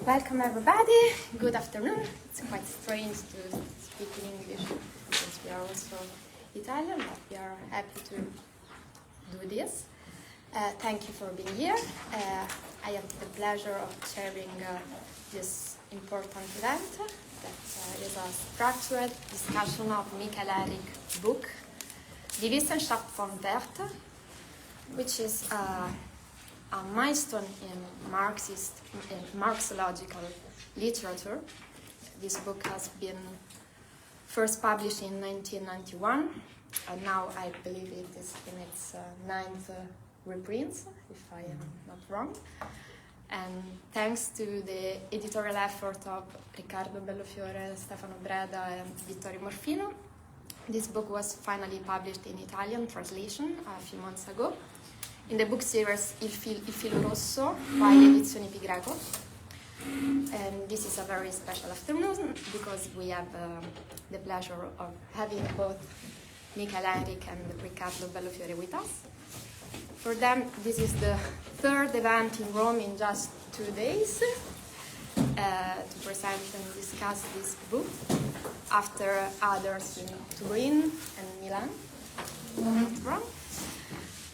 Welcome everybody, good afternoon. It's quite strange to speak in English because we are also Italian, but we are happy to do this. Thank you for being here. I have the pleasure of chairing this important event that is a structured discussion of Heinrich's book, Die Wissenschaft von Werte, which is a milestone in Marxological literature. This book has been first published in 1991, and now I believe it is in its ninth reprint, if I am not wrong. And thanks to the editorial effort of Riccardo Bellofiore, Stefano Breda, and Vittorio Morfino, this book was finally published in Italian translation a few months ago in the book series Il Filo Rosso by Edizioni Pi Greco. And this is a very special afternoon because we have the pleasure of having both Heinrich and Riccardo Bellofiore with us. For them, this is the third event in Rome in just 2 days to present and discuss this book, after others in Turin and Milan.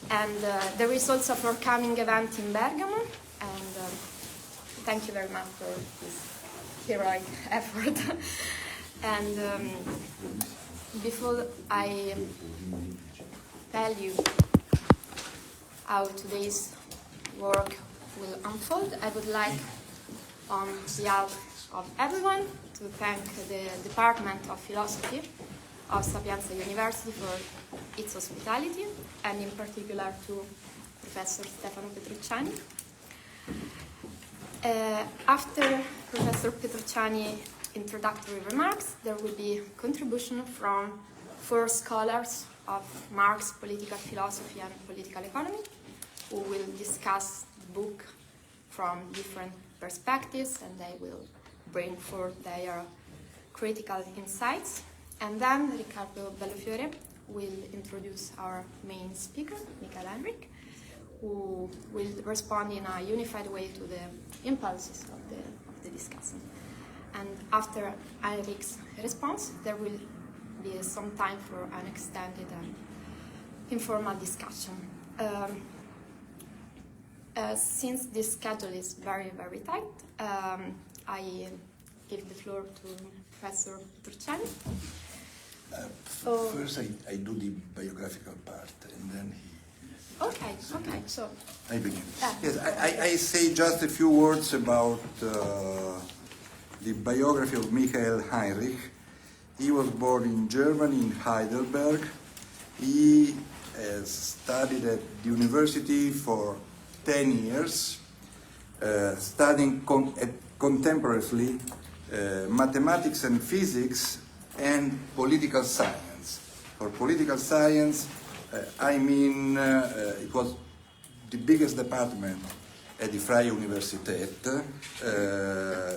And there is also a forthcoming event in Bergamo, and thank you very much for this heroic effort. And before I tell you how today's work will unfold, I would like, on behalf of everyone, to thank the Department of Philosophy of Sapienza University for its hospitality, and in particular to Professor Stefano Petrucciani. After Professor Petrucciani's introductory remarks, there will be contribution from 4 scholars of Marx, political philosophy and political economy, who will discuss the book from different perspectives, and they will bring forth their critical insights. And then Riccardo Bellofiore will introduce our main speaker, Heinrich, who will respond in a unified way to the impulses of the discussion. And after Heinrich's response, there will be some time for an extended and informal discussion. Since this schedule is very, very tight, I give the floor to Professor Petrucciani. First, I do the biographical part, and then he... Okay, so... I begin. Yes, I say just a few words about the biography of Michael Heinrich. He was born in Germany, in Heidelberg. He studied at the university for 10 years, studying contemporaneously mathematics and physics and political science. For political science, I mean it was the biggest department at the Freie Universität,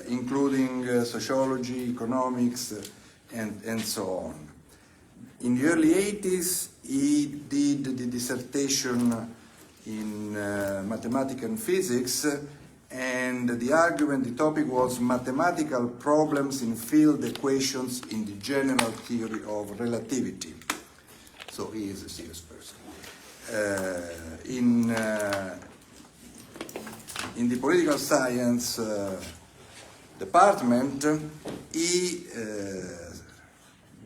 including sociology, economics, and so on. In the early 80s, he did the dissertation in mathematics and physics, and the topic was mathematical problems in field equations in the general theory of relativity. So he is a serious person. In the political science department, he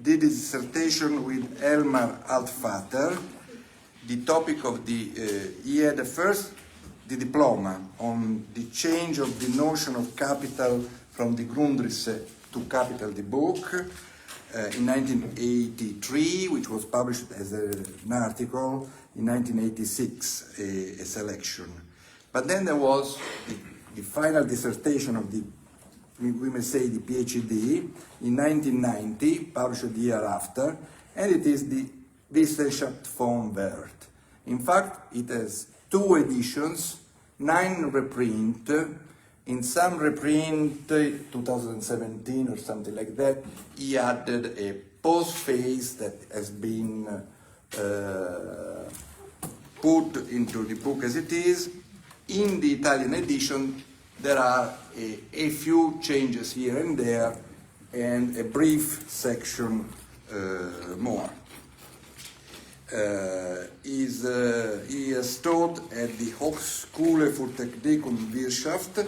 did his dissertation with Elmar Altvater. The topic of he had the diploma on the change of the notion of capital from the Grundrisse to Capital, the book, in 1983, which was published as an article, in 1986, a selection. But then there was the final dissertation of we may say the PhD, in 1990, published the year after, and it is the Wissenschaft von Wert. In fact, it has 2 editions, 9 reprint. In some reprint, 2017 or something like that, he added a postface that has been put into the book as it is. In the Italian edition, there are a few changes here and there, and a brief section more. He has taught at the Hochschule für Technik und Wirtschaft,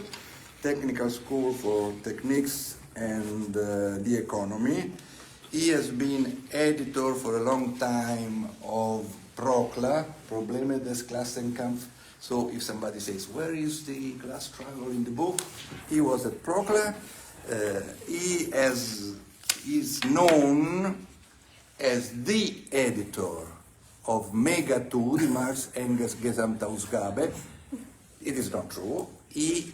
Technical School for Techniques and the Economy. He has been editor for a long time of PROCLA, Probleme des Klassenkampf. So if somebody says, where is the class struggle in the book? He was at PROCLA. He is known as the editor of Mega 2, die Marx Engels Gesamtausgabe. It is not true. He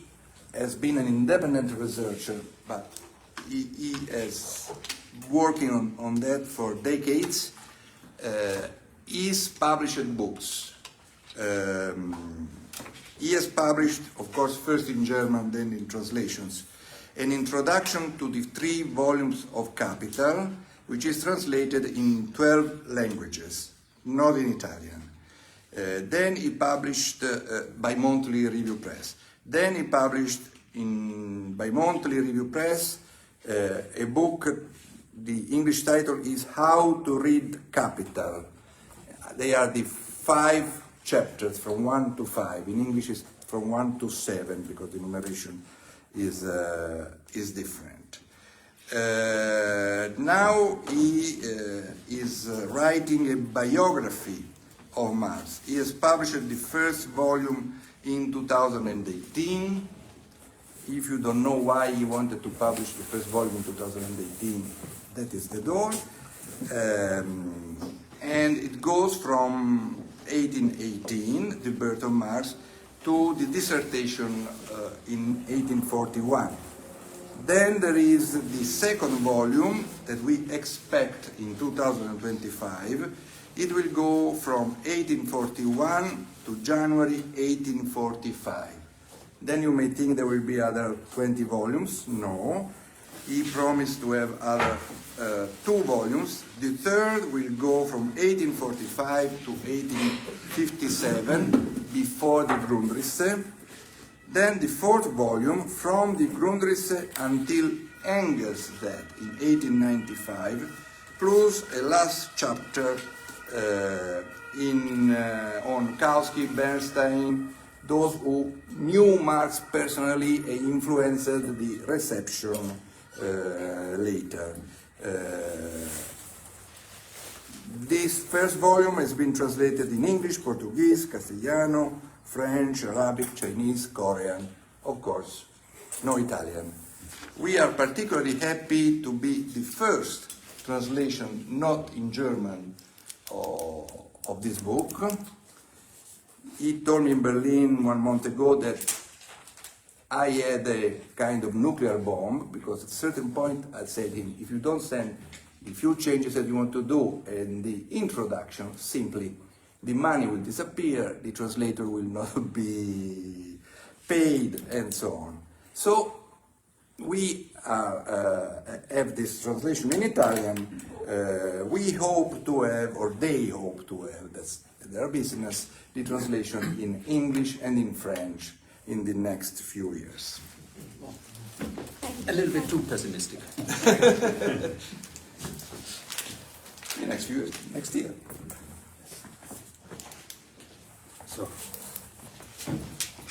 has been an independent researcher, but he is working on that for decades. He's published books. He has published, of course, first in German, then in translations, an introduction to the 3 volumes of Capital, which is translated in 12 languages, not in Italian. Then he published by Monthly Review Press. Then he published by Monthly Review Press a book. The English title is How to Read Capital. They are the 5 chapters from 1 to 5. In English it's from 1 to 7 because the numeration is different. Now he is writing a biography of Marx. He has published the first volume in 2018. If you don't know why he wanted to publish the first volume in 2018, that is the door. And it goes from 1818, the birth of Marx, to the dissertation in 1841. Then there is the second volume that we expect in 2025. It will go from 1841 to January 1845. Then you may think there will be other 20 volumes. No. He promised to have other 2 volumes. The third will go from 1845 to 1857, before the Grundrisse. Then the 4th volume from the Grundrisse until Engels' death in 1895, plus a last chapter on Kautsky, Bernstein, those who knew Marx personally and influenced the reception later. This first volume has been translated in English, Portuguese, Castellano, French, Arabic, Chinese, Korean, of course, no Italian. We are particularly happy to be the first translation, not in German, of this book. He told me in Berlin 1 month ago that I had a kind of nuclear bomb, because at a certain point I said to him, if you don't send the few changes that you want to do and the introduction, simply the money will disappear, the translator will not be paid, and so on. So we have this translation in Italian. We hope to have, or they hope to have, that's their business, the translation in English and in French in the next few years. A little bit too pessimistic. The next few years, next year. So,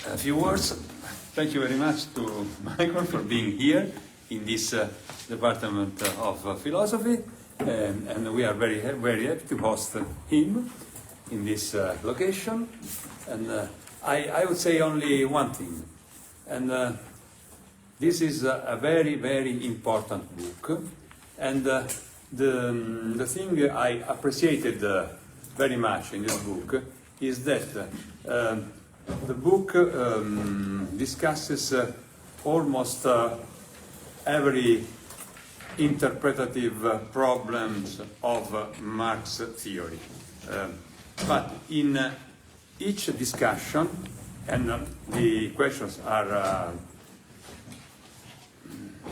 a few words. Thank you very much to Michael for being here in this Department of Philosophy, and we are very happy to host him in this location. And I would say only one thing, and this is a very, very important book, and the thing I appreciated very much in this book is that the book discusses almost every interpretative problems of Marx theory. But in each discussion, and the questions are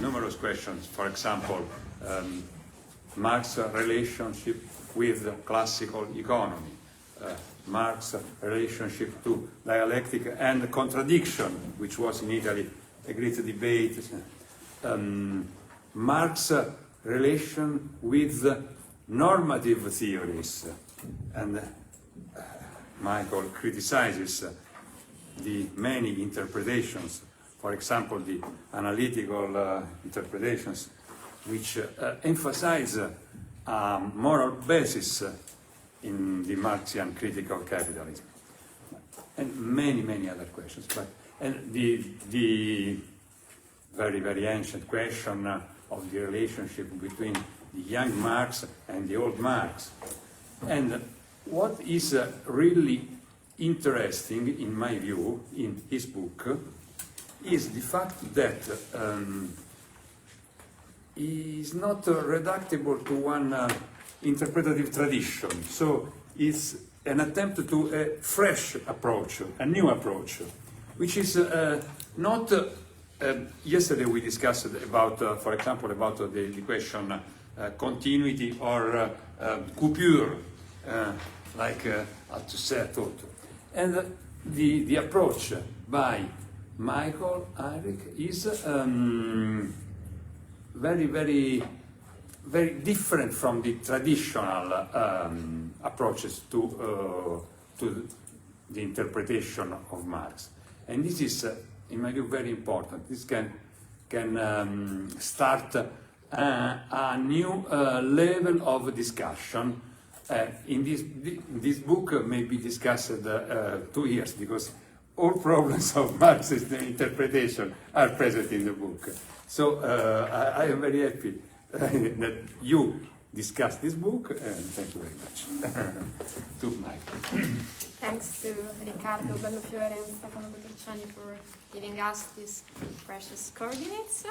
numerous questions, for example, Marx's relationship with classical economy, Marx's relationship to dialectic and contradiction, which was in Italy a great debate. Marx's relation with normative theories, and Michael criticizes the many interpretations, for example, the analytical interpretations, which emphasize a moral basis in the Marxian critical capitalism, and many other questions. And the very, very ancient question of the relationship between the young Marx and the old Marx. And what is really interesting, in my view, in his book, is the fact that he is not reducible to one interpretative tradition. So it's an attempt to a fresh approach, a new approach, which is not. Yesterday we discussed about, for example, about the question continuity or coupure, like Althusser thought. And the approach by Michael Heinrich is very, very, very different from the traditional approaches to the interpretation of Marx. And this is, in my view, very important. This can start a new level of discussion. In this book may be discussed 2 years, because all problems of Marxist interpretation are present in the book. So I am very happy that you discussed this book, and thank you very much. To Michael. Thanks to Riccardo Bellofiore and Stefano Petrucciani for giving us these precious coordinates.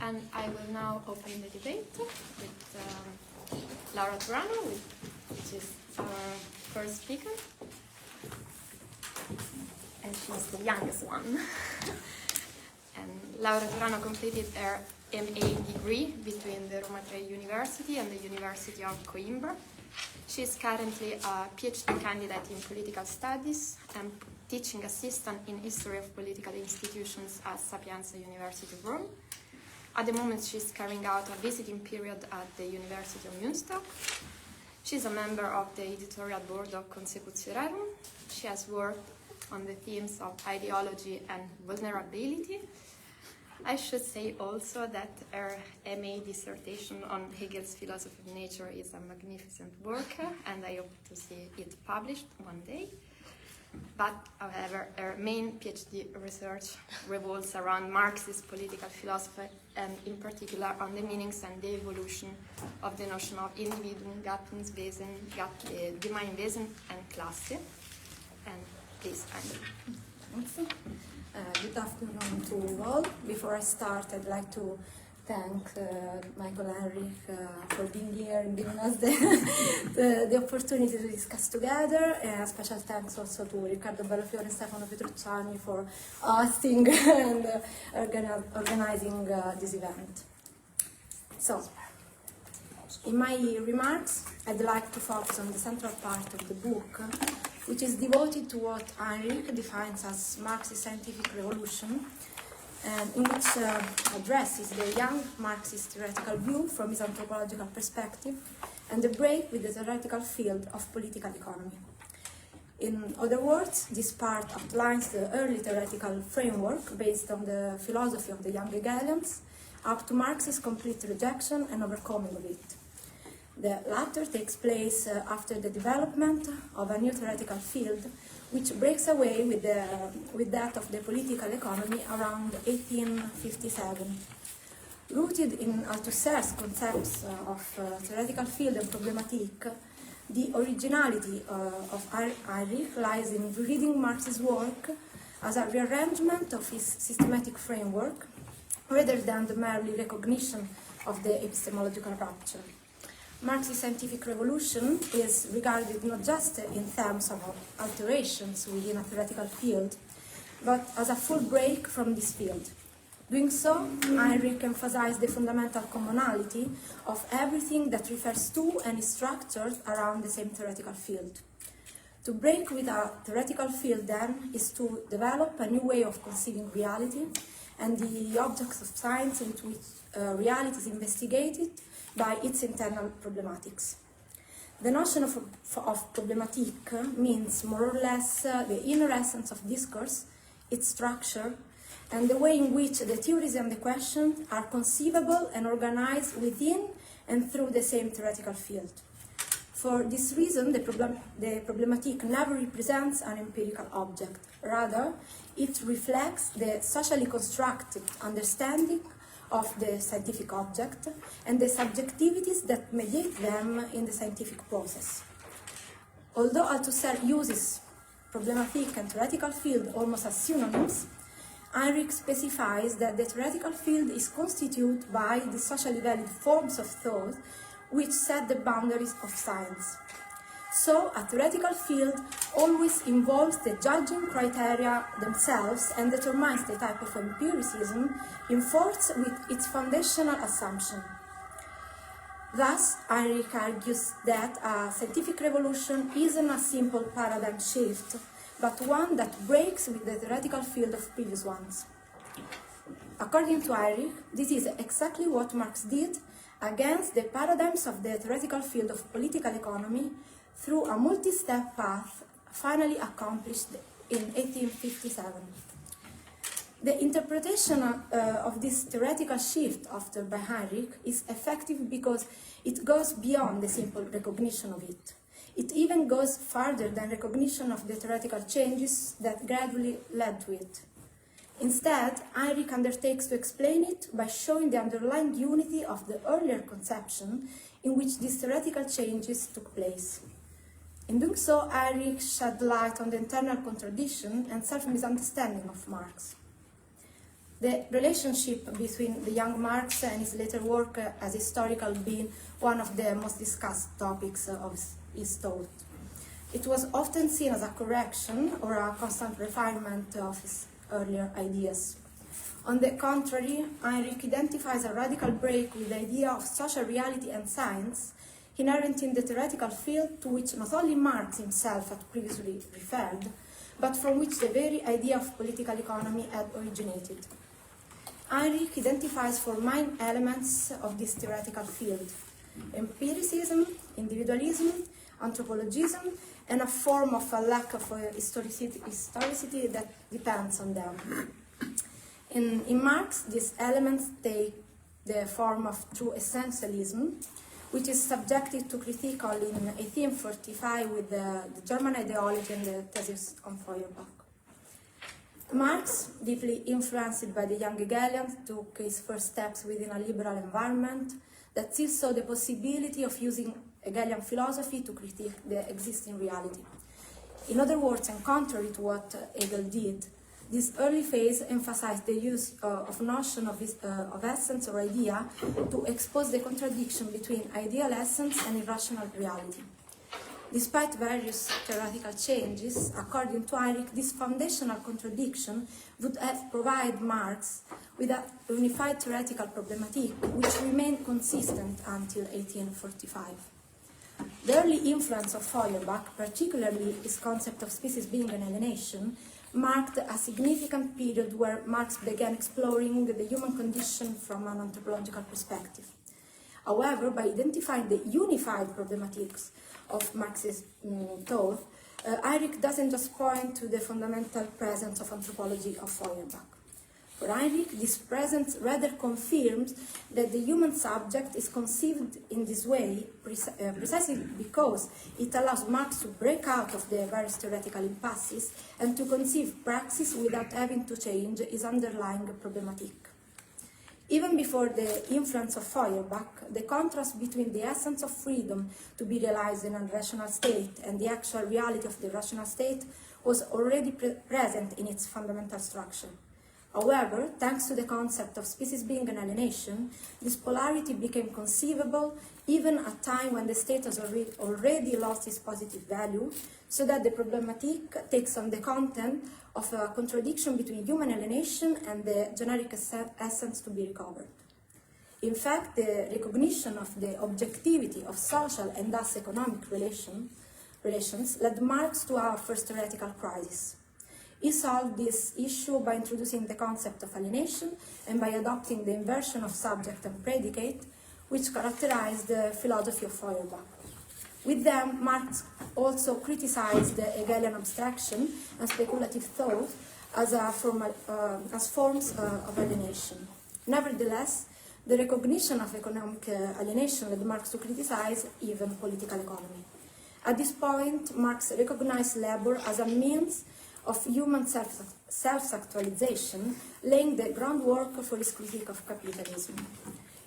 And I will now open the debate with Laura Turano, which is our first speaker. And she's the youngest one. And Laura Turano completed her MA degree between the Roma Tre University and the University of Coimbra. She is currently a PhD candidate in political studies and teaching assistant in history of political institutions at Sapienza University of Rome. At the moment, she's carrying out a visiting period at the University of Münster. She's a member of the editorial board of Consecutiorum. She has worked on the themes of ideology and vulnerability. I should say also that her MA dissertation on Hegel's philosophy of nature is a magnificent work, and I hope to see it published one day. But, however, her main PhD research revolves around Marxist political philosophy, and in particular on the meanings and the evolution of the notion of individuum, Gattungswesen, Gemeinwesen, and Klasse. And please, Heinrich. Good afternoon to all. Before I start, I'd like to thank Michael Heinrich for being here and giving us the opportunity to discuss together. A special thanks also to Riccardo Bellofiore and Stefano Petrucciani for hosting and organizing this event. So, in my remarks, I'd like to focus on the central part of the book, which is devoted to what Heinrich defines as Marxist scientific revolution, and in which addresses the young Marxist theoretical view from his anthropological perspective and the break with the theoretical field of political economy. In other words, this part outlines the early theoretical framework based on the philosophy of the young Hegelians up to Marx's complete rejection and overcoming of it. The latter takes place after the development of a new theoretical field, which breaks away with that of the political economy around 1857. Rooted in Althusser's concepts of theoretical field and problematique, the originality of Heinrich lies in reading Marx's work as a rearrangement of his systematic framework, rather than the merely recognition of the epistemological rupture. Marxist scientific revolution is regarded not just in terms of alterations within a theoretical field, but as a full break from this field. Doing so, Heinrich emphasized the fundamental commonality of everything that refers to and is structured around the same theoretical field. To break with a theoretical field, then, is to develop a new way of conceiving reality and the objects of science in which reality is investigated by its internal problematics. The notion of problematique means more or less the inner essence of discourse, its structure, and the way in which the theories and the questions are conceivable and organized within and through the same theoretical field. For this reason, the problematique never represents an empirical object. Rather, it reflects the socially constructed understanding of the scientific object and the subjectivities that mediate them in the scientific process. Although Althusser uses problematique and theoretical field almost as synonyms, Heinrich specifies that the theoretical field is constituted by the socially valid forms of thought which set the boundaries of science. So, a theoretical field always involves the judging criteria themselves and determines the type of empiricism enforced with its foundational assumption. Thus, Heinrich argues that a scientific revolution isn't a simple paradigm shift, but one that breaks with the theoretical field of previous ones. According to Heinrich, this is exactly what Marx did against the paradigms of the theoretical field of political economy through a multi-step path finally accomplished in 1857. The interpretation of this theoretical shift offered by Heinrich is effective because it goes beyond the simple recognition of it. It even goes further than recognition of the theoretical changes that gradually led to it. Instead, Heinrich undertakes to explain it by showing the underlying unity of the earlier conception in which these theoretical changes took place. In doing so, Heinrich shed light on the internal contradiction and self-misunderstanding of Marx. The relationship between the young Marx and his later work as historical being one of the most discussed topics of his thought. It was often seen as a correction or a constant refinement of his earlier ideas. On the contrary, Heinrich identifies a radical break with the idea of social reality and science inherent in the theoretical field to which not only Marx himself had previously referred, but from which the very idea of political economy had originated. Heinrich identifies four main elements of this theoretical field: empiricism, individualism, anthropologism, and a form of a lack of historicity that depends on them. In Marx, these elements take the form of true essentialism, which is subjected to critique only in 1845 with the German ideology and the thesis on Feuerbach. Marx, deeply influenced by the young Hegelians, took his first steps within a liberal environment that still saw the possibility of using Hegelian philosophy to critique the existing reality. In other words, and contrary to what Hegel did, this early phase emphasized the use of notion of essence or idea to expose the contradiction between ideal essence and irrational reality. Despite various theoretical changes, according to Heinrich, this foundational contradiction would have provided Marx with a unified theoretical problematique which remained consistent until 1845. The early influence of Feuerbach, particularly his concept of species being an alienation, marked a significant period where Marx began exploring the human condition from an anthropological perspective. However, by identifying the unified problematics of Marx's thought, Heinrich doesn't just point to the fundamental presence of anthropology of Feuerbach. For Heinrich, this presence rather confirms that the human subject is conceived in this way precisely because it allows Marx to break out of the various theoretical impasses and to conceive praxis without having to change his underlying problematique. Even before the influence of Feuerbach, the contrast between the essence of freedom to be realized in a rational state and the actual reality of the rational state was already present in its fundamental structure. However, thanks to the concept of species being an alienation, this polarity became conceivable even at a time when the state has already lost its positive value, so that the problematique takes on the content of a contradiction between human alienation and the generic essence to be recovered. In fact, the recognition of the objectivity of social and thus economic relations relations led Marx to our first theoretical crisis. He solved this issue by introducing the concept of alienation and by adopting the inversion of subject and predicate, which characterized the philosophy of Feuerbach. With them, Marx also criticized the Hegelian abstraction and speculative thought as forms of alienation. Nevertheless, the recognition of economic alienation led Marx to criticize even political economy. At this point, Marx recognized labor as a means of human self-actualization, laying the groundwork for his critique of capitalism.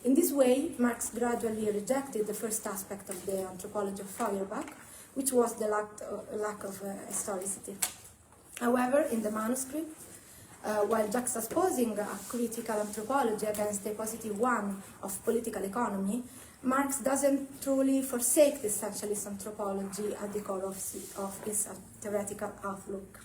In this way, Marx gradually rejected the first aspect of the anthropology of Feuerbach, which was the lack of historicity. However, in the manuscript, while juxtaposing a critical anthropology against a positive one of political economy, Marx doesn't truly forsake the essentialist anthropology at the core of his theoretical outlook.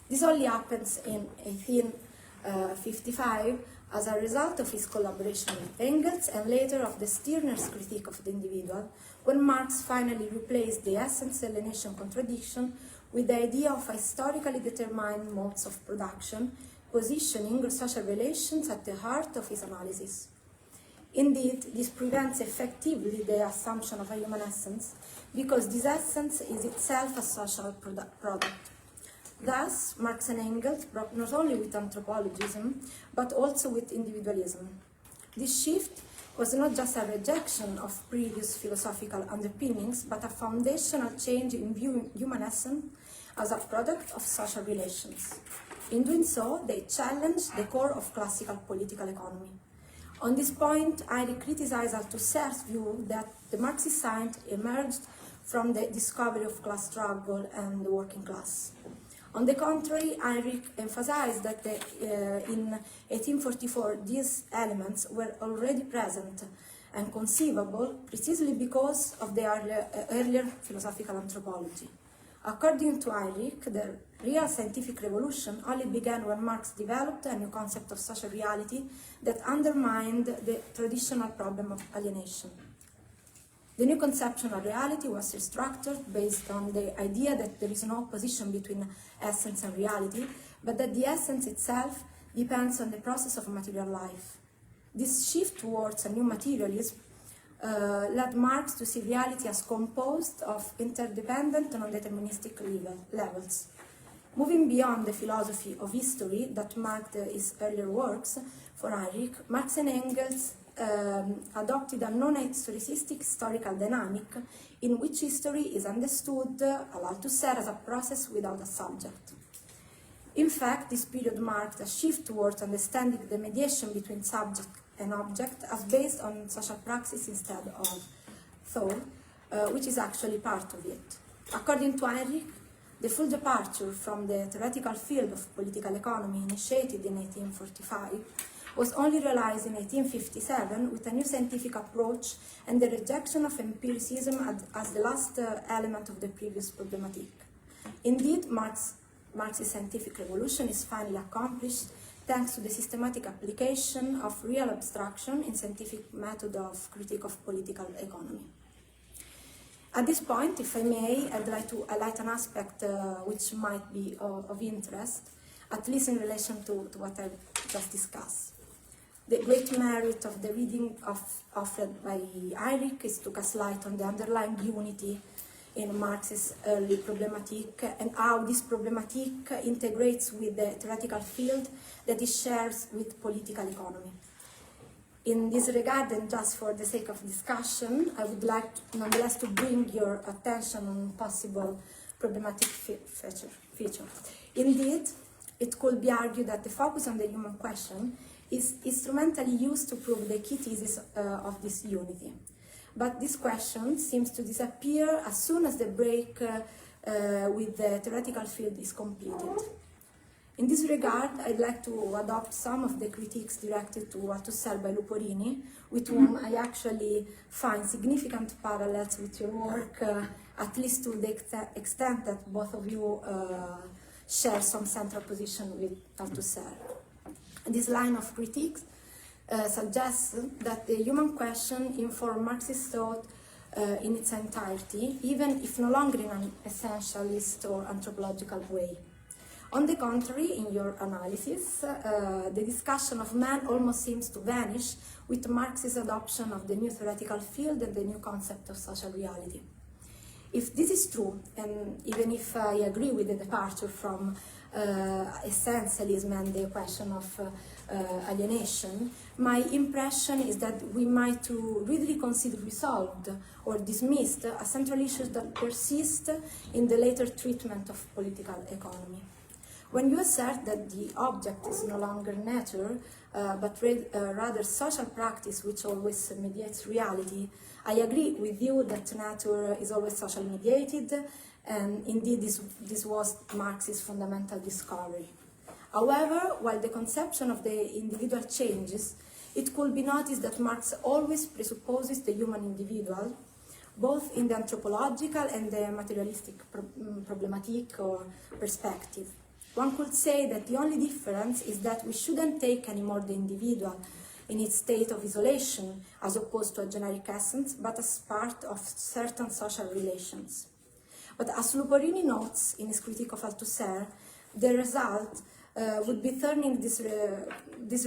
This only happens in 1855 as a result of his collaboration with Engels and later of the Stirner's critique of the individual, when Marx finally replaced the essence-alienation contradiction with the idea of historically determined modes of production, positioning social relations at the heart of his analysis. Indeed, this prevents effectively the assumption of a human essence, because this essence is itself a social product. Thus, Marx and Engels broke not only with anthropologism, but also with individualism. This shift was not just a rejection of previous philosophical underpinnings, but a foundational change in viewing human essence as a product of social relations. In doing so, they challenged the core of classical political economy. On this point, Heinrich criticized Althusser's view that the Marxist science emerged from the discovery of class struggle and the working class. On the contrary, Heinrich emphasized that in 1844 these elements were already present and conceivable precisely because of the earlier philosophical anthropology. According to Heinrich, the real scientific revolution only began when Marx developed a new concept of social reality that undermined the traditional problem of alienation. The new conception of reality was restructured based on the idea that there is no opposition between essence and reality, but that the essence itself depends on the process of material life. This shift towards a new materialism led Marx to see reality as composed of interdependent and non-deterministic levels. Moving beyond the philosophy of history that marked his earlier works, for Heinrich, Marx and Engels adopted a non-historicistic historical dynamic in which history is understood, allowed to serve as a process without a subject. In fact, this period marked a shift towards understanding the mediation between subject and object as based on social praxis instead of thought, which is actually part of it. According to Heinrich, the full departure from the theoretical field of political economy initiated in 1845 was only realized in 1857 with a new scientific approach and the rejection of empiricism as the last element of the previous problematic. Indeed, Marx's scientific revolution is finally accomplished thanks to the systematic application of real abstraction in scientific method of critique of political economy. At this point, if I may, I'd like to highlight an aspect which might be of interest, at least in relation to what I've just discussed. The great merit of the reading offered by Heinrich is to cast light on the underlying unity in Marx's early problematic and how this problematic integrates with the theoretical field that he shares with political economy. In this regard, and just for the sake of discussion, I would like nonetheless to bring your attention on possible problematic feature. Indeed, it could be argued that the focus on the human question is instrumentally used to prove the key thesis of this unity. But this question seems to disappear as soon as the break with the theoretical field is completed. In this regard, I'd like to adopt some of the critiques directed to Althusser by Luporini, with whom I actually find significant parallels with your work, at least to the extent that both of you share some central position with Althusser. This line of critiques suggests that the human question informed Marxist thought in its entirety, even if no longer in an essentialist or anthropological way. On the contrary, in your analysis, the discussion of man almost seems to vanish with Marx's adoption of the new theoretical field and the new concept of social reality. If this is true, and even if I agree with the departure from essentialism and the question of alienation, my impression is that we might really consider resolved or dismissed a central issue that persists in the later treatment of political economy. When you assert that the object is no longer nature, but rather social practice which always mediates reality, I agree with you that nature is always social mediated, and indeed this was Marx's fundamental discovery. However, while the conception of the individual changes, it could be noticed that Marx always presupposes the human individual, both in the anthropological and the materialistic problematic or perspective. One could say that the only difference is that we shouldn't take anymore the individual in its state of isolation as opposed to a generic essence, but as part of certain social relations. But as Luporini notes in his critique of Althusser, the result would be turning this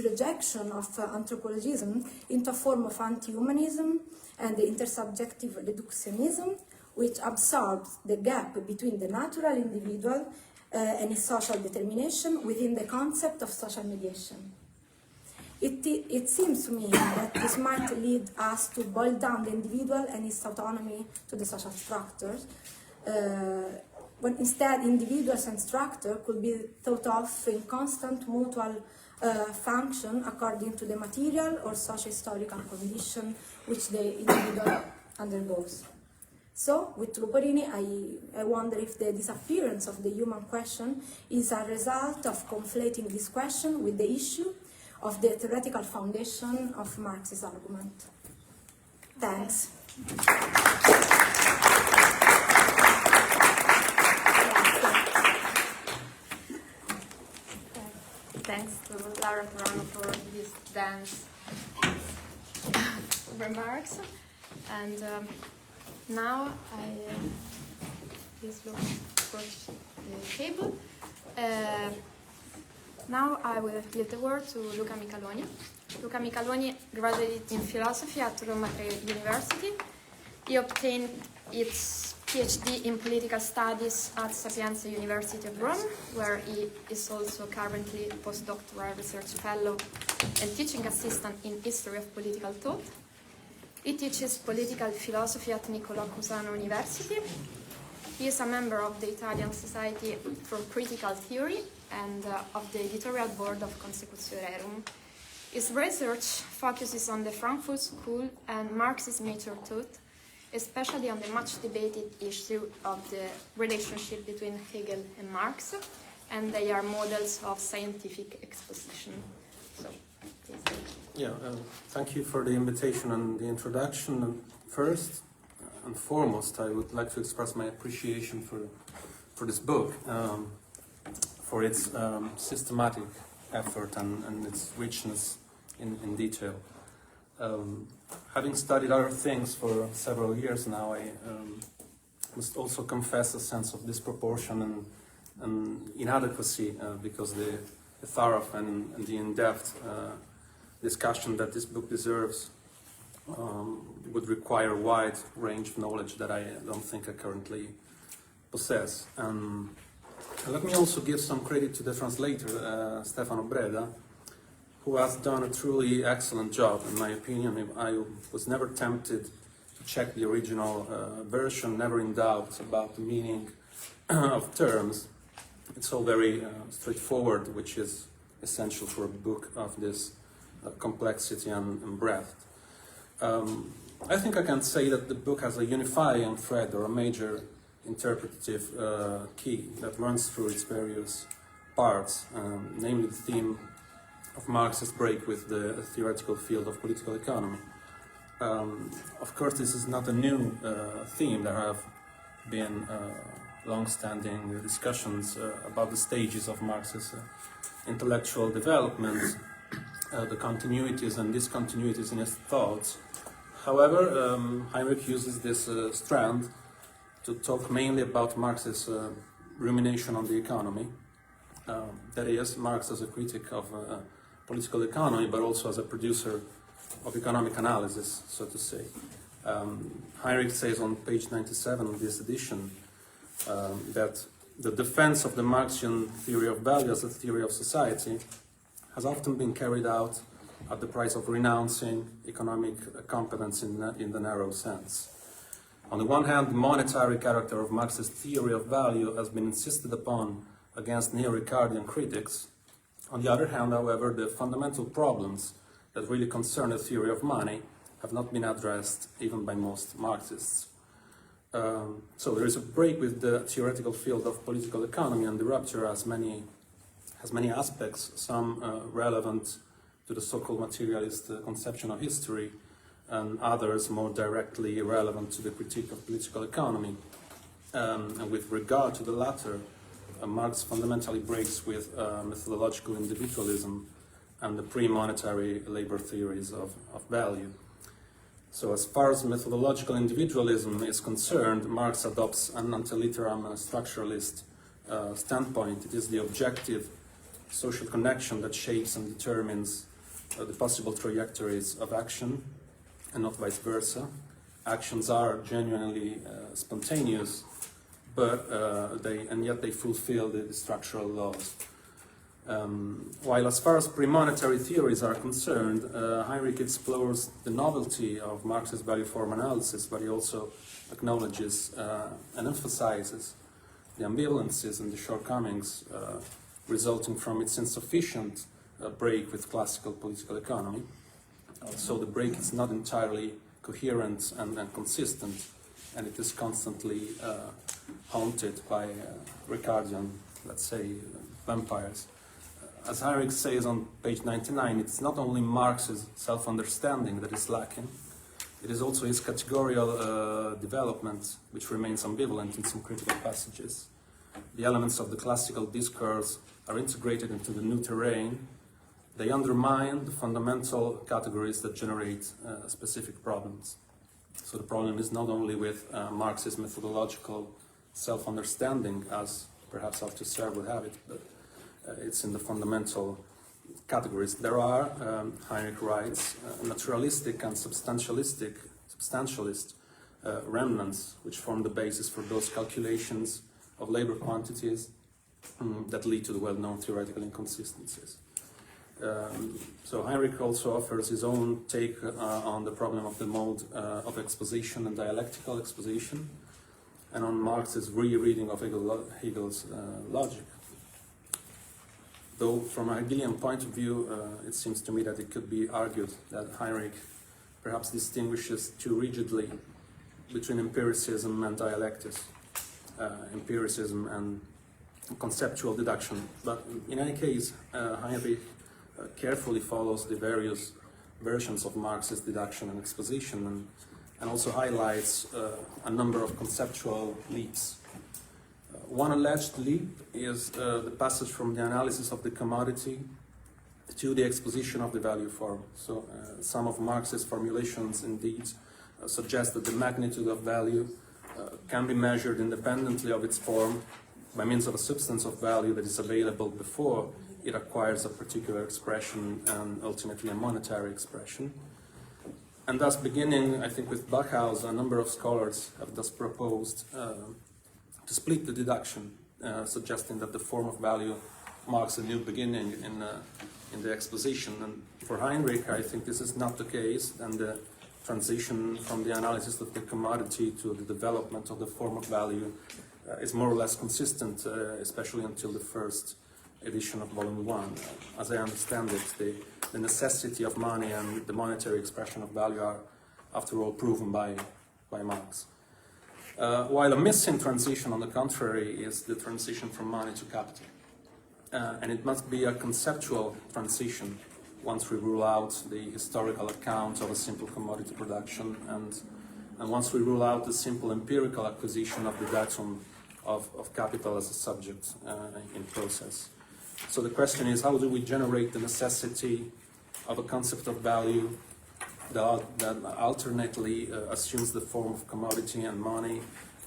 rejection of anthropologism into a form of anti-humanism and intersubjective reductionism, which absorbs the gap between the natural individual and its social determination within the concept of social mediation. It seems to me that this might lead us to boil down the individual and its autonomy to the social structures, when instead individuals and structure could be thought of in constant mutual function according to the material or socio-historical condition which the individual undergoes. So, with Luporini, I wonder if the disappearance of the human question is a result of conflating this question with the issue of the theoretical foundation of Marx's argument. Thanks. Thanks to Laura Turano for this dense remarks. And now please look for the table. Now I will give the word to Luca Micaloni. Luca Micaloni graduated in philosophy at Roma University. He obtained its PhD in political studies at Sapienza University of Rome, where he is also currently a postdoctoral research fellow and teaching assistant in history of political thought. He teaches political philosophy at Niccolò Cusano University. He is a member of the Italian Society for Critical Theory and of the editorial board of Consecutio Rerum. His research focuses on the Frankfurt School and Marxist nature thought, especially on the much debated issue of the relationship between Hegel and Marx, and they are models of scientific exposition. So, please. Yeah, thank you for the invitation and the introduction. And first and foremost, I would like to express my appreciation for this book, for its systematic effort and its richness in detail. Having studied other things for several years now, I must also confess a sense of disproportion and inadequacy because the thorough and the in-depth discussion that this book deserves would require a wide range of knowledge that I don't think I currently possess. Let me also give some credit to the translator, Stefano Breda, who has done a truly excellent job, in my opinion. I was never tempted to check the original version, never in doubt about the meaning of terms. It's all very straightforward, which is essential for a book of this complexity and breadth. I think I can say that the book has a unifying thread or a major interpretative key that runs through its various parts, namely the theme of Marx's break with the theoretical field of political economy. Of course, this is not a new theme. There have been long-standing discussions about the stages of Marx's intellectual development, the continuities and discontinuities in his thoughts, However, Heinrich uses this strand to talk mainly about Marx's rumination on the economy. That is, Marx as a critic of political economy, but also as a producer of economic analysis, so to say. Heinrich says on page 97 of this edition that the defense of the Marxian theory of value as a theory of society has often been carried out at the price of renouncing economic competence in the narrow sense. On the one hand, the monetary character of Marx's theory of value has been insisted upon against neo-Ricardian critics. On the other hand, however, the fundamental problems that really concern the theory of money have not been addressed even by most Marxists. So there is a break with the theoretical field of political economy, and the rupture has many aspects, some relevant to the so-called materialist conception of history, and others more directly relevant to the critique of political economy. And with regard to the latter, Marx fundamentally breaks with methodological individualism and the pre-monetary labor theories of value. So as far as methodological individualism is concerned, Marx adopts an ante litteram structuralist standpoint. It is the objective social connection that shapes and determines the possible trajectories of action, and not vice versa. Actions are genuinely spontaneous, but yet they fulfill the structural laws. While as far as pre-monetary theories are concerned, Heinrich explores the novelty of Marx's value form analysis, but he also acknowledges and emphasizes the ambivalences and the shortcomings resulting from its insufficient break with classical political economy. So the break is not entirely coherent and consistent, and it is constantly haunted by Ricardian, let's say, vampires. As Heinrich says on page 99, it's not only Marx's self-understanding that is lacking, it is also his categorical development, which remains ambivalent in some critical passages. The elements of the classical discourse are integrated into the new terrain. They undermine the fundamental categories that generate specific problems. So the problem is not only with Marx's methodological self-understanding, as perhaps Althusser would have it, but it's in the fundamental categories. There are, Heinrich writes, naturalistic and substantialist remnants which form the basis for those calculations of labor quantities that lead to the well-known theoretical inconsistencies. So Heinrich also offers his own take on the problem of the mode of exposition and dialectical exposition, and on Marx's rereading of Hegel's logic. Though from a Hegelian point of view, it seems to me that it could be argued that Heinrich perhaps distinguishes too rigidly between empiricism and dialectics, empiricism and conceptual deduction. But in any case, Heinrich carefully follows the various versions of Marx's deduction and exposition, and also highlights a number of conceptual leaps. One alleged leap is the passage from the analysis of the commodity to the exposition of the value form. So some of Marx's formulations indeed suggest that the magnitude of value can be measured independently of its form by means of a substance of value that is available before it acquires a particular expression and ultimately a monetary expression. And thus, beginning, I think, with Bachhaus, a number of scholars have thus proposed to split the deduction, suggesting that the form of value marks a new beginning in the exposition. And for Heinrich, I think this is not the case, and the transition from the analysis of the commodity to the development of the form of value is more or less consistent, especially until the first edition of Volume 1. As I understand it, the necessity of money and the monetary expression of value are, after all, proven by Marx. While a missing transition, on the contrary, is the transition from money to capital. And it must be a conceptual transition once we rule out the historical account of a simple commodity production, and once we rule out the simple empirical acquisition of the datum of capital as a subject in process. So the question is, how do we generate the necessity of a concept of value that alternately assumes the form of commodity and money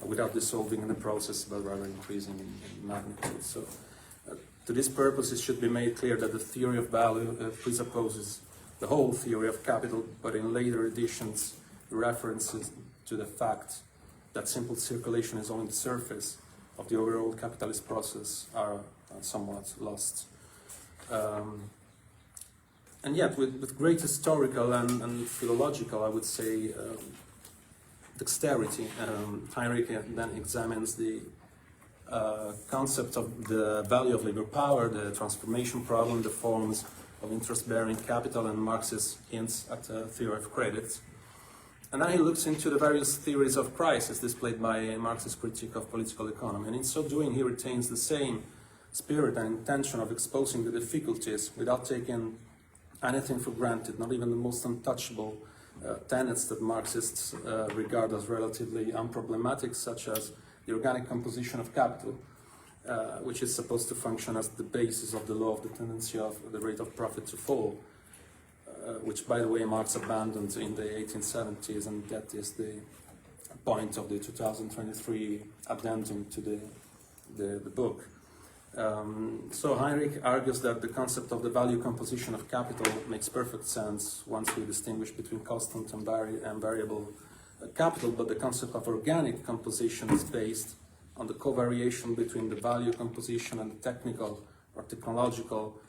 without dissolving in the process, but rather increasing in magnitude. So, to this purpose, it should be made clear that the theory of value presupposes the whole theory of capital, but in later editions, references to the fact that simple circulation is only the surface of the overall capitalist process are somewhat lost. And yet, with great historical and philological, I would say, dexterity, Heinrich then examines the concept of the value of labor power, the transformation problem, the forms of interest-bearing capital, and Marx's hints at the theory of credit. And then he looks into the various theories of crisis displayed by Marx's critique of political economy. And in so doing, he retains the same spirit and intention of exposing the difficulties without taking anything for granted, not even the most untouchable tenets that Marxists regard as relatively unproblematic, such as the organic composition of capital, which is supposed to function as the basis of the law of the tendency of the rate of profit to fall, which, by the way, Marx abandoned in the 1870s, and that is the point of the 2023 addendum to the book. So Heinrich argues that the concept of the value composition of capital makes perfect sense once we distinguish between constant and variable capital, but the concept of organic composition is based on the covariation between the value composition and the technical or technological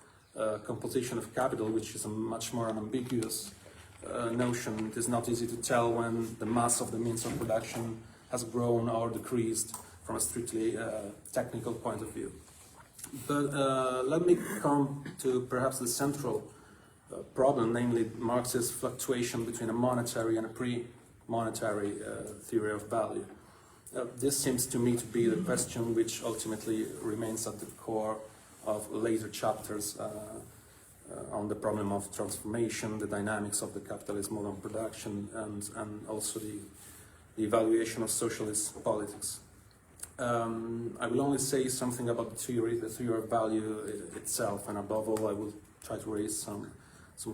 composition of capital, which is a much more ambiguous notion. It is not easy to tell when the mass of the means of production has grown or decreased from a strictly technical point of view. But let me come to perhaps the central problem, namely Marx's fluctuation between a monetary and a pre-monetary theory of value. This seems to me to be the question which ultimately remains at the core of later chapters on the problem of transformation, the dynamics of the capitalist mode of production, and also the evaluation of socialist politics. I will only say something about the theory of value itself, and above all I will try to raise some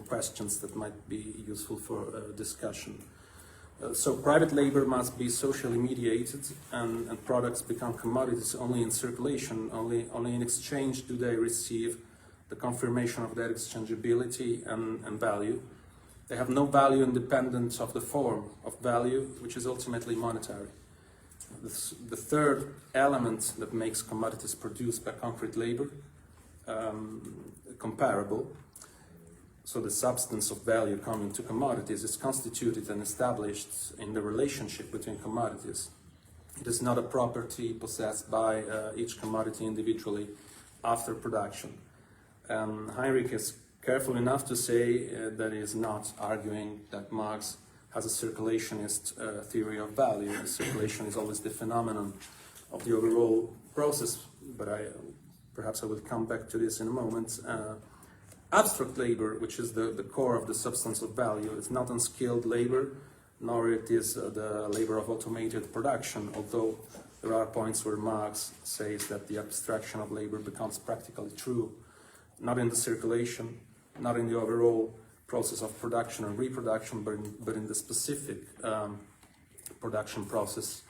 questions that might be useful for discussion. So private labor must be socially mediated, and products become commodities only in circulation, only in exchange do they receive the confirmation of their exchangeability and value. They have no value independent of the form of value, which is ultimately monetary. The third element that makes commodities produced by concrete labor comparable, so the substance of value coming to commodities, is constituted and established in the relationship between commodities. It is not a property possessed by each commodity individually after production. Heinrich is careful enough to say that he is not arguing that Marx has a circulationist theory of value. Circulation is always the phenomenon of the overall process, but perhaps I will come back to this in a moment. Abstract labor, which is the core of the substance of value, is not unskilled labor, nor it is the labor of automated production, although there are points where Marx says that the abstraction of labor becomes practically true, not in the circulation, not in the overall process of production and reproduction, but in the specific production process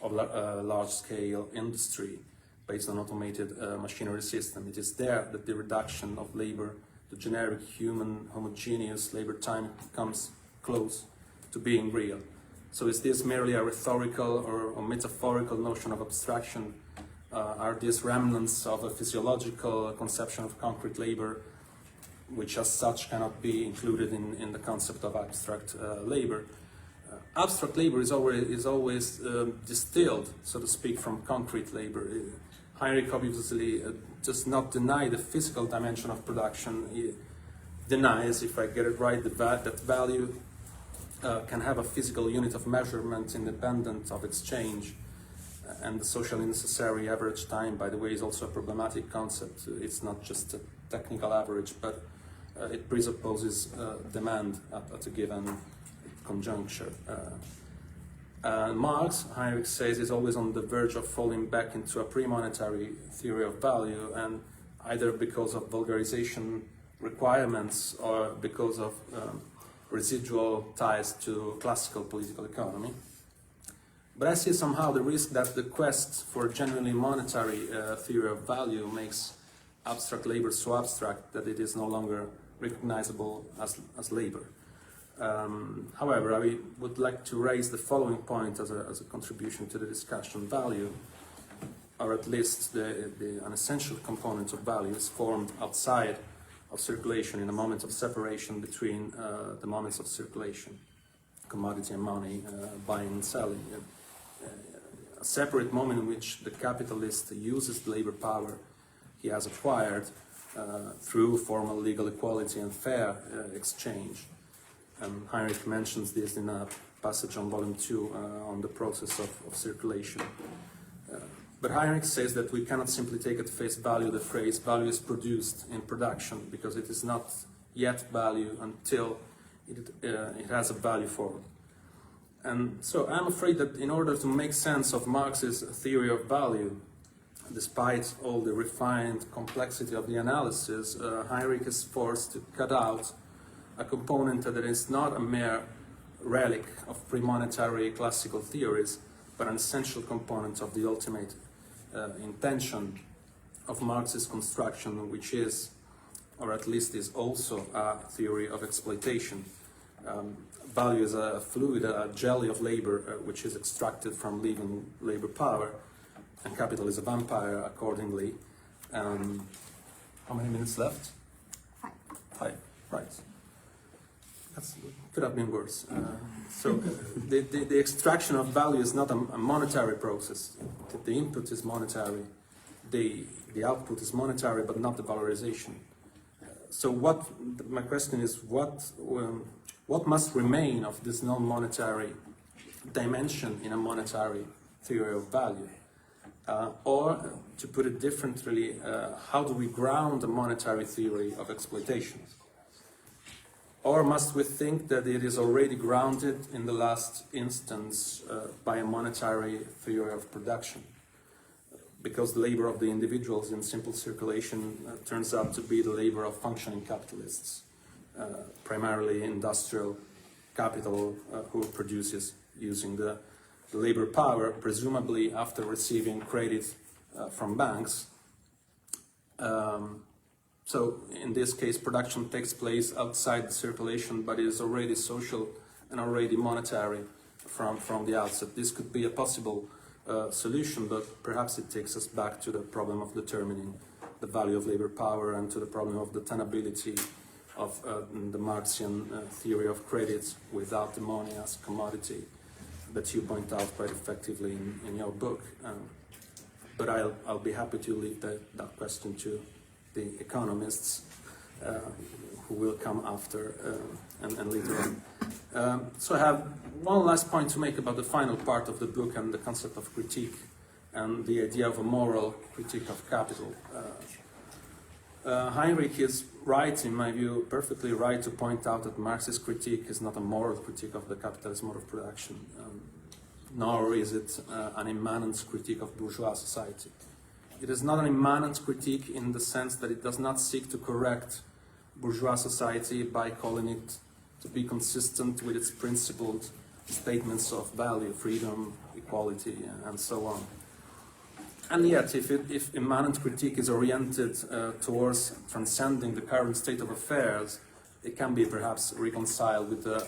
of large-scale industry based on automated machinery system. It is there that the reduction of labor, the generic human homogeneous labor time, comes close to being real. So is this merely a rhetorical or metaphorical notion of abstraction? Are these remnants of a physiological conception of concrete labor, which as such cannot be included in the concept of abstract labor? Abstract labor is always distilled, so to speak, from concrete labor. Heinrich obviously does not deny the physical dimension of production. He denies, if I get it right, that value can have a physical unit of measurement independent of exchange. And the socially necessary average time, by the way, is also a problematic concept. It's not just a technical average, but it presupposes demand at a given conjuncture. Marx, Heinrich says, is always on the verge of falling back into a pre-monetary theory of value, and either because of vulgarization requirements or because of residual ties to classical political economy. But I see somehow the risk that the quest for a genuinely monetary theory of value makes abstract labor so abstract that it is no longer recognizable as labor. However, I would like to raise the following point as a contribution to the discussion. Value, or at least an essential component of value, is formed outside of circulation in a moment of separation between the moments of circulation, commodity and money, buying and selling. A separate moment in which the capitalist uses the labor power he has acquired through formal legal equality and fair exchange. Heinrich mentions this in a passage on volume 2 on the process of circulation. But Heinrich says that we cannot simply take at face value the phrase value is produced in production, because it is not yet value until it has a value form. And so I'm afraid that in order to make sense of Marx's theory of value, despite all the refined complexity of the analysis, Heinrich is forced to cut out a component that is not a mere relic of pre-monetary classical theories, but an essential component of the ultimate intention of Marx's construction, which is, or at least is also, a theory of exploitation. Value is a fluid, a jelly of labor, which is extracted from living labor power, and capital is a vampire accordingly. How many minutes left? 5. 5, right. That could have been worse. So the extraction of value is not a monetary process. The input is monetary, the output is monetary, but not the valorization. So my question is, what must remain of this non-monetary dimension in a monetary theory of value? Or, to put it differently, how do we ground a monetary theory of exploitation? Or must we think that it is already grounded in the last instance by a monetary theory of production? Because the labor of the individuals in simple circulation turns out to be the labor of functioning capitalists, primarily industrial capital who produces using the labor power, presumably after receiving credit from banks. So in this case, production takes place outside the circulation, but it is already social and already monetary from the outset. This could be a possible solution, but perhaps it takes us back to the problem of determining the value of labor power and to the problem of the tenability of the Marxian theory of credit without the money as a commodity that you point out quite effectively in your book. But I'll be happy to leave that question to the economists who will come after and later on. So I have one last point to make about the final part of the book and the concept of critique and the idea of a moral critique of capital. Heinrich is right, in my view, perfectly right, to point out that Marx's critique is not a moral critique of the capitalist mode of production, nor is it an immanent critique of bourgeois society. It is not an immanent critique in the sense that it does not seek to correct bourgeois society by calling it to be consistent with its principled statements of value, freedom, equality, and so on. And yet, if immanent critique is oriented towards transcending the current state of affairs, it can be perhaps reconciled with the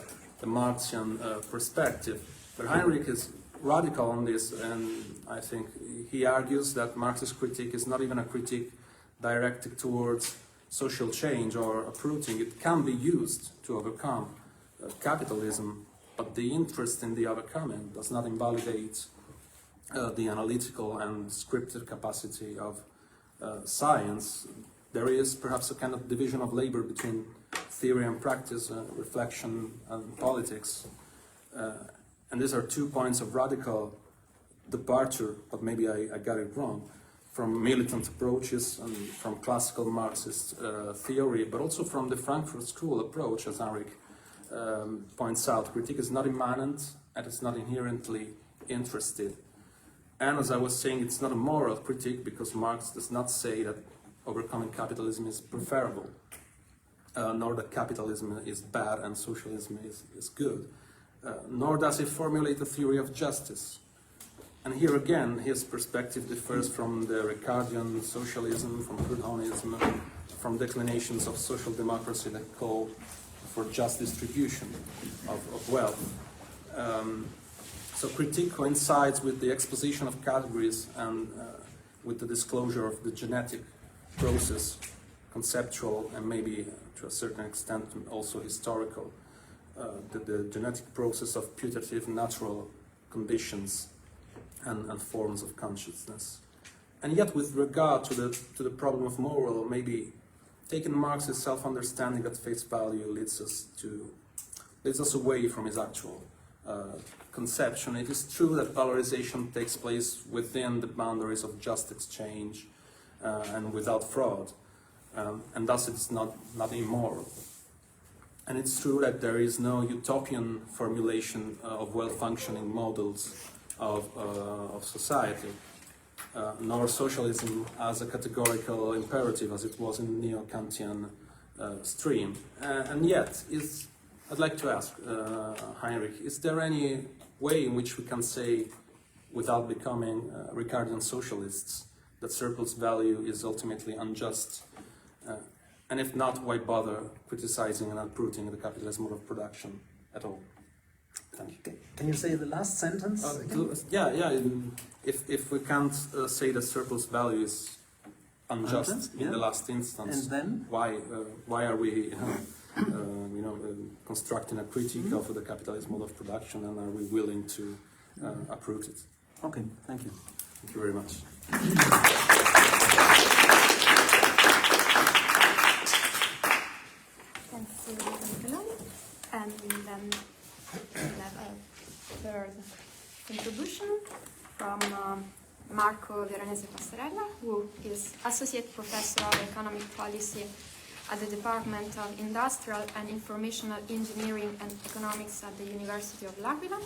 Marxian perspective. But Heinrich is radical on this, and I think he argues that Marx's critique is not even a critique directed towards social change or uprooting. It can be used to overcome capitalism, but the interest in the overcoming does not invalidate the analytical and descriptive capacity of science. There is perhaps a kind of division of labor between theory and practice, reflection and politics. And these are 2 points of radical departure, but maybe I got it wrong, from militant approaches and from classical Marxist theory, but also from the Frankfurt School approach, as Heinrich points out. Critique is not immanent and it's not inherently interested. And as I was saying, it's not a moral critique, because Marx does not say that overcoming capitalism is preferable. nor that capitalism is bad and socialism is good, nor does he formulate a theory of justice. And here again, his perspective differs from the Ricardian socialism, from Turonism, from declinations of social democracy that call for just distribution of wealth. So critique coincides with the exposition of categories and with the disclosure of the genetic process, conceptual and maybe to a certain extent also historical, the genetic process of putative natural conditions and forms of consciousness. And yet with regard to the problem of moral, maybe taking Marx's self-understanding at face value leads us away from his actual conception. It is true that valorization takes place within the boundaries of just exchange and without fraud, and thus it's not immoral. And it's true that there is no utopian formulation of well-functioning models of society, nor socialism as a categorical imperative as it was in the neo-Kantian stream. And yet, I'd like to ask Heinrich, is there any way in which we can say, without becoming Ricardian socialists, that surplus value is ultimately unjust? And if not, why bother criticizing and uprooting the capitalist mode of production at all? Thank you. Can you say the last sentence? Yeah. If we can't say that surplus value is unjust in the last instance, and then why are we constructing a critique of the capitalist mode of production, and are we willing to uproot it? Okay, thank you. Thank you very much. Thanks to Luca Micaloni. And then we'll have a third contribution from Marco Veronese Passarella, who is Associate Professor of Economic Policy at the Department of Industrial and Informational Engineering and Economics at the University of L'Aquila.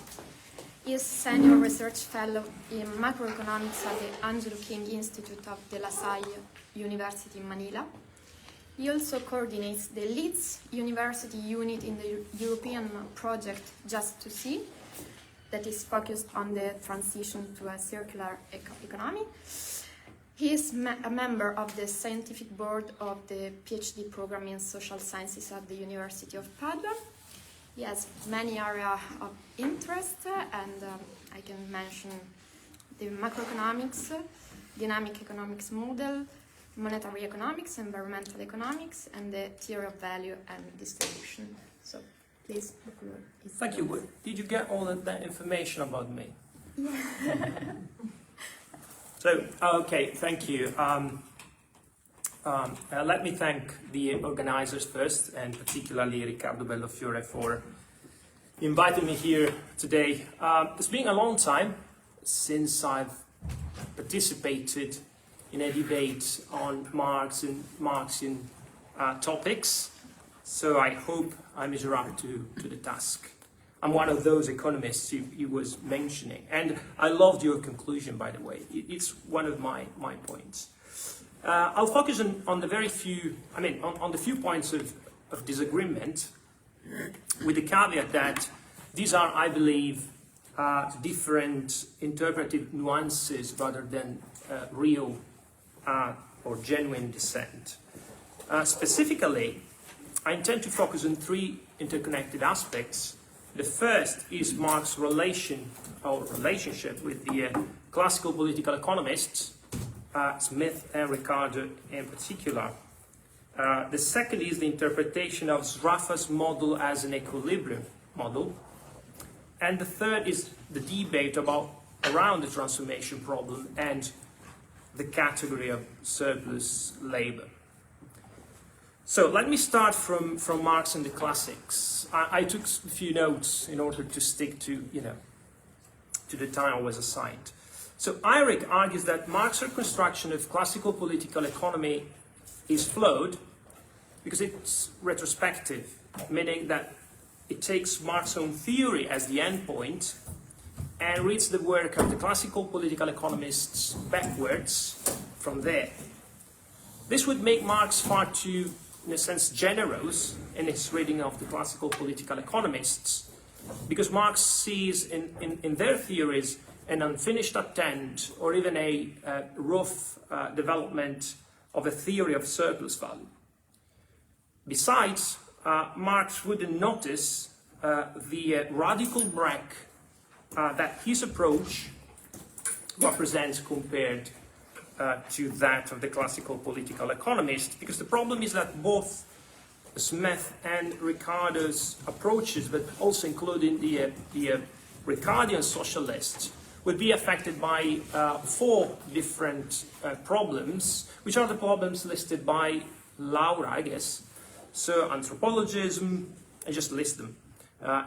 He is Senior Research Fellow in Macroeconomics at the Angelo King Institute of De La Salle University in Manila. He also coordinates the Leeds University unit in the European project Just to See, that is focused on the transition to a circular economy. He is a member of the scientific board of the PhD program in social sciences at the University of Padua. He has many areas of interest, and I can mention the macroeconomics, dynamic economics model, monetary economics, environmental economics, and the theory of value and distribution. So, please, the floor is Thank you. Did you get all of that information about me? Yeah. So, okay, thank you. Let me thank the organizers first, and particularly Riccardo Bellofiore for inviting me here today. It's been a long time since I've participated in a debate on Marx and Marxian topics, so I hope I measure up to the task. I'm one of those economists you was mentioning, and I loved your conclusion, by the way. It's one of my points. I'll focus on the very few, on the few points of disagreement, with the caveat that these are, I believe, different interpretive nuances rather than real or genuine dissent. Specifically, I intend to focus on three interconnected aspects. The first is Marx's relationship with the classical political economists, Smith and Ricardo in particular. The second is the interpretation of Sraffa's model as an equilibrium model. And the third is the debate around the transformation problem and the category of surplus labor. So let me start from Marx and the classics. I took a few notes in order to stick to the time I was assigned. So Heinrich argues that Marx's reconstruction of classical political economy is flawed because it's retrospective, meaning that it takes Marx's own theory as the endpoint and reads the work of the classical political economists backwards from there. This would make Marx far too in a sense, generous in his reading of the classical political economists, because Marx sees in their theories an unfinished attempt or even a rough development of a theory of surplus value. Besides, Marx wouldn't notice the radical break that his approach represents compared to that of the classical political economist, because the problem is that both Smith and Ricardo's approaches, but also including the Ricardian socialists, would be affected by 4 different problems, which are the problems listed by Laura, I guess. So anthropologism, I just list them,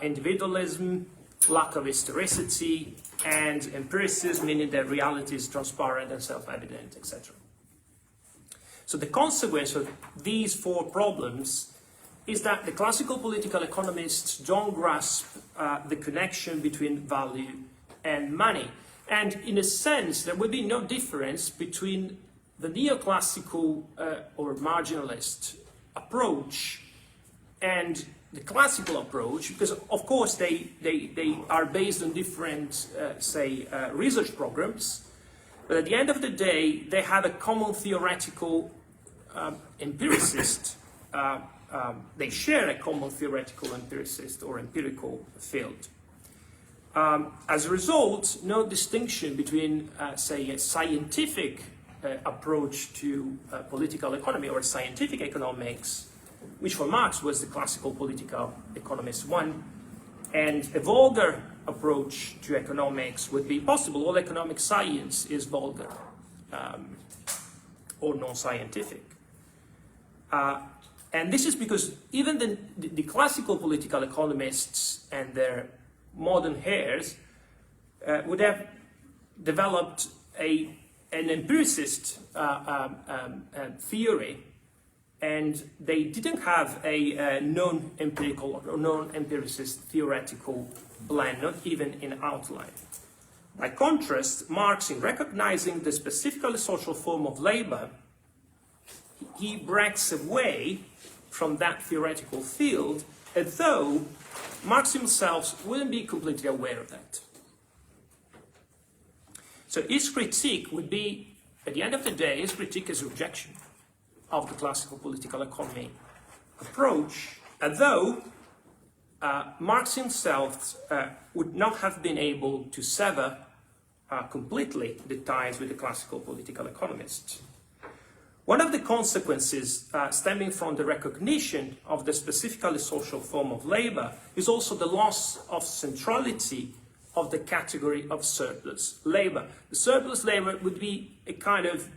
individualism, lack of historicity, and empiricism, meaning that reality is transparent and self-evident, etc. So the consequence of these 4 problems is that the classical political economists don't grasp the connection between value and money. And in a sense, there would be no difference between the neoclassical or marginalist approach and the classical approach, because of course they are based on different, research programs, but at the end of the day, they have a common theoretical empiricist. They share a common theoretical empiricist or empirical field. As a result, no distinction between, a scientific approach to political economy or scientific economics, which for Marx was the classical political economist one, and a vulgar approach to economics would be possible. All economic science is vulgar or non-scientific. And this is because even the classical political economists and their modern heirs would have developed an empiricist theory, and they didn't have a non-empirical or non-empiricist theoretical blend, not even in outline. By contrast, Marx, in recognizing the specifically social form of labor, he breaks away from that theoretical field, as though Marx himself wouldn't be completely aware of that. So his critique would be, at the end of the day, his critique is rejection of the classical political economy approach, as though Marx himself would not have been able to sever completely the ties with the classical political economists. One of the consequences stemming from the recognition of the specifically social form of labor is also the loss of centrality of the category of surplus labor. The surplus labor would be a kind of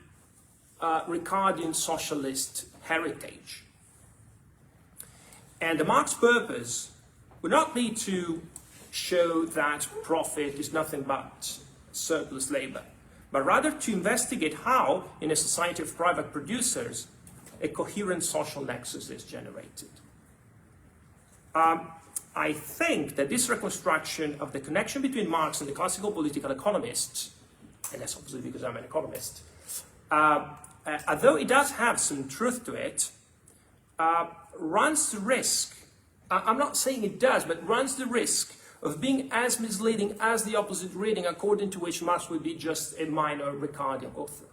Ricardian socialist heritage. And the Marx purpose would not be to show that profit is nothing but surplus labor, but rather to investigate how, in a society of private producers, a coherent social nexus is generated. I think that this reconstruction of the connection between Marx and the classical political economists, and that's obviously because I'm an economist, although it does have some truth to it, runs the risk, I'm not saying it does, but runs the risk of being as misleading as the opposite reading, according to which Marx would be just a minor Ricardian author.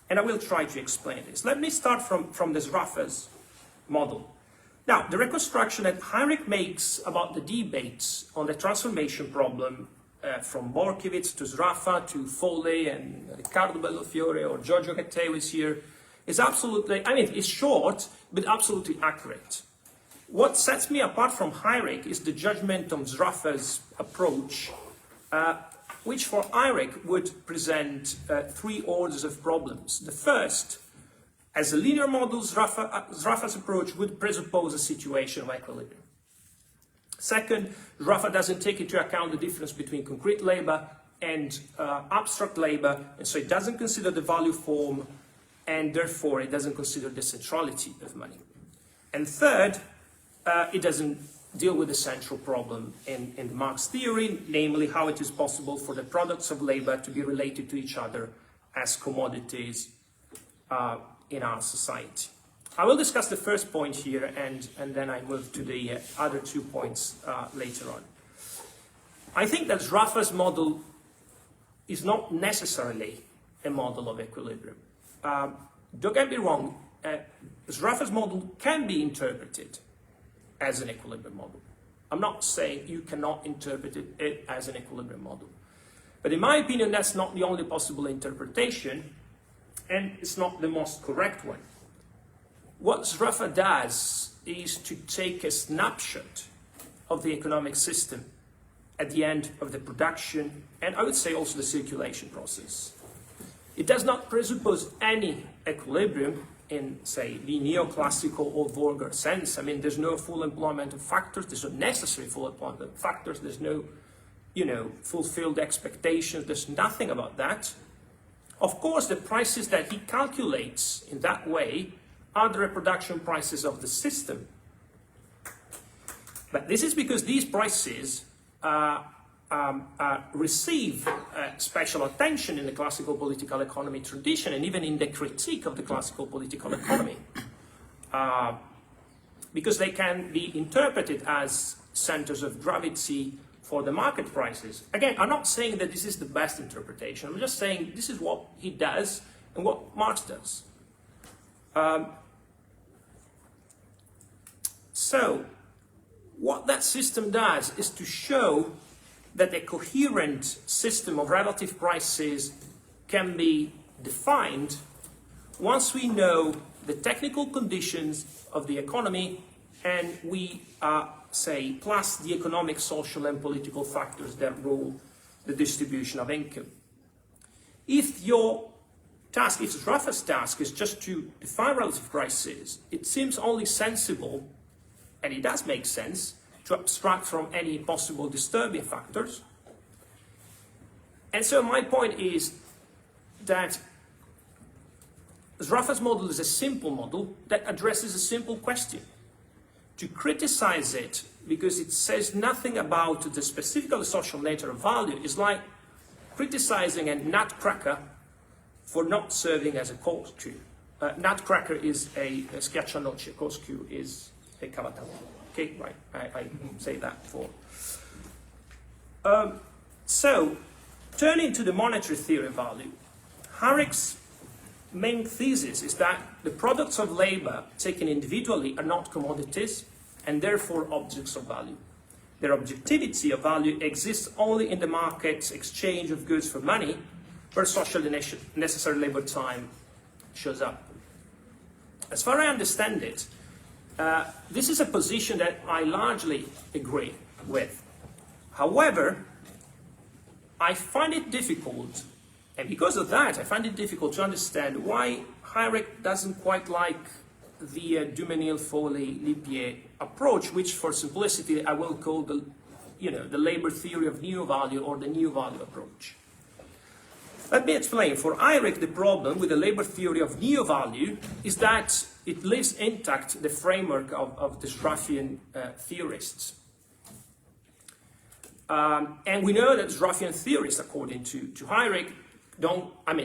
And I will try to explain this. Let me start from this Zraffa's model. Now, the reconstruction that Heinrich makes about the debates on the transformation problem from Borchowitz to Zraffa to Foley and Riccardo Bellofiore or Giorgio Gattei is here is absolutely, it's short, but absolutely accurate. What sets me apart from Heinrich is the judgment of Zraffa's approach, which for Heinrich would present 3 orders of problems. The first, as a linear model, Zraffa's approach would presuppose a situation of equilibrium. Second, Zraffa doesn't take into account the difference between concrete labor and abstract labor, and so it doesn't consider the value form, and therefore it doesn't consider the centrality of money. And third, it doesn't deal with the central problem in the Marx theory, namely how it is possible for the products of labor to be related to each other as commodities in our society. I will discuss the first point here, and then I move to the other 2 points later on. I think that Sraffa's model is not necessarily a model of equilibrium. Don't get me wrong, Sraffa's model can be interpreted as an equilibrium model. I'm not saying you cannot interpret it as an equilibrium model. But in my opinion, that's not the only possible interpretation, and it's not the most correct one. What Sraffa does is to take a snapshot of the economic system at the end of the production, and I would say also the circulation process. It does not presuppose any equilibrium in, say, the neoclassical or vulgar sense. I mean, there's no full employment of factors, there's no necessary full employment of factors, there's no, fulfilled expectations, there's nothing about that. Of course, the prices that he calculates in that way are the reproduction prices of the system. But this is because these prices receive special attention in the classical political economy tradition and even in the critique of the classical political economy. Because they can be interpreted as centers of gravity for the market prices. Again, I'm not saying that this is the best interpretation. I'm just saying this is what he does and what Marx does. So, what that system does is to show that a coherent system of relative prices can be defined once we know the technical conditions of the economy and we say, plus the economic, social, and political factors that rule the distribution of income. If your task, if Sraffa's task is just to define relative prices, it seems only sensible, and it does make sense, to abstract from any possible disturbing factors. And so my point is that Sraffa's model is a simple model that addresses a simple question. To criticize it because it says nothing about the specific or the social nature of value is like criticizing a nutcracker for not serving as a corkscrew. Nutcracker is a schiaccianoce, corkscrew is a cavatappi. Okay, right, I say that for. So, turning to the monetary theory of value, Heinrich's main thesis is that the products of labor taken individually are not commodities and therefore objects of value. Their objectivity of value exists only in the market's exchange of goods for money, where socially necessary labor time shows up. As far as I understand it, this is a position that I largely agree with. However, I find it difficult, and because of that, I find it difficult to understand why Heinrich doesn't quite like the Dumenil-Foley-Lippier approach, which, for simplicity, I will call the labor theory of new value or the new value approach. Let me explain. For Heinrich, the problem with the labor theory of new value is that it leaves intact the framework of the Sraffian theorists. And we know that Sraffian theorists, according to Heinrich,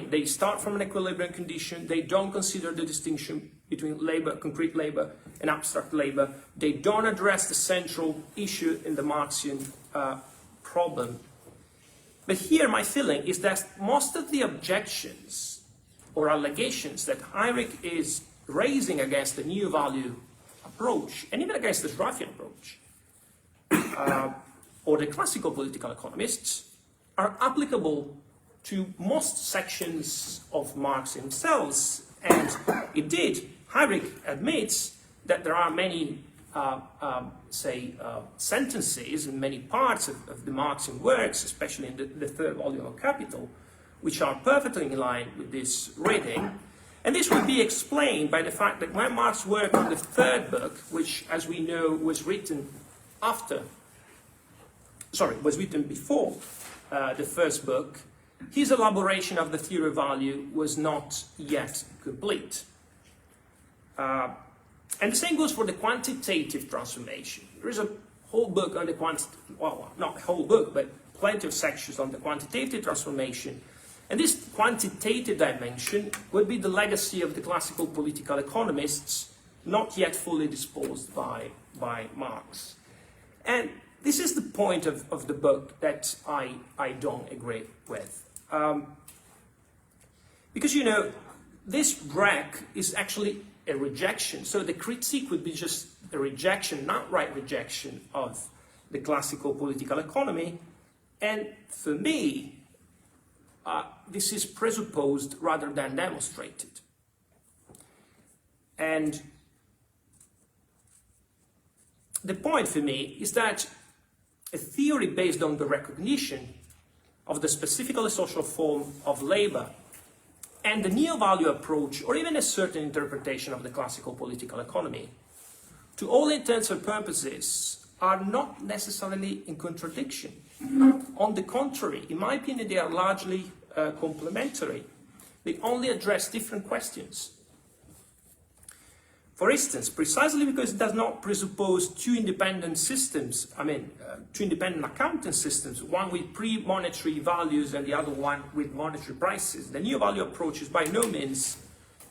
they start from an equilibrium condition, they don't consider the distinction between labor, concrete labor, and abstract labor, they don't address the central issue in the Marxian problem. But here my feeling is that most of the objections or allegations that Heinrich is raising against the new value approach, and even against the Sraffian approach, or the classical political economists, are applicable to most sections of Marx himself. And indeed, Heinrich admits that there are many, sentences in many parts of the Marxian works, especially in the third volume of Capital, which are perfectly in line with this reading. And this would be explained by the fact that when Marx worked on the third book, which, as we know, was written before the first book, his elaboration of the theory of value was not yet complete. And the same goes for the quantitative transformation. There is a whole book on the not a whole book, but plenty of sections on the quantitative transformation. And this quantitative dimension would be the legacy of the classical political economists not yet fully disposed by Marx. And this is the point of the book that I don't agree with. Because, you know, this wreck is actually a rejection. So the critique would be just a rejection, an outright rejection of the classical political economy. And for me, this is presupposed rather than demonstrated. And the point for me is that a theory based on the recognition of the specifically social form of labor and the neo-value approach, or even a certain interpretation of the classical political economy, to all intents and purposes, are not necessarily in contradiction. On the contrary, in my opinion, they are largely complementary. They only address different questions. For instance, precisely because it does not presuppose two independent systems, two independent accounting systems, one with pre-monetary values and the other one with monetary prices, the neo-value approach is by no means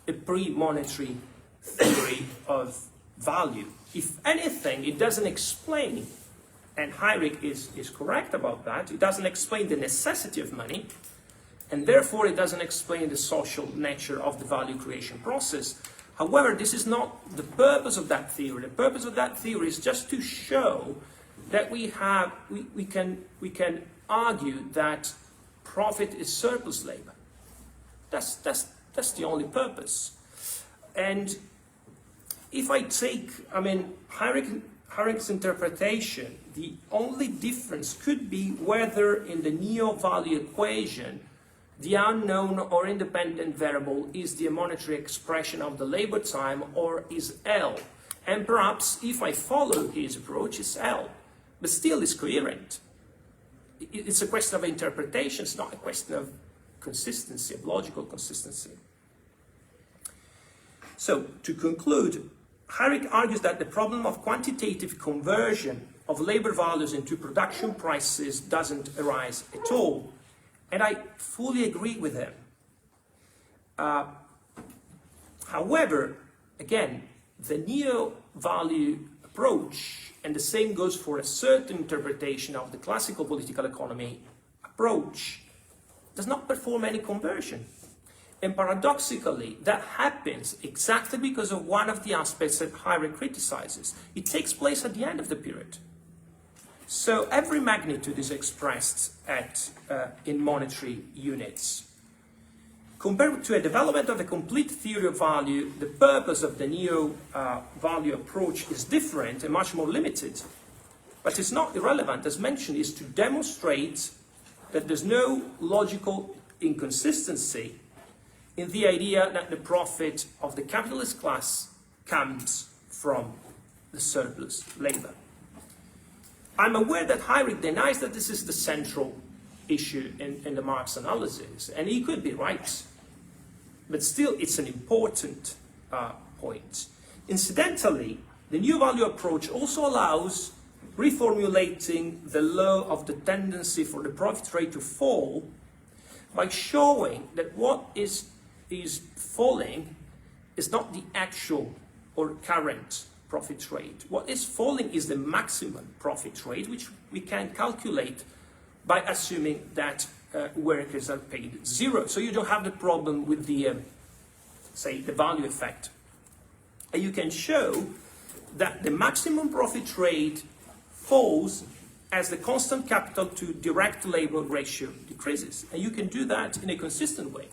a pre-monetary theory of value. If anything, it doesn't explain, and Heinrich is correct about that, it doesn't explain the necessity of money, and therefore it doesn't explain the social nature of the value creation process. However, this is not the purpose of that theory. The purpose of that theory is just to show that we can argue that profit is surplus labor. That's the only purpose. And if I take, Heinrich's interpretation, the only difference could be whether in the neo-value equation the unknown or independent variable is the monetary expression of the labor time, or is L. And perhaps if I follow his approach, it's L. But still it's coherent. It's a question of interpretation, it's not a question of consistency, of logical consistency. So, to conclude, Heinrich argues that the problem of quantitative conversion of labor values into production prices doesn't arise at all. And I fully agree with him. However, again, the neo-value approach, and the same goes for a certain interpretation of the classical political economy approach, does not perform any conversion. And paradoxically, that happens exactly because of one of the aspects that Heinrich criticizes. It takes place at the end of the period. So every magnitude is expressed in monetary units. Compared to a development of a complete theory of value, the purpose of the neo-value approach is different and much more limited. But it's not irrelevant, as mentioned, is to demonstrate that there's no logical inconsistency in the idea that the profit of the capitalist class comes from the surplus labor. I'm aware that Heinrich denies that this is the central issue in the Marx analysis, and he could be right. But still, it's an important point. Incidentally, the new value approach also allows reformulating the law of the tendency for the profit rate to fall by showing that what is falling is not the actual or current profit rate. What is falling is the maximum profit rate, which we can calculate by assuming that workers are paid zero. So you don't have the problem with the, say, the value effect. And you can show that the maximum profit rate falls as the constant capital to direct labor ratio decreases. And you can do that in a consistent way.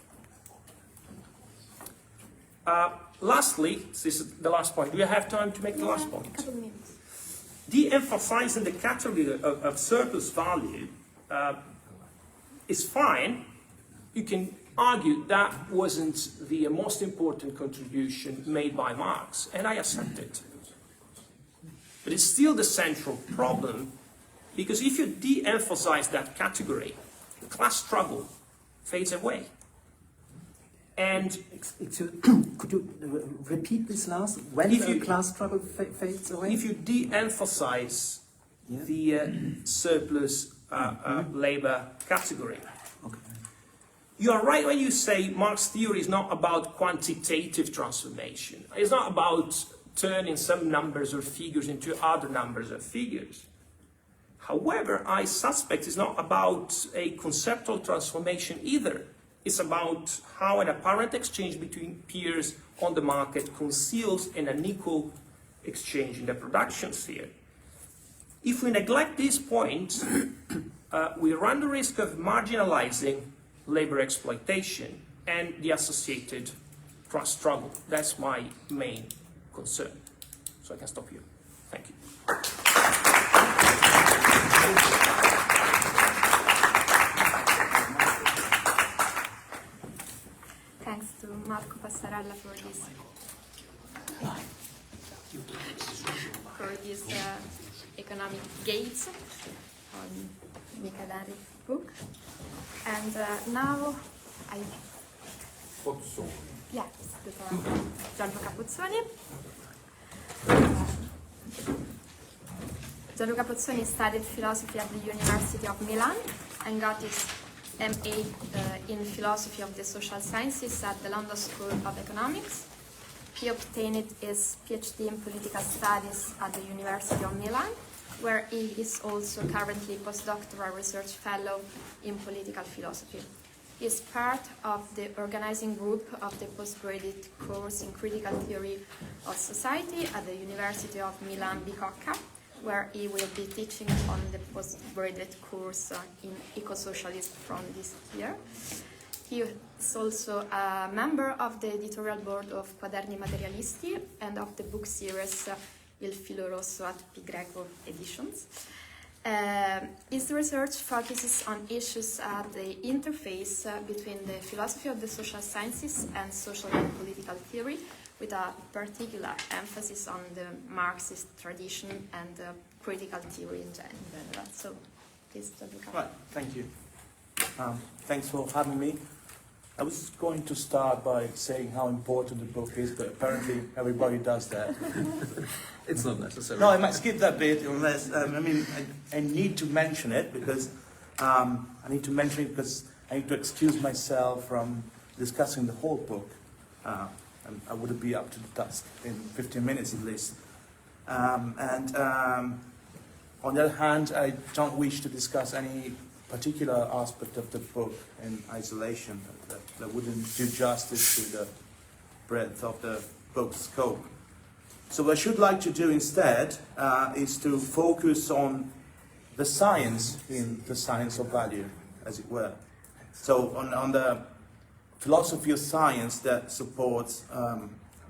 Lastly, this is the last point. Do you have time to make the last point? A couple minutes. De-emphasizing the category of surplus value is fine. You can argue that wasn't the most important contribution made by Marx, and I accept it. But it's still the central problem, because if you de-emphasize that category, the class struggle fades away. And could you repeat this last? When the class struggle fades away? If you de-emphasize the surplus labor category, you are right when you say Marx's theory is not about quantitative transformation. It's not about turning some numbers or figures into other numbers or figures. However, I suspect it's not about a conceptual transformation either. It's about how an apparent exchange between peers on the market conceals an unequal exchange in the production sphere. If we neglect these points, we run the risk of marginalizing labor exploitation and the associated class struggle. That's my main concern. So I can stop here. Thank you. Thanks to Marco Passarella for this economic gates on Micaloni's book. And now Gianluca Pozzoni. Gianluca Pozzoni studied philosophy at the University of Milan and got his MA in philosophy of the social sciences at the London School of Economics. He obtained his PhD in political studies at the University of Milan, where he is also currently postdoctoral research fellow in political philosophy. He is part of the organizing group of the postgraduate course in critical theory of society at the University of Milan Bicocca, where he will be teaching on the postgraduate course in eco-socialism from this year. He is also a member of the editorial board of Quaderni Materialisti and of the book series Il Filo Rosso at Pi Greco Editions. His research focuses on issues at the interface between the philosophy of the social sciences and social and political theory, with a particular emphasis on the Marxist tradition and critical theory in general. So, please, Gianluca. Right, thank you. Thanks for having me. I was going to start by saying how important the book is, but apparently everybody does that. It's not necessary. No, I might skip that bit unless, I need to mention it because I need to excuse myself from discussing the whole book. And I wouldn't be up to the task in 15 minutes at least. On the other hand, I don't wish to discuss any particular aspect of the book in isolation. That wouldn't do justice to the breadth of the book's scope. So what I should like to do instead is to focus on the science in the science of value, as it were. So on the philosophy of science that supports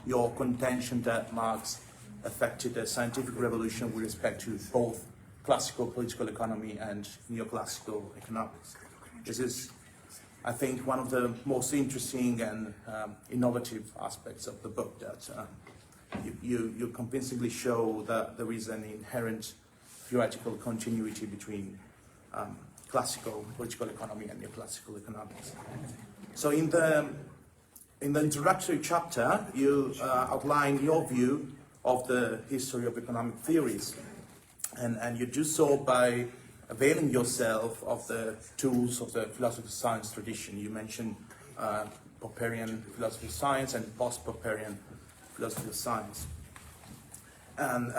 your contention that Marx affected the scientific revolution with respect to both classical political economy and neoclassical economics. This is, I think, one of the most interesting and innovative aspects of the book, that you convincingly show that there is an inherent theoretical continuity between classical political economy and neoclassical economics. So in the introductory chapter, you outline your view of the history of economic theories. And you do so by availing yourself of the tools of the philosophy of science tradition. You mentioned Popperian philosophy of science and post-Popperian philosophy of science. And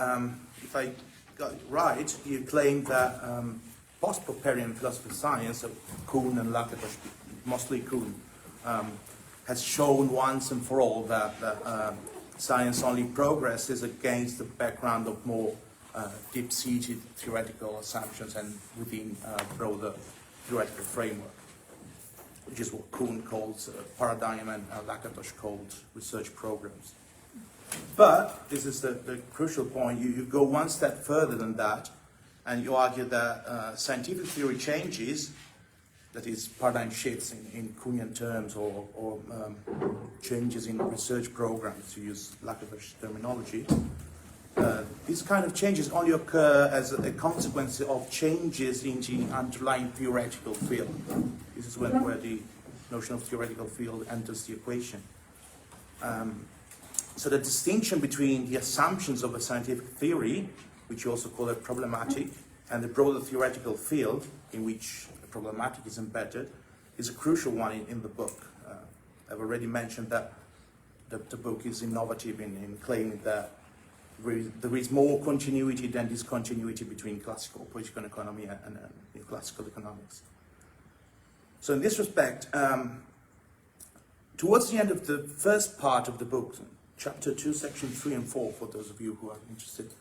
if I got it right, you claim that post-Popperian philosophy of science, of Kuhn and Lakatos, mostly Kuhn, has shown once and for all that science only progresses against the background of more deep-seated theoretical assumptions and within a broader theoretical framework, which is what Kuhn calls paradigm and Lakatos called research programs. But this is the crucial point. You go one step further than that, and you argue that scientific theory changes, that is, paradigm shifts in Kuhnian terms, or changes in research programs, to use Lakatos terminology. These kind of changes only occur as a consequence of changes in the underlying theoretical field. This is where the notion of theoretical field enters the equation. So the distinction between the assumptions of a scientific theory, which you also call a problematic, and the broader theoretical field in which a problematic is embedded, is a crucial one in the book. I've already mentioned that the book is innovative in claiming that there is more continuity than discontinuity between classical political economy and classical economics. So in this respect, towards the end of the first part of the book, chapter 2, section 3 and 4, for those of you who are interested,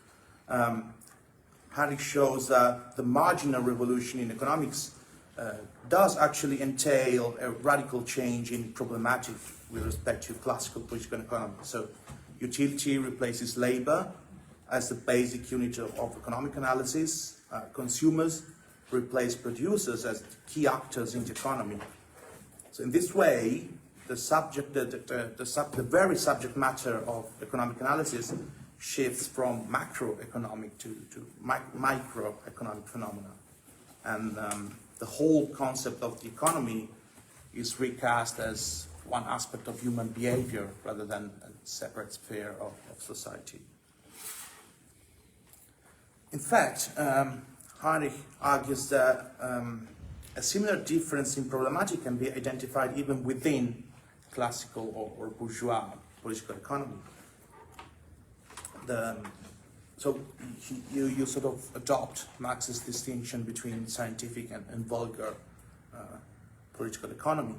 Heinrich shows that the marginal revolution in economics does actually entail a radical change in problematic with respect to classical political economy. So utility replaces labor as the basic unit of economic analysis. Consumers replace producers as key actors in the economy. So in this way, the very subject matter of economic analysis shifts from macroeconomic to microeconomic phenomena. And the whole concept of the economy is recast as one aspect of human behavior rather than a separate sphere of society. In fact, Heinrich argues that a similar difference in problematic can be identified even within classical or bourgeois political economy. So you sort of adopt Marx's distinction between scientific and vulgar political economy.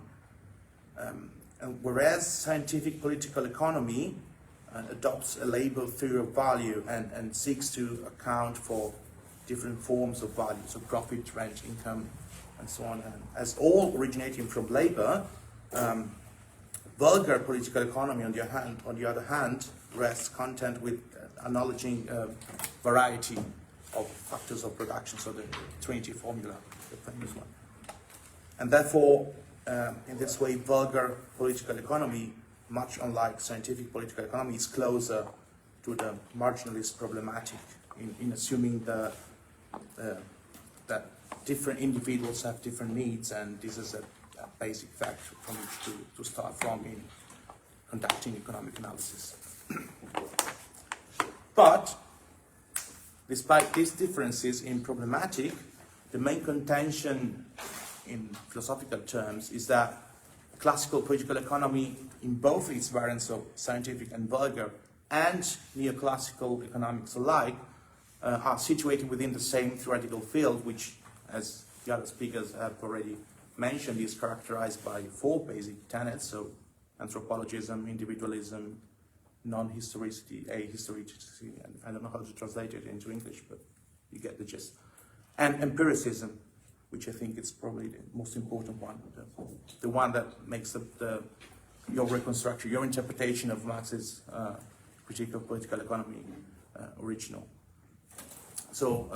And whereas scientific political economy adopts a labor theory of value and seeks to account for different forms of value, so profit, rent, income, and so on, and as all originating from labor, vulgar political economy, on the other hand, rests content with acknowledging variety of factors of production, so the Trinity formula, the famous one. And therefore, in this way, vulgar political economy, much unlike scientific political economy, is closer to the marginalist problematic in assuming that different individuals have different needs, and this is a basic fact from which to start from in conducting economic analysis. But despite these differences in problematic, the main contention in philosophical terms is that classical political economy, in both its variants of scientific and vulgar and neoclassical economics alike, are situated within the same theoretical field, which, as the other speakers have already mentioned, is characterized by 4 basic tenets, so anthropologism, individualism, non-historicity, ahistoricity, and I don't know how to translate it into English, but you get the gist. And empiricism, which I think is probably the most important one, the one that makes your reconstruction, your interpretation of Marx's critique of political economy original. So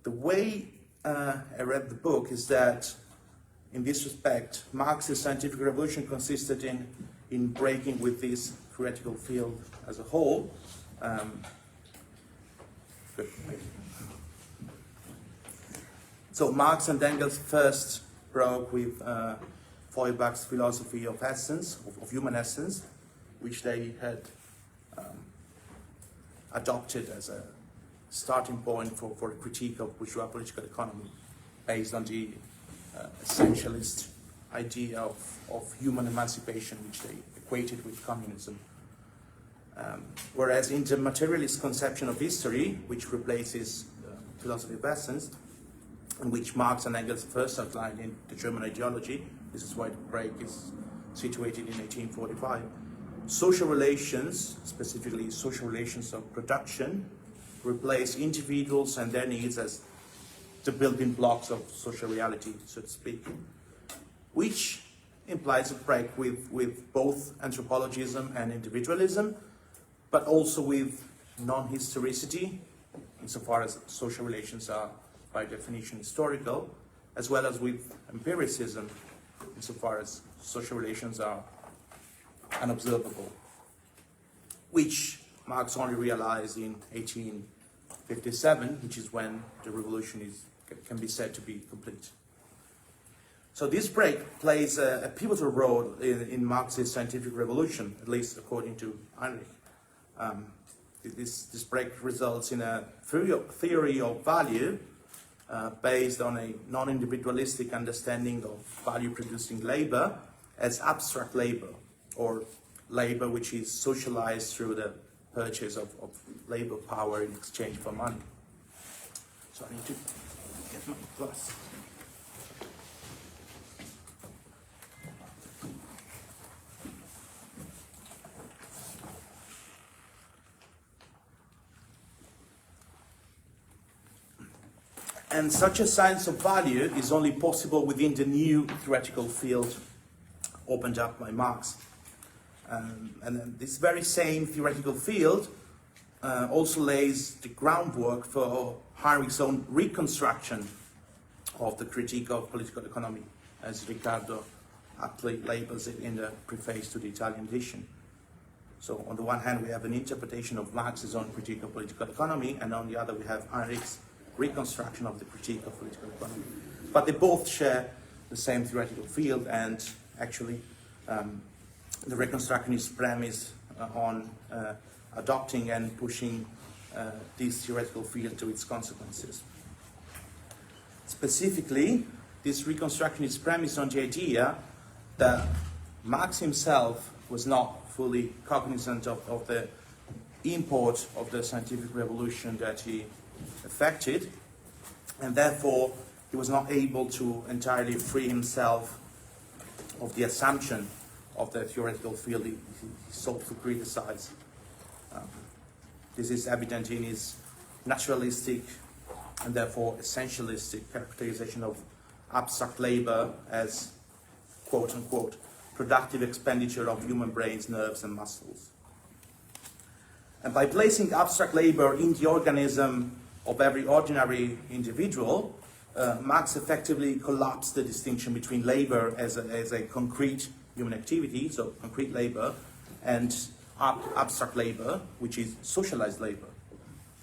the way I read the book is that, in this respect, Marx's scientific revolution consisted in breaking with this theoretical field as a whole. So Marx and Engels first broke with Feuerbach's philosophy of essence, of human essence, which they had adopted as a starting point for a critique of bourgeois political economy, based on the essentialist idea of human emancipation, which they equated with communism. Whereas in the materialist conception of history, which replaces philosophy of essence, in which Marx and Engels first outlined in the German ideology, this is why the break is situated in 1845, social relations, specifically social relations of production, replace individuals and their needs as the building blocks of social reality, so to speak, which implies a break with both anthropologism and individualism, but also with non-historicity, insofar as social relations are by definition historical, as well as with empiricism, insofar as social relations are unobservable, which Marx only realized in 1857, which is when the revolution can be said to be complete. So this break plays a pivotal role in Marx's scientific revolution, at least according to Heinrich. This break results in a theory of value based on a non-individualistic understanding of value-producing labor as abstract labor, or labor which is socialized through the purchase of labor power in exchange for money. So I need to get my glass. And such a science of value is only possible within the new theoretical field opened up by Marx. And then this very same theoretical field also lays the groundwork for Heinrich's own reconstruction of the critique of political economy, as Riccardo aptly labels it in the preface to the Italian edition. So on the one hand, we have an interpretation of Marx's own critique of political economy, and on the other, we have Heinrich's reconstruction of the critique of political economy. But they both share the same theoretical field, and actually the reconstructionist premise on adopting and pushing this theoretical field to its consequences. Specifically, this reconstructionist premise on the idea that Marx himself was not fully cognizant of the import of the scientific revolution that he affected, and therefore he was not able to entirely free himself of the assumption of the theoretical field he sought to criticize. This is evident in his naturalistic and therefore essentialistic characterization of abstract labor as, quote unquote, productive expenditure of human brains, nerves, and muscles. And by placing abstract labor in the organism of every ordinary individual, Marx effectively collapsed the distinction between labor as a concrete human activity, so concrete labor, and abstract labor, which is socialized labor.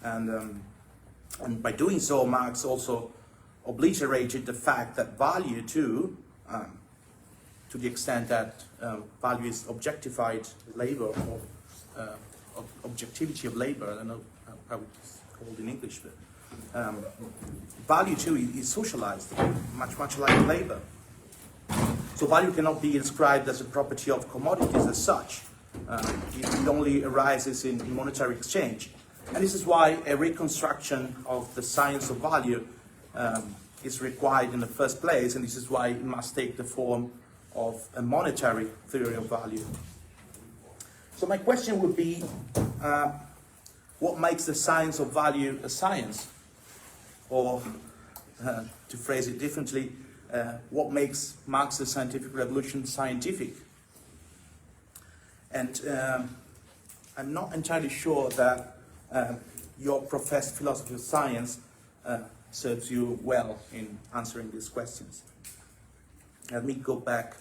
And by doing so, Marx also obliterated the fact that value too, to the extent that value is objectified labor, or objectivity of labor, I don't know how it's called in English, but value too is socialized, much like labor. So value cannot be described as a property of commodities as such. It only arises in monetary exchange. And this is why a reconstruction of the science of value is required in the first place, and this is why it must take the form of a monetary theory of value. So my question would be, what makes the science of value a science? Or, to phrase it differently, what makes Marx's scientific revolution scientific? And I'm not entirely sure that your professed philosophy of science serves you well in answering these questions. Let me go back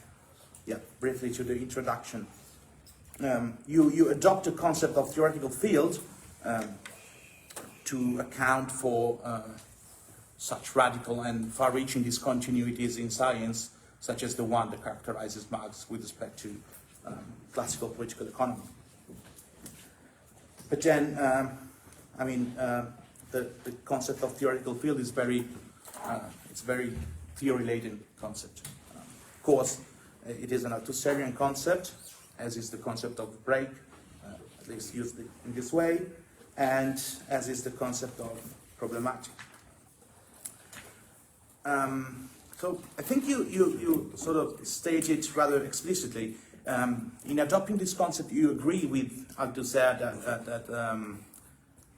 briefly to the introduction. You adopt a concept of theoretical field to account for such radical and far-reaching discontinuities in science, such as the one that characterizes Marx with respect to classical political economy. But then, the concept of theoretical field is it's very theory-laden concept. Of course, it is an Althusserlian concept, as is the concept of break, at least used in this way, and as is the concept of problematic. So I think you sort of stated rather explicitly, in adopting this concept, you agree with Althusser that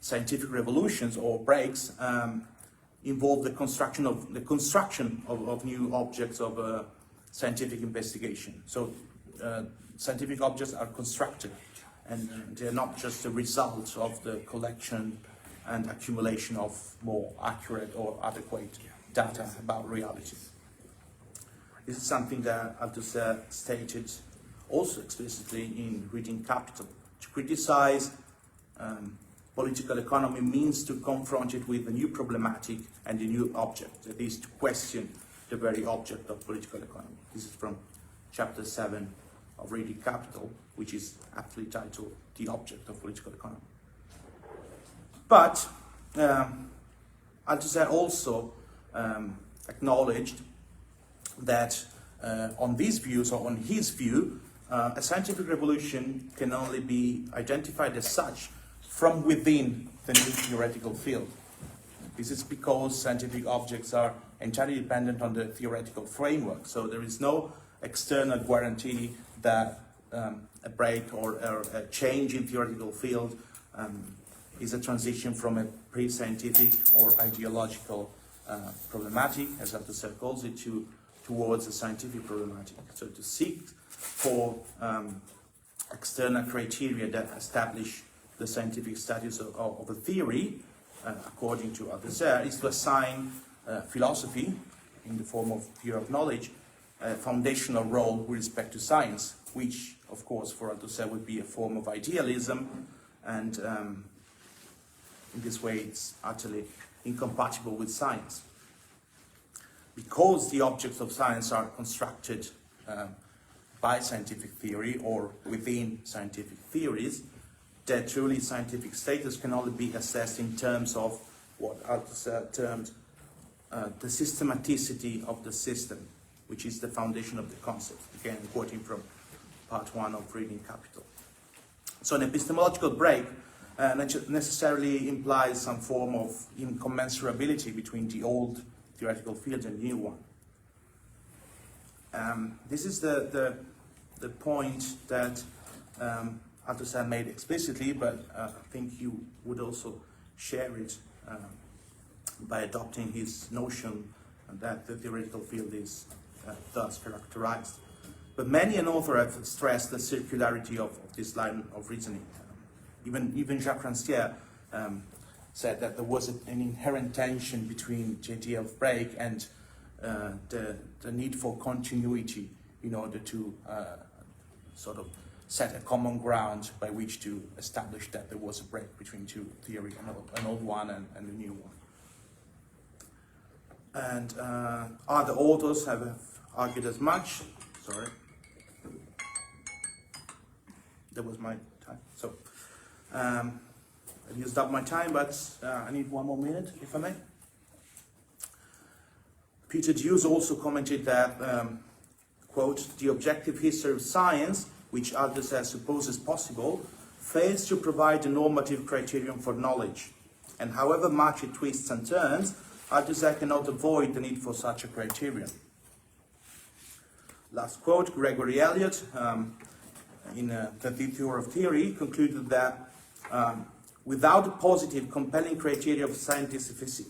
scientific revolutions or breaks involve the construction of new objects of scientific investigation. So scientific objects are constructed, and they're not just a result of the collection and accumulation of more accurate or adequate data about reality. This is something that Althusser stated also explicitly in Reading Capital. To criticize political economy means to confront it with a new problematic and a new object, that is, to question the very object of political economy. This is from chapter 7 of Reading Capital, which is aptly titled The Object of Political Economy. But Althusser also acknowledged that on these views, or on his view, a scientific revolution can only be identified as such from within the new theoretical field. This is because scientific objects are entirely dependent on the theoretical framework, so there is no external guarantee that a break or a change in theoretical field is a transition from a pre-scientific or ideological problematic, as Althusser calls it, towards a scientific problematic. So to seek for external criteria that establish the scientific status of a theory, according to Althusser, is to assign philosophy, in the form of theory of knowledge, a foundational role with respect to science, which, of course, for Althusser would be a form of idealism, and in this way it's utterly incompatible with science. Because the objects of science are constructed by scientific theory or within scientific theories, their truly scientific status can only be assessed in terms of what Althusser termed the systematicity of the system, which is the foundation of the concept. Again, quoting from part 1 of Reading Capital. So an epistemological break necessarily implies some form of incommensurability between the old theoretical field and the new one. This is the point that Althusser made explicitly, but I think you would also share it by adopting his notion that the theoretical field is thus characterized. But many an author have stressed the circularity of this line of reasoning. Even Jacques Rancière said that there was an inherent tension between the idea of break and the need for continuity in order to sort of set a common ground by which to establish that there was a break between two theory, an old one and a new one. And other authors have argued as much. Sorry. That was my time. So I've used up my time, but I need one more minute, if I may. Peter Dewes also commented that, quote, the objective history of science, which Althusser supposes possible, fails to provide a normative criterion for knowledge. And however much it twists and turns, Althusser cannot avoid the need for such a criterion. Last quote, Gregory Eliot, in The Theory of Theory, concluded that without a positive, compelling criteria of scientificity,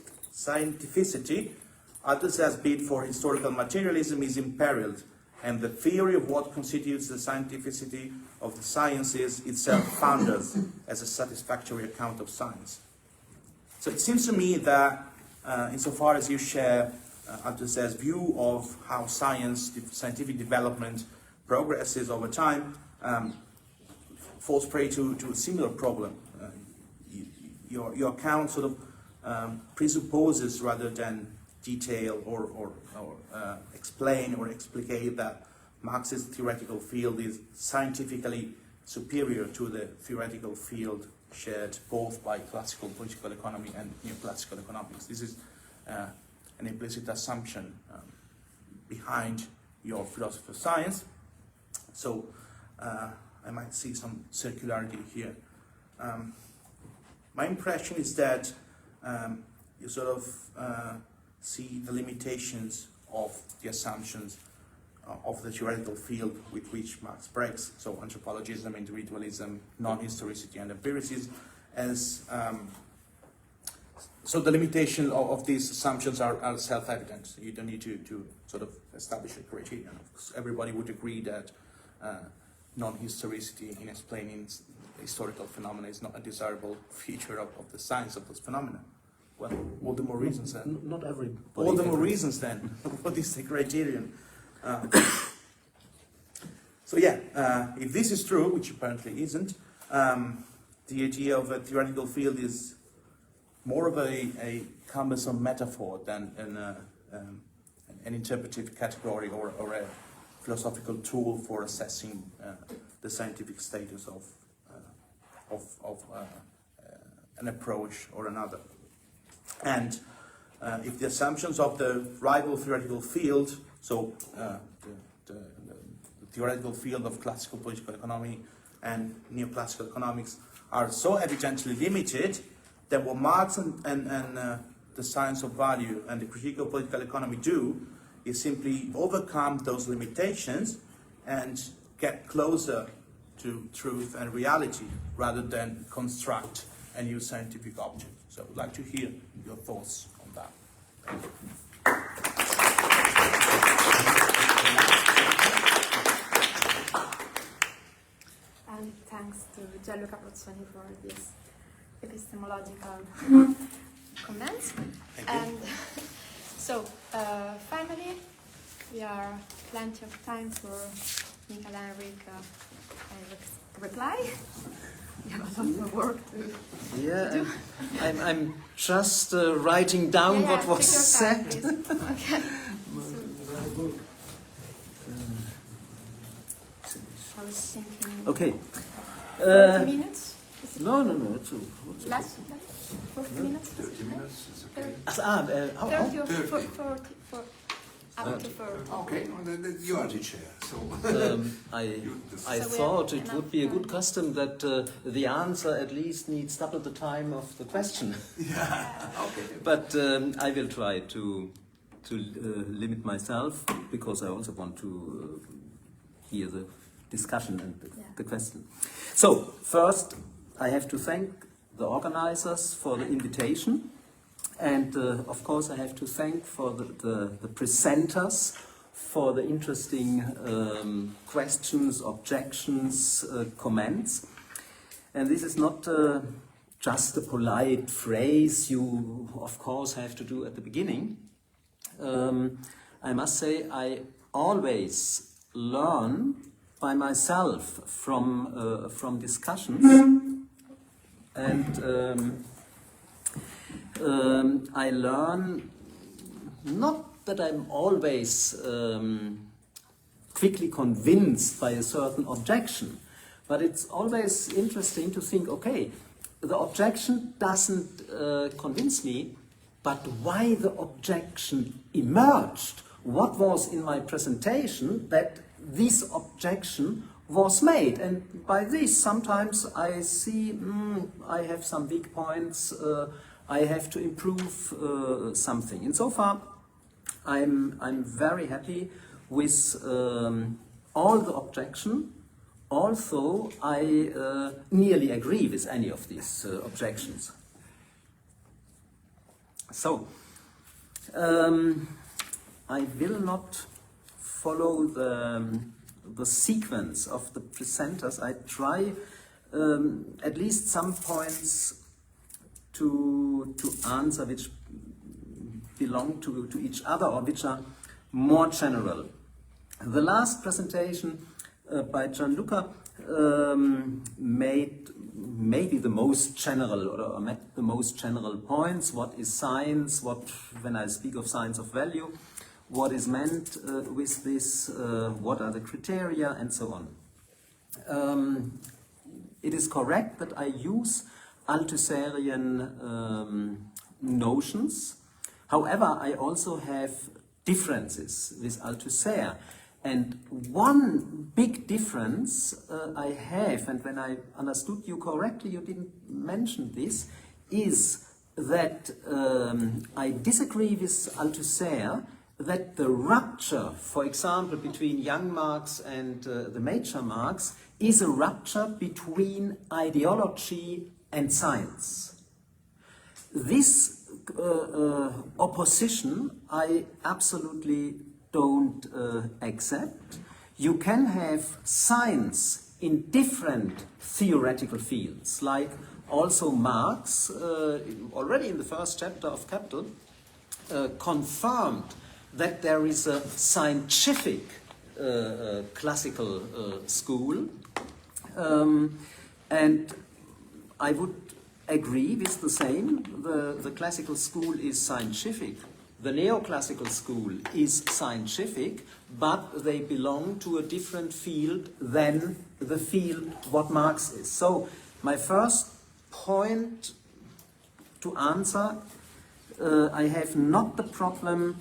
Althusser's bid for historical materialism is imperiled, and the theory of what constitutes the scientificity of the sciences itself founders as a satisfactory account of science. So it seems to me that insofar as you share Althusser's view of how scientific development progresses over time, falls prey to a similar problem. Your account sort of presupposes rather than detail or explain or explicate that Marx's theoretical field is scientifically superior to the theoretical field shared both by classical political economy and neoclassical economics. This is an implicit assumption behind your philosophy of science. So I might see some circularity here. My impression is that you sort of see the limitations of the assumptions of the theoretical field with which Marx breaks, so anthropologism, individualism, non-historicity, and empiricism, as so the limitation of these assumptions are self-evident. You don't need to sort of establish a criterion. Everybody would agree that non-historicity in explaining historical phenomena is not a desirable feature of the science of those phenomena. Well, all the more reasons then. Not everybody. All the more reasons then. What is the criterion? So yeah, if this is true, which apparently isn't, the idea of a theoretical field is more of a cumbersome metaphor than an interpretive category or a philosophical tool for assessing the scientific status of an approach or another. And if the assumptions of the rival theoretical field, so the theoretical field of classical political economy and neoclassical economics, are so evidently limited that what Marx and the science of value and the critique of political economy do is simply overcome those limitations and get closer to truth and reality rather than construct a new scientific object. So I would like to hear your thoughts on that. Thank you. And thanks to Gianluca Pozzoni for this epistemological comments. And so, finally, we are plenty of time for Michael Heinrich reply. We have a lot of work to do. I'm just writing down what was said. Okay. I was thinking. Okay. 40 minutes? No, it's Less? 40 minutes? 30 minutes is okay. 30 or 40, up to 40. Okay, well, then you are the chair. So I thought it would be a good custom that the answer at least needs double the time of the question. okay. But I will try to limit myself, because I also want to hear the discussion and the question. So first, I have to thank the organizers for the invitation, and of course I have to thank for the presenters for the interesting questions, objections, comments. And this is not just a polite phrase you of course have to do at the beginning. I must say I always learn by myself from discussions, and I learn not that I'm always quickly convinced by a certain objection, but it's always interesting to think, okay, the objection doesn't convince me, but why the objection emerged? What was in my presentation that this objection was made? And by this, sometimes I see I have some weak points, I have to improve something. And so far, I'm very happy with all the objection. Also, I nearly agree with any of these objections. So, I will not follow the sequence of the presenters. I try at least some points to answer which belong to each other or which are more general. The last presentation by Gianluca made maybe the most general or met the most general points. What is science? What, when I speak of science of value, what is meant with this? What are the criteria, and so on. It is correct that I use Althusserian notions. However, I also have differences with Althusser. And one big difference I have, and when I understood you correctly, you didn't mention this, is that I disagree with Althusser that the rupture, for example, between young Marx and the major Marx, is a rupture between ideology and science. This opposition I absolutely don't accept. You can have science in different theoretical fields, like also Marx, already in the first chapter of Capital, confirmed that there is a scientific classical school, and I would agree with the same. The classical school is scientific. The neoclassical school is scientific, but they belong to a different field than the field what Marx is. So my first point to answer, I have not the problem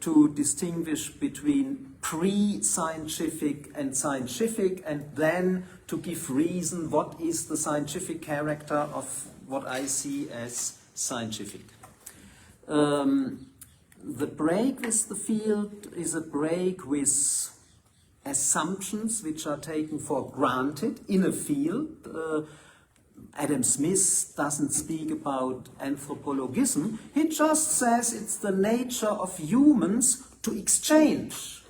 to distinguish between pre-scientific and scientific, and then to give reason what is the scientific character of what I see as scientific. The break with the field is a break with assumptions which are taken for granted in a field. Adam Smith doesn't speak about anthropologism, he just says it's the nature of humans to exchange.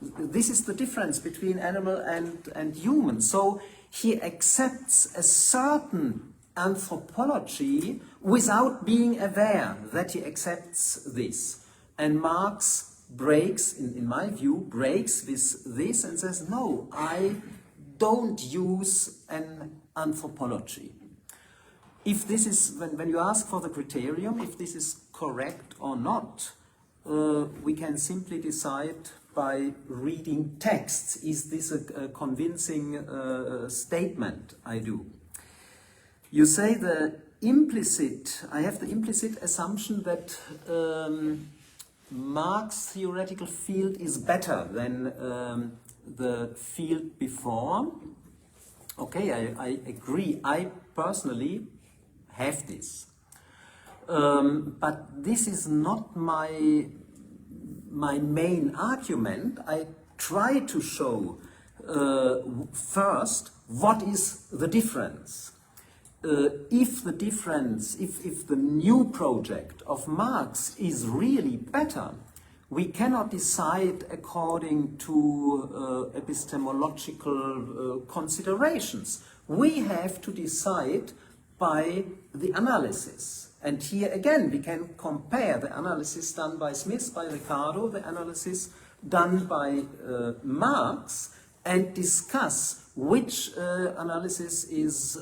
This is the difference between animal and human. So he accepts a certain anthropology without being aware that he accepts this. And Marx breaks, in my view, breaks with this and says, no, I don't use an anthropology. If this is, when you ask for the criterion, if this is correct or not, we can simply decide by reading texts. Is this a convincing statement I do? You say the implicit, I have the implicit assumption that Marx's theoretical field is better than the field before. Okay, I agree. I personally have this. But this is not my main argument. I try to show first what is the difference. If the new project of Marx is really better, we cannot decide according to epistemological considerations. We have to decide by the analysis. And here again we can compare the analysis done by Smith, by Riccardo, the analysis done by Marx, and discuss which analysis is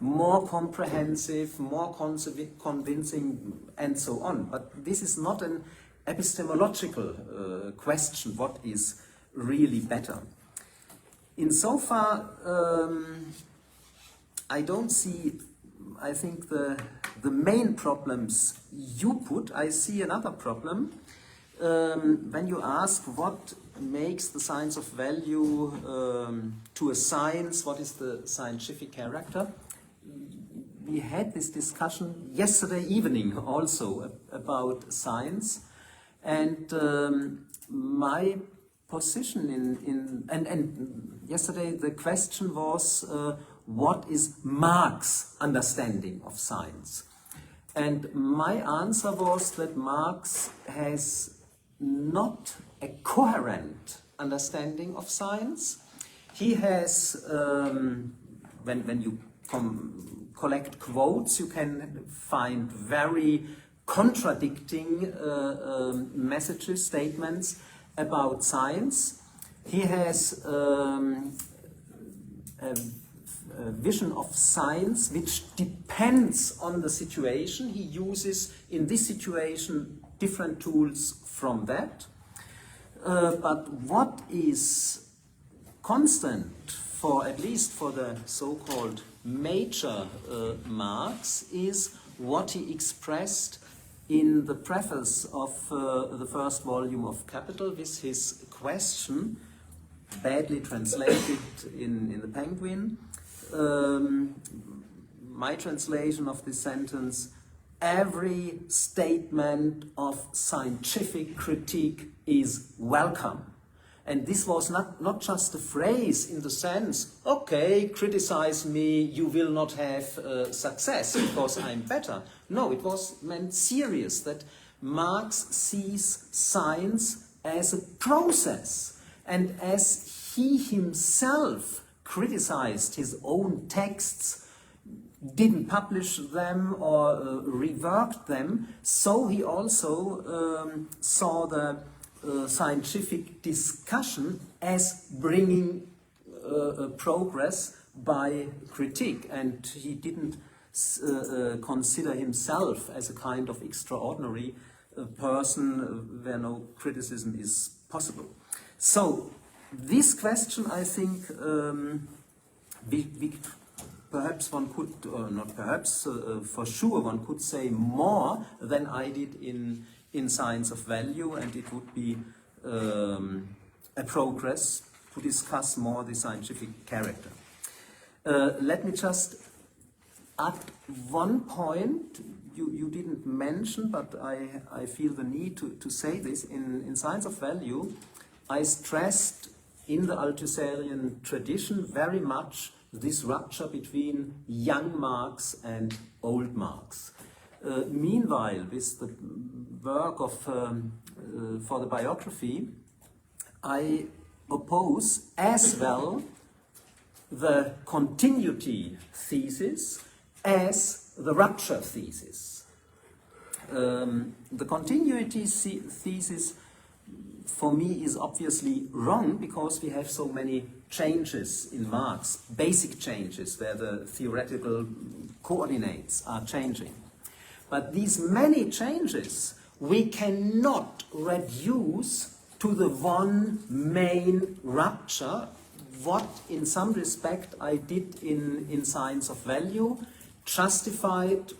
more comprehensive, more convincing, and so on. But this is not an epistemological question, what is really better. Insofar, I don't see, I think, the main problems you put. I see another problem. When you ask what makes the science of value to a science, what is the scientific character? We had this discussion yesterday evening also about science, and my position and yesterday the question was what is Marx's understanding of science? And my answer was that Marx has not a coherent understanding of science. He has, when you collect quotes, you can find very contradicting messages, statements about science. He has a vision of science which depends on the situation. He uses in this situation different tools from that. But what is constant, for at least for the so-called major Marx, is what he expressed in the preface of the first volume of Capital with his question, badly translated in the Penguin. My translation of this sentence: every statement of scientific critique is welcome. And this was not just a phrase in the sense, okay, criticize me, you will not have success because I'm better. No, it was meant serious, that Marx sees science as a process. And as he himself criticized his own texts, didn't publish them or reworked them, so he also saw the scientific discussion as bringing progress by critique, and he didn't consider himself as a kind of extraordinary person where no criticism is possible. So this question, I think, perhaps one could, or not perhaps, for sure one could say more than I did in in science of value, and it would be a progress to discuss more the scientific character. Let me just add one point you didn't mention, but I feel the need to say this. In science of value, I stressed in the Althusserian tradition very much this rupture between young Marx and old Marx. Meanwhile, with the work of for the biography, I oppose as well the continuity thesis as the rupture thesis. The continuity thesis for me is obviously wrong because we have so many changes in Marx, basic changes where the theoretical coordinates are changing. But these many changes we cannot reduce to the one main rupture, what in some respect I did in Science of Value, justified,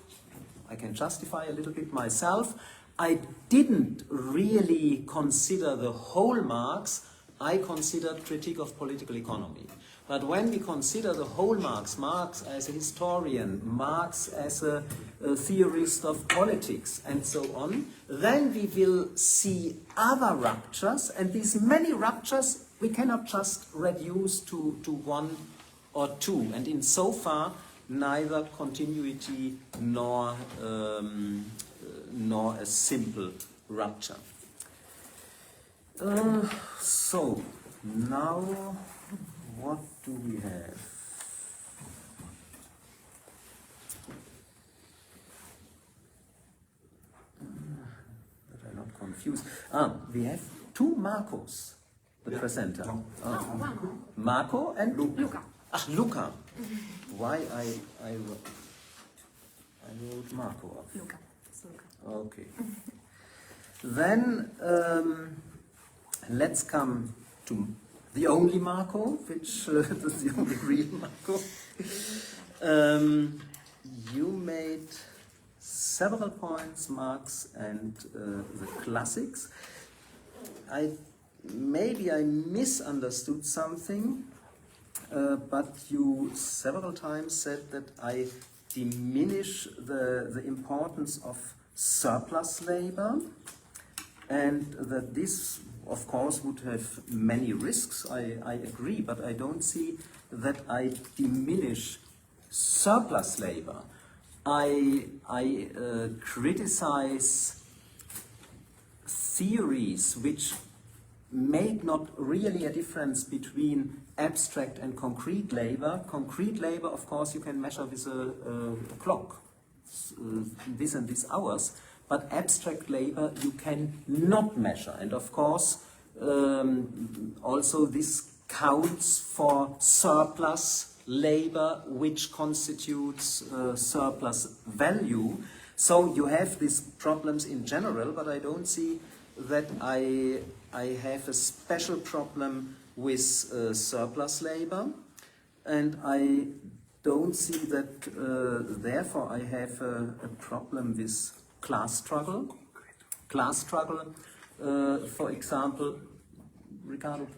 I can justify a little bit myself. I didn't really consider the whole Marx, I considered Critique of Political Economy. But when we consider the whole Marx, Marx as a historian, Marx as a theorist of politics, and so on, then we will see other ruptures, and these many ruptures we cannot just reduce to one or two, and in so far neither continuity nor a simple rupture. So now what do we have? That I'm not confused. We have two Marcos, the presenter. Marco and Luca. Luca. Why I wrote Marco off. Luca. It's Luca. Okay. Then let's come to the only Marco, which is the only real Marco. You made several points, Marx and the classics. Maybe I misunderstood something, but you several times said that I diminish the importance of surplus labor, and that this, of course, would have many risks. I agree, but I don't see that I diminish surplus labor. I criticize theories which make not really a difference between abstract and concrete labor. Concrete labor, of course, you can measure with a clock, this and these hours, but abstract labor you can not measure. And of course, also this counts for surplus labor, which constitutes surplus value. So you have these problems in general, but I don't see that I have a special problem with surplus labor, and I don't see that therefore I have a problem with class struggle. Class struggle, for example, Riccardo,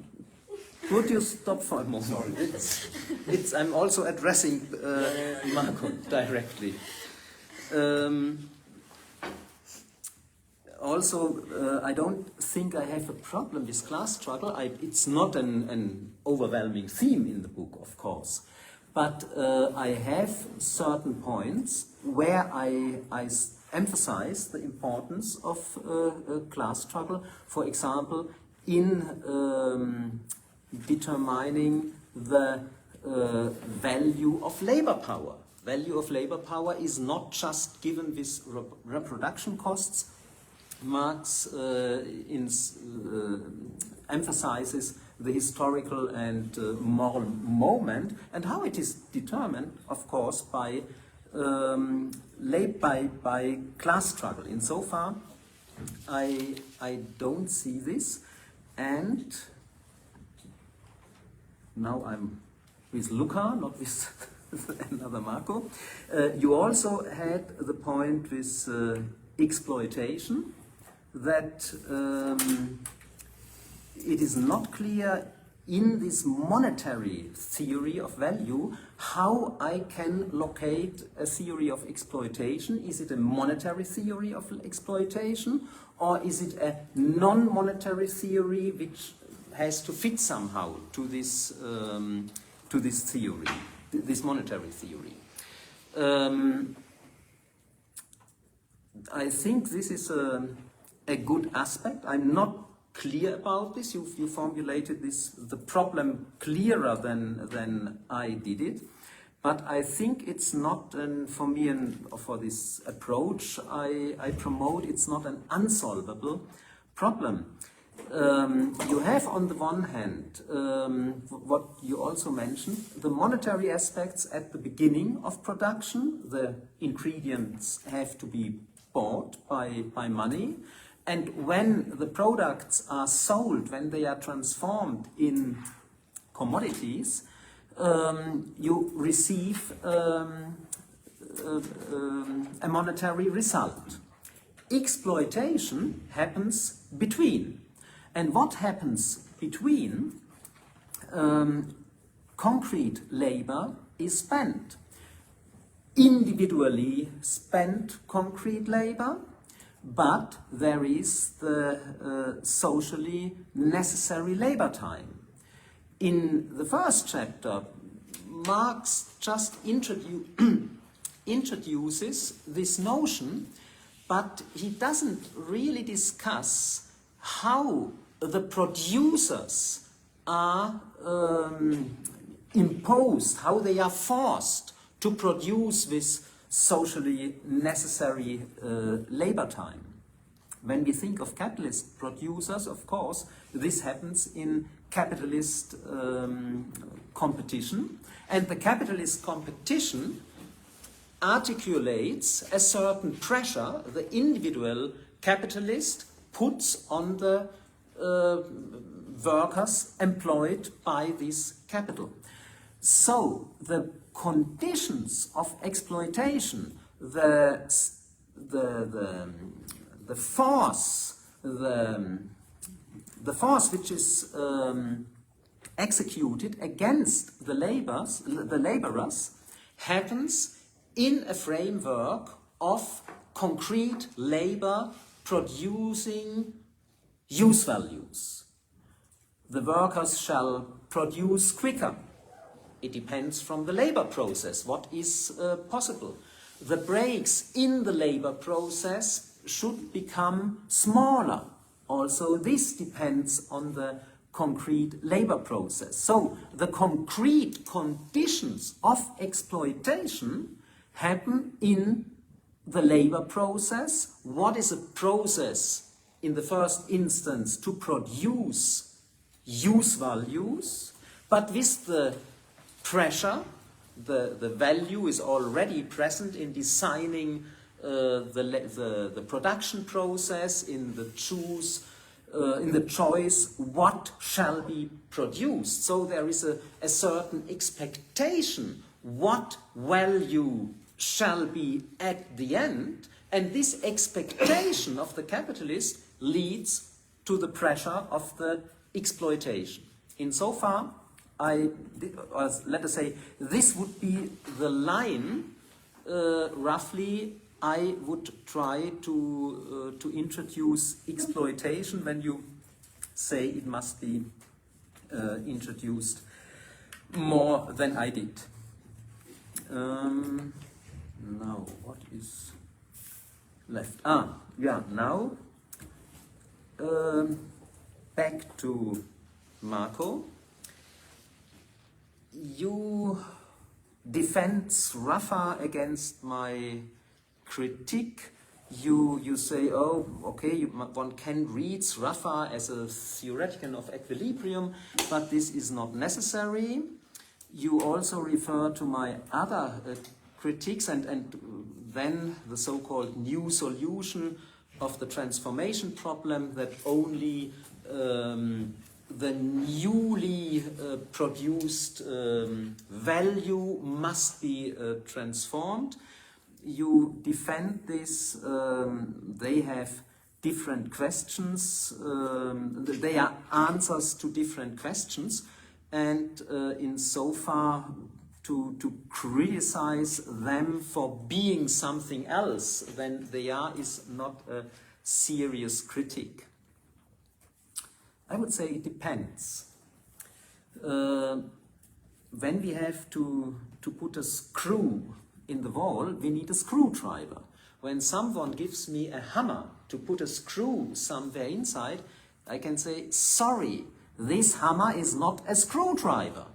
could you stop for a moment? I'm also addressing Marco directly. Also, I don't think I have a problem with class struggle. It's not an overwhelming theme in the book, of course. But I have certain points where I emphasize the importance of class struggle. For example, in determining the value of labor power. Value of labor power is not just given with reproduction costs. Marx emphasizes the historical and moral moment, and how it is determined, of course, by class struggle. Insofar, I don't see this, and now I'm with Luca, not with another Marco. You also had the point with exploitation. that it is not clear in this monetary theory of value how I can locate a theory of exploitation. Is it a monetary theory of exploitation, or is it a non-monetary theory which has to fit somehow to this theory, this monetary theory? I think this is a good aspect. I'm not clear about this. You formulated the problem clearer than I did it. But I think it's not, for me and for this approach I promote, it's not an unsolvable problem. You have on the one hand, what you also mentioned, the monetary aspects at the beginning of production. The ingredients have to be bought by money. And when the products are sold, when they are transformed in commodities, you receive a monetary result. Exploitation happens between. And what happens between? Concrete labor is spent. Individually spent concrete labor, but there is the socially necessary labor time. In the first chapter, Marx just introduces this notion, but he doesn't really discuss how the producers are imposed, how they are forced to produce this socially necessary labor time. When we think of capitalist producers, of course, this happens in capitalist competition, and the capitalist competition articulates a certain pressure the individual capitalist puts on the workers employed by this capital. So the conditions of exploitation, the force which is executed against the laborers happens in a framework of concrete labor producing use values. The workers shall produce quicker. It depends from the labor process, what is possible. The breaks in the labor process should become smaller. Also, this depends on the concrete labor process. So, the concrete conditions of exploitation happen in the labor process. What is a process in the first instance to produce use values, but with the pressure, the value is already present in designing the production process, in the choice what shall be produced. So there is a certain expectation what value shall be at the end, and this expectation of the capitalist leads to the pressure of the exploitation. Insofar, let us say, this would be the line, roughly, I would try to introduce exploitation when you say it must be introduced more than I did. Now, what is left? Now, back to Marco. You defend Rafa against my critique. You say, oh, okay, one can read Rafa as a theoretician of equilibrium, but this is not necessary. You also refer to my other critiques and then the so-called new solution of the transformation problem, that only the newly produced value must be transformed. You defend this, they have different questions. They are answers to different questions, and in so far to criticize them for being something else than they are is not a serious critique. I would say it depends. When we have to put a screw in the wall, we need a screwdriver. When someone gives me a hammer to put a screw somewhere inside, I can say, sorry, this hammer is not a screwdriver.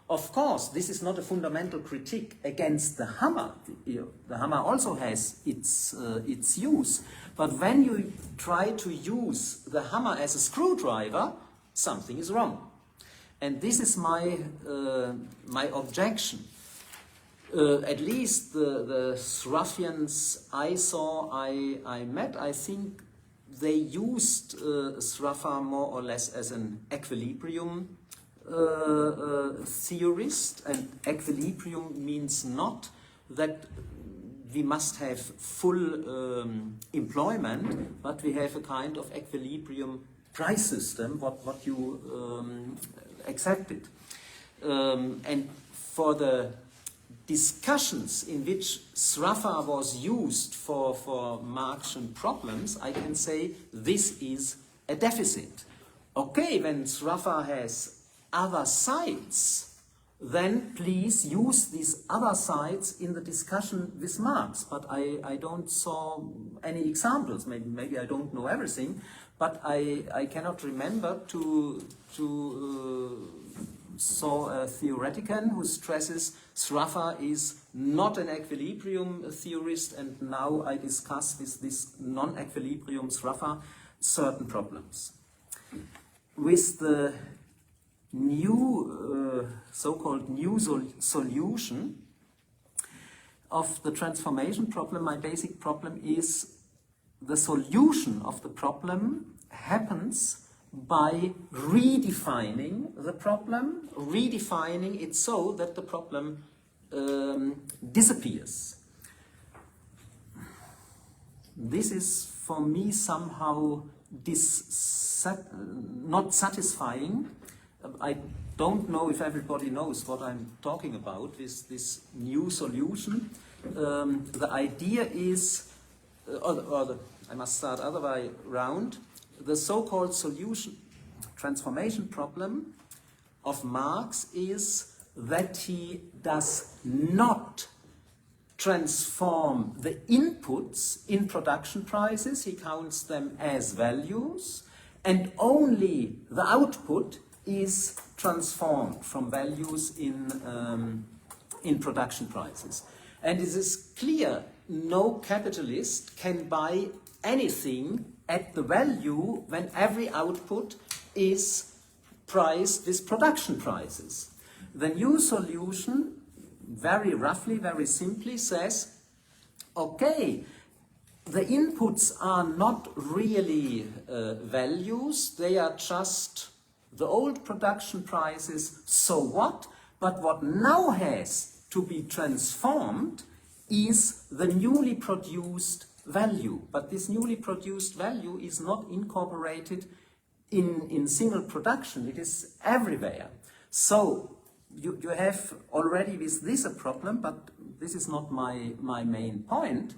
Of course, this is not a fundamental critique against the hammer. The hammer also has its use. But when you try to use the hammer as a screwdriver, something is wrong. And this is my objection. At least the Sraffians I saw, I met, I think they used Sraffa more or less as an equilibrium theorist, and equilibrium means not that we must have full employment, but we have a kind of equilibrium price system, what you accepted. And for the discussions in which Sraffa was used for Marxian problems, I can say this is a deficit. Okay, when Sraffa has other sides, then please use these other sides in the discussion with Marx. But I don't saw any examples. Maybe I don't know everything, but I cannot remember to saw a theoretician who stresses Sraffa is not an equilibrium theorist, and now I discuss with this non-equilibrium Sraffa certain problems. With the new, so-called new solution of the transformation problem, my basic problem is the solution of the problem happens by redefining the problem, redefining it so that the problem disappears. This is for me somehow not satisfying. I don't know if everybody knows what I'm talking about with this new solution. The idea is, I must start other way round. The so-called solution, transformation problem of Marx is that he does not transform the inputs in production prices, he counts them as values, and only the output is transformed from values in production prices. And it is clear, no capitalist can buy anything at the value when every output is priced with production prices. The new solution, very roughly, very simply says, okay, the inputs are not really values, they are just the old production prices, so what? But what now has to be transformed is the newly produced value. But this newly produced value is not incorporated in single production, it is everywhere. So you have already with this a problem, but this is not my main point.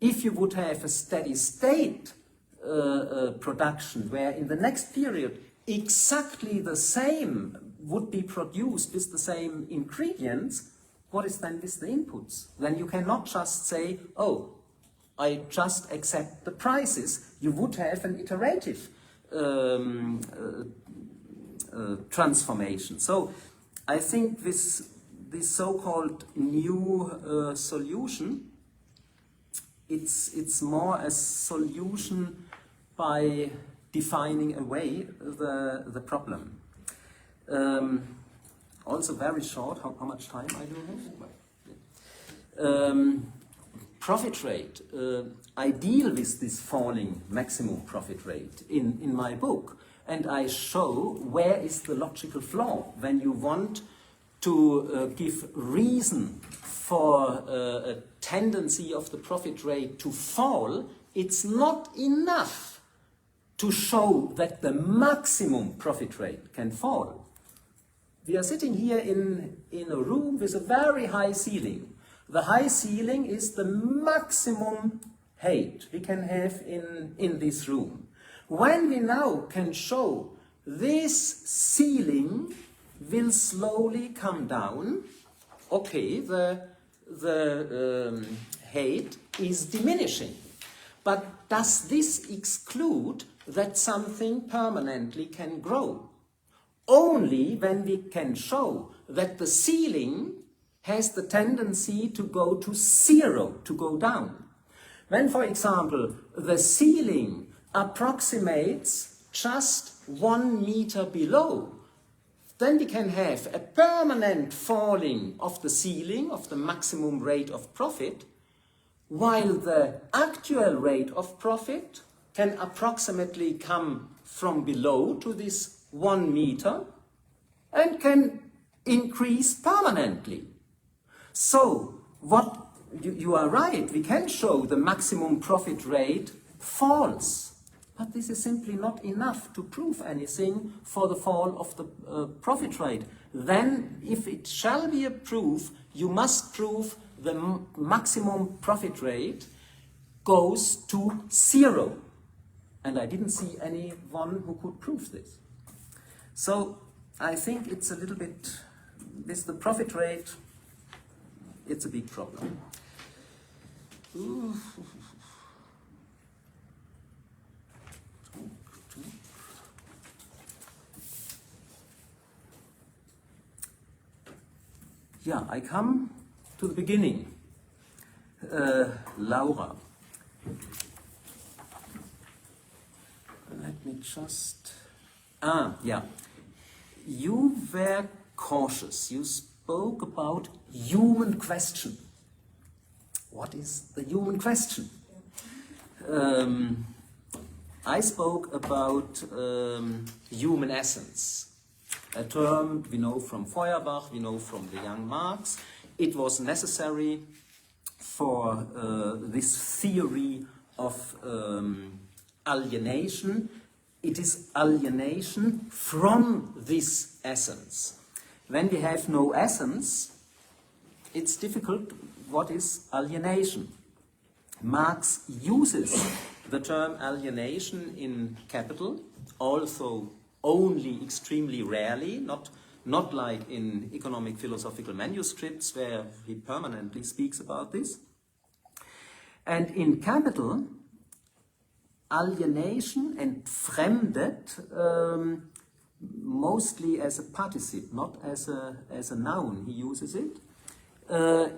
If you would have a steady state production where in the next period exactly the same would be produced with the same ingredients, what is then with the inputs? Then you cannot just say, oh, I just accept the prices. You would have an iterative transformation. So I think this so-called new solution, it's more a solution by defining away the problem. Also very short, how much time I do have? Profit rate. I deal with this falling maximum profit rate in my book, and I show where is the logical flaw when you want to give reason for a tendency of the profit rate to fall. It's not enough to show that the maximum profit rate can fall. We are sitting here in a room with a very high ceiling. The high ceiling is the maximum height we can have in this room. When we now can show this ceiling will slowly come down, okay, the height is diminishing. But does this exclude that something permanently can grow? Only when we can show that the ceiling has the tendency to go to zero, to go down. When, for example, the ceiling approximates just 1 meter below, then we can have a permanent falling of the ceiling, of the maximum rate of profit, while the actual rate of profit can approximately come from below to this 1 meter and can increase permanently. So, what you are right, we can show the maximum profit rate falls. But this is simply not enough to prove anything for the fall of the profit rate. Then, if it shall be a proof, you must prove the maximum profit rate goes to zero. And I didn't see anyone who could prove this. So, I think it's a little bit, with the profit rate, it's a big problem. Ooh. Yeah, I come to the beginning. Laura. Let me just... yeah. You were cautious. You spoke about human question. What is the human question? I spoke about human essence. A term we know from Feuerbach, we know from the young Marx. It was necessary for this theory of alienation. It is alienation from this essence. When we have no essence, it's difficult. What is alienation? Marx uses the term alienation in Capital, also only extremely rarely, not like in economic philosophical manuscripts where he permanently speaks about this. And in Capital, alienation and fremdet, mostly as a participle, not as a noun, he uses it.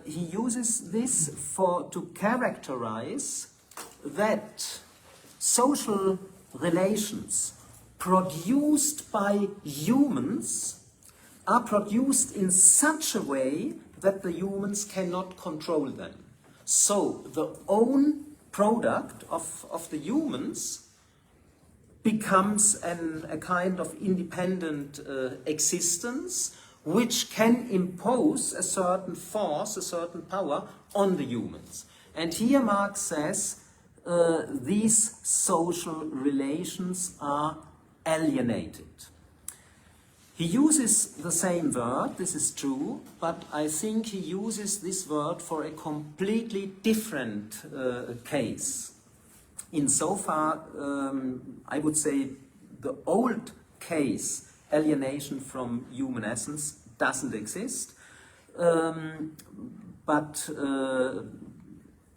He uses this to characterize that social relations produced by humans are produced in such a way that the humans cannot control them. So the own product of the humans becomes a kind of independent existence which can impose a certain force, a certain power on the humans. And here Marx says these social relations are alienated. He uses the same word, this is true, but I think he uses this word for a completely different case. Insofar, I would say the old case, alienation from human essence, doesn't exist, but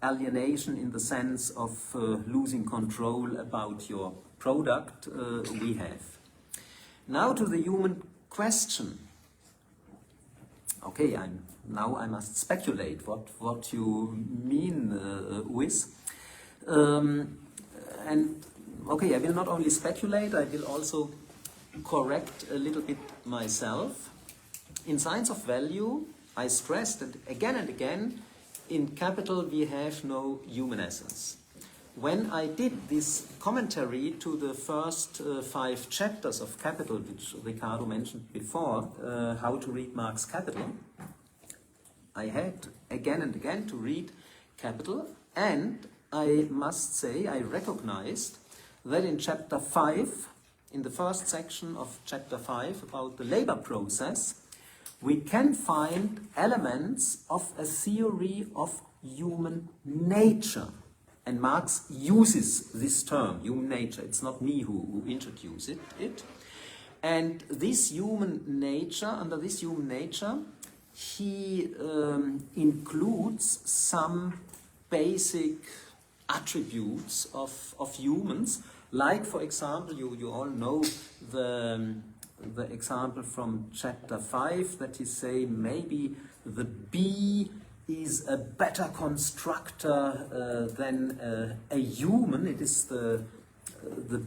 alienation in the sense of losing control about your product, we have. Now to the human question. Okay, now I must speculate what you mean with. And okay, I will not only speculate, I will also correct a little bit myself. In Science of Value, I stress that again and again, in Capital we have no human essence. When I did this commentary to the first 5 chapters of Capital, which Riccardo mentioned before, how to read Marx Capital, I had again and again to read Capital, and I must say I recognized that in chapter 5, in the first section of chapter 5 about the labor process, we can find elements of a theory of human nature. And Marx uses this term, human nature. It's not me who introduced it. And this human nature, under this human nature, he includes some basic attributes of humans, like, for example, you all know the example from chapter 5 that he say maybe the bee is a better constructor than a human. It is the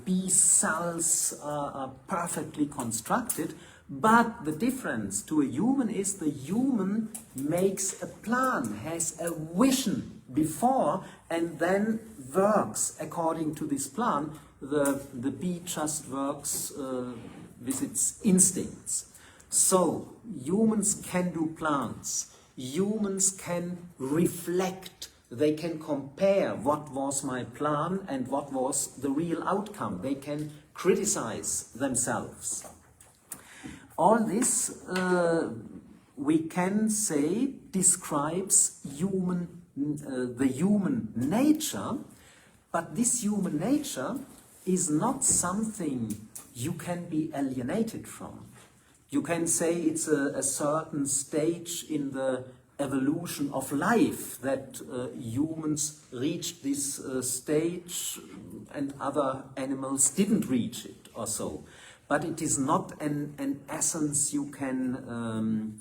bee cells are perfectly constructed, but the difference to a human is the human makes a plan, has a vision before, and then works according to this plan. The bee just works with its instincts. So humans can do plans. Humans can reflect. They can compare what was my plan and what was the real outcome. They can criticize themselves. All this, we can say, describes the human nature, but this human nature is not something you can be alienated from. You can say it's a certain stage in the evolution of life that humans reached this stage and other animals didn't reach it or so. But it is not an essence you can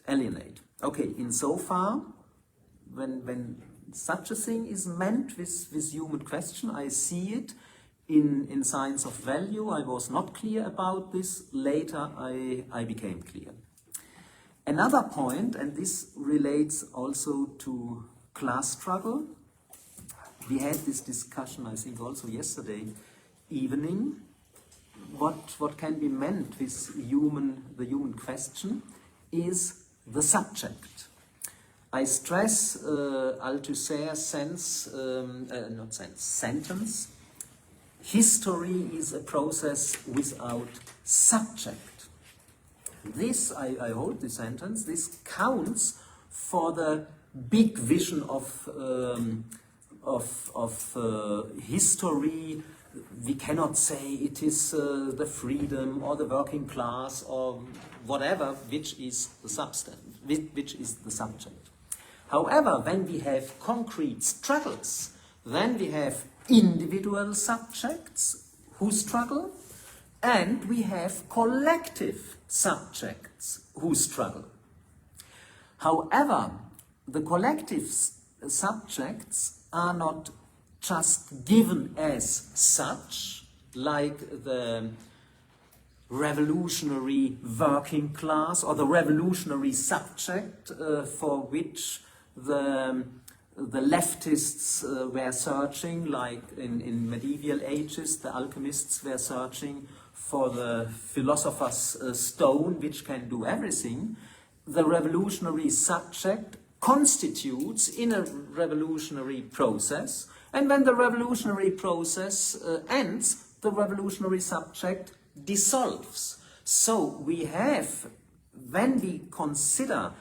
alienate. Okay, insofar, when such a thing is meant with human question, I see it in Science of Value. I was not clear about this. Later, I became clear. Another point, and this relates also to class struggle. We had this discussion, I think, also yesterday evening. What can be meant with the human question is the subject. I stress Althusser's sentence. History is a process without subject. This, I hold this sentence, this counts for the big vision of history. We cannot say it is the freedom or the working class or whatever which is the substance, which is the subject. However, when we have concrete struggles, then we have individual subjects who struggle, and we have collective subjects who struggle. However, the collective subjects are not just given as such, like the revolutionary working class or the revolutionary subject for which the leftists were searching, like in medieval ages, the alchemists were searching for the philosopher's stone, which can do everything. The revolutionary subject constitutes in a revolutionary process, and when the revolutionary process ends, the revolutionary subject dissolves. So we have, when we consider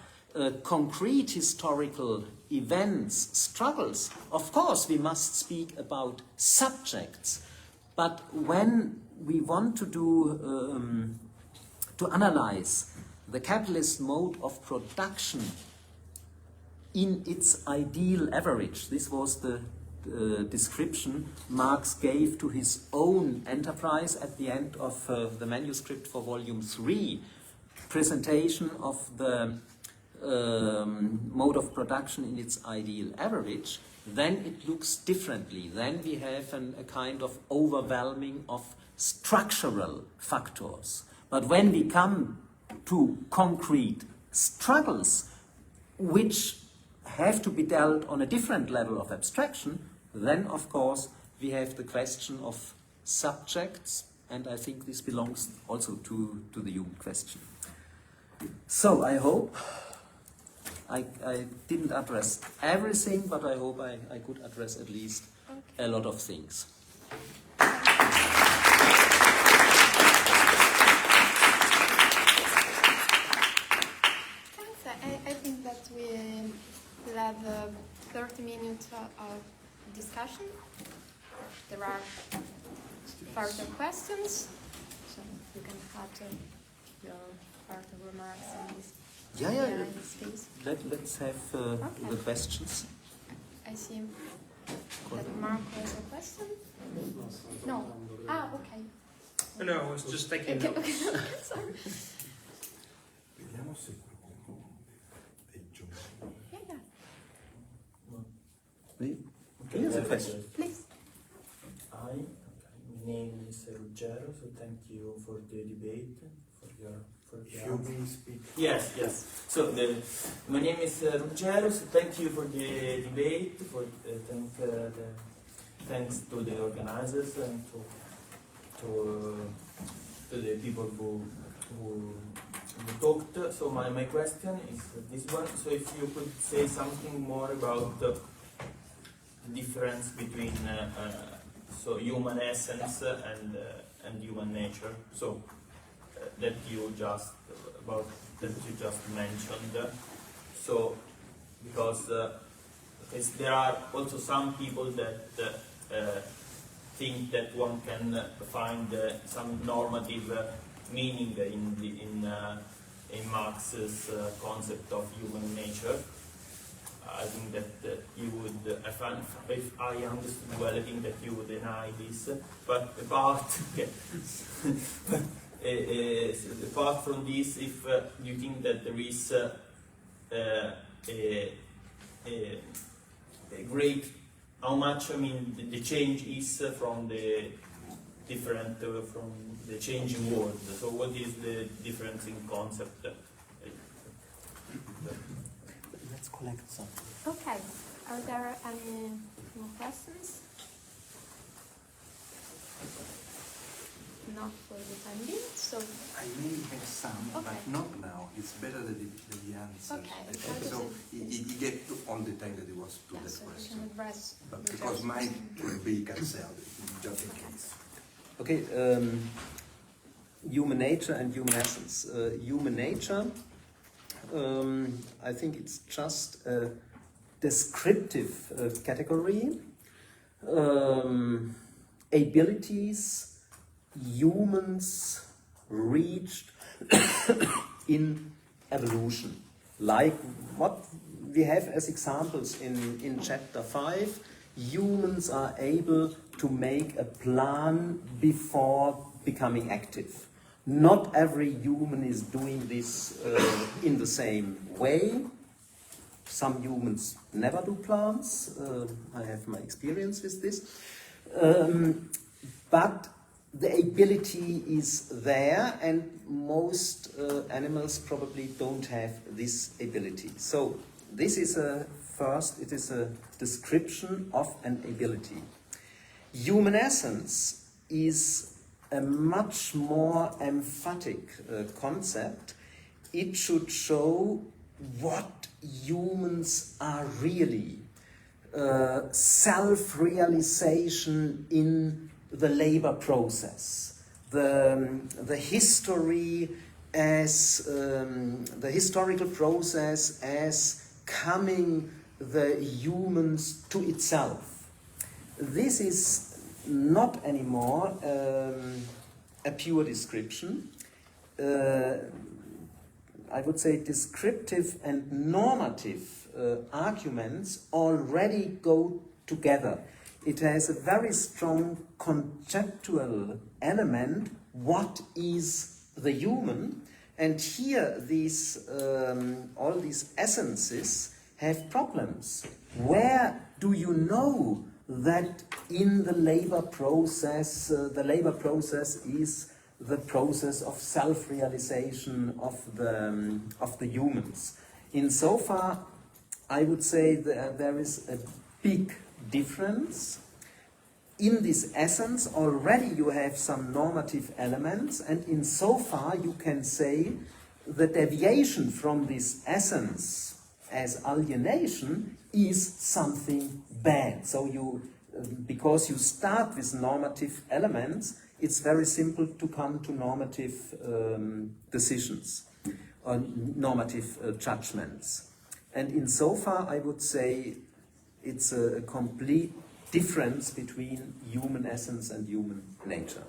concrete historical events, struggles, of course we must speak about subjects, but when we want to do to analyze the capitalist mode of production in its ideal average, this was the description Marx gave to his own enterprise at the end of the manuscript for volume 3, presentation of the mode of production in its ideal average, then it looks differently. Then we have a kind of overwhelming of structural factors. But when we come to concrete struggles, which have to be dealt on a different level of abstraction, then of course we have the question of subjects, and I think this belongs also to the human question. So I hope I didn't address everything, but I hope I could address at least a lot of things. I think that we will have 30 minutes of discussion. There are further questions, so you can add your further remarks on this. Yeah. This space. Let's have Okay. the questions. I see that Marco has a question. No. Okay. No, I was just taking Okay, notes. okay, sorry. Vediamo se qualcuno peggio. Yeah. Here's a question. Please. Hi, my name is Ruggero, so thank you for the debate, for the You may speak. Yes. So my name is Ruggero, so thank you for the debate, thanks to the organizers and to the people who talked. So my question is this one. So if you could say something more about the difference between so human essence and human nature. So that you just mentioned. So because there are also some people that think that one can find some normative meaning in Marx's concept of human nature. I think that you would, if I understood well, I think that you would deny this. But apart from this, if you think that there is a great, how much the change is from the different from the changing world. So what is the difference in concept? Let's collect some. Okay. Are there any more questions? Not for the time being. So I may have some, Okay. but not now. It's better that the answer. Okay. So he get to all the time that he was to yeah, that so we can question. address. But the because first mine question. will be cancelled, just in case. Okay, human nature and human essence. Human nature, I think it's just a descriptive category. Abilities humans reached in evolution. Like what we have as examples in chapter 5, humans are able to make a plan before becoming active. Not every human is doing this in the same way. Some humans never do plans. I have my experience with this. But the ability is there, and most animals probably don't have this ability. So this is it is a description of an ability. Human essence is a much more emphatic concept. It should show what humans are really. Self-realization in the labor process, the history as the historical process as coming the humans to itself. This is not anymore a pure description. I would say descriptive and normative arguments already go together. It has a very strong conceptual element. What is the human? And here these all these essences have problems. Where do you know that in the labor process is the process of self-realization of the humans? Insofar, I would say that there is a big difference. In this essence, already you have some normative elements, and insofar you can say the deviation from this essence as alienation is something bad. So because you start with normative elements, it's very simple to come to normative decisions or normative judgments. And insofar, I would say it's a complete difference between human essence and human nature.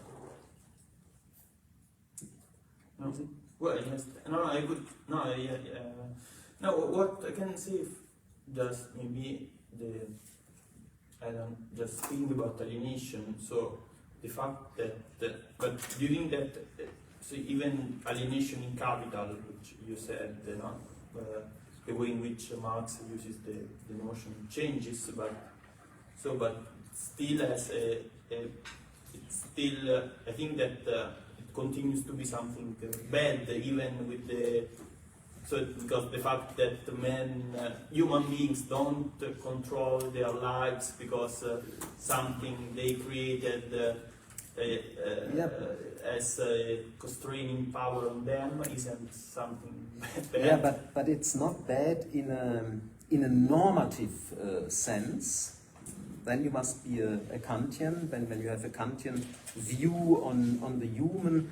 No. Well, yes. No, I would. No, no. What I can say, just maybe I don't just think about alienation. So the fact that, but during that, so even alienation in capital, which you said, the way in which Marx uses the notion changes, but still as it's still I think that it continues to be something bad, even with because the fact that human beings don't control their lives because something they created as a constraining power on them isn't something bad. Yeah, but it's not bad in a normative sense. Then you must be a Kantian. When you have a Kantian view on the human,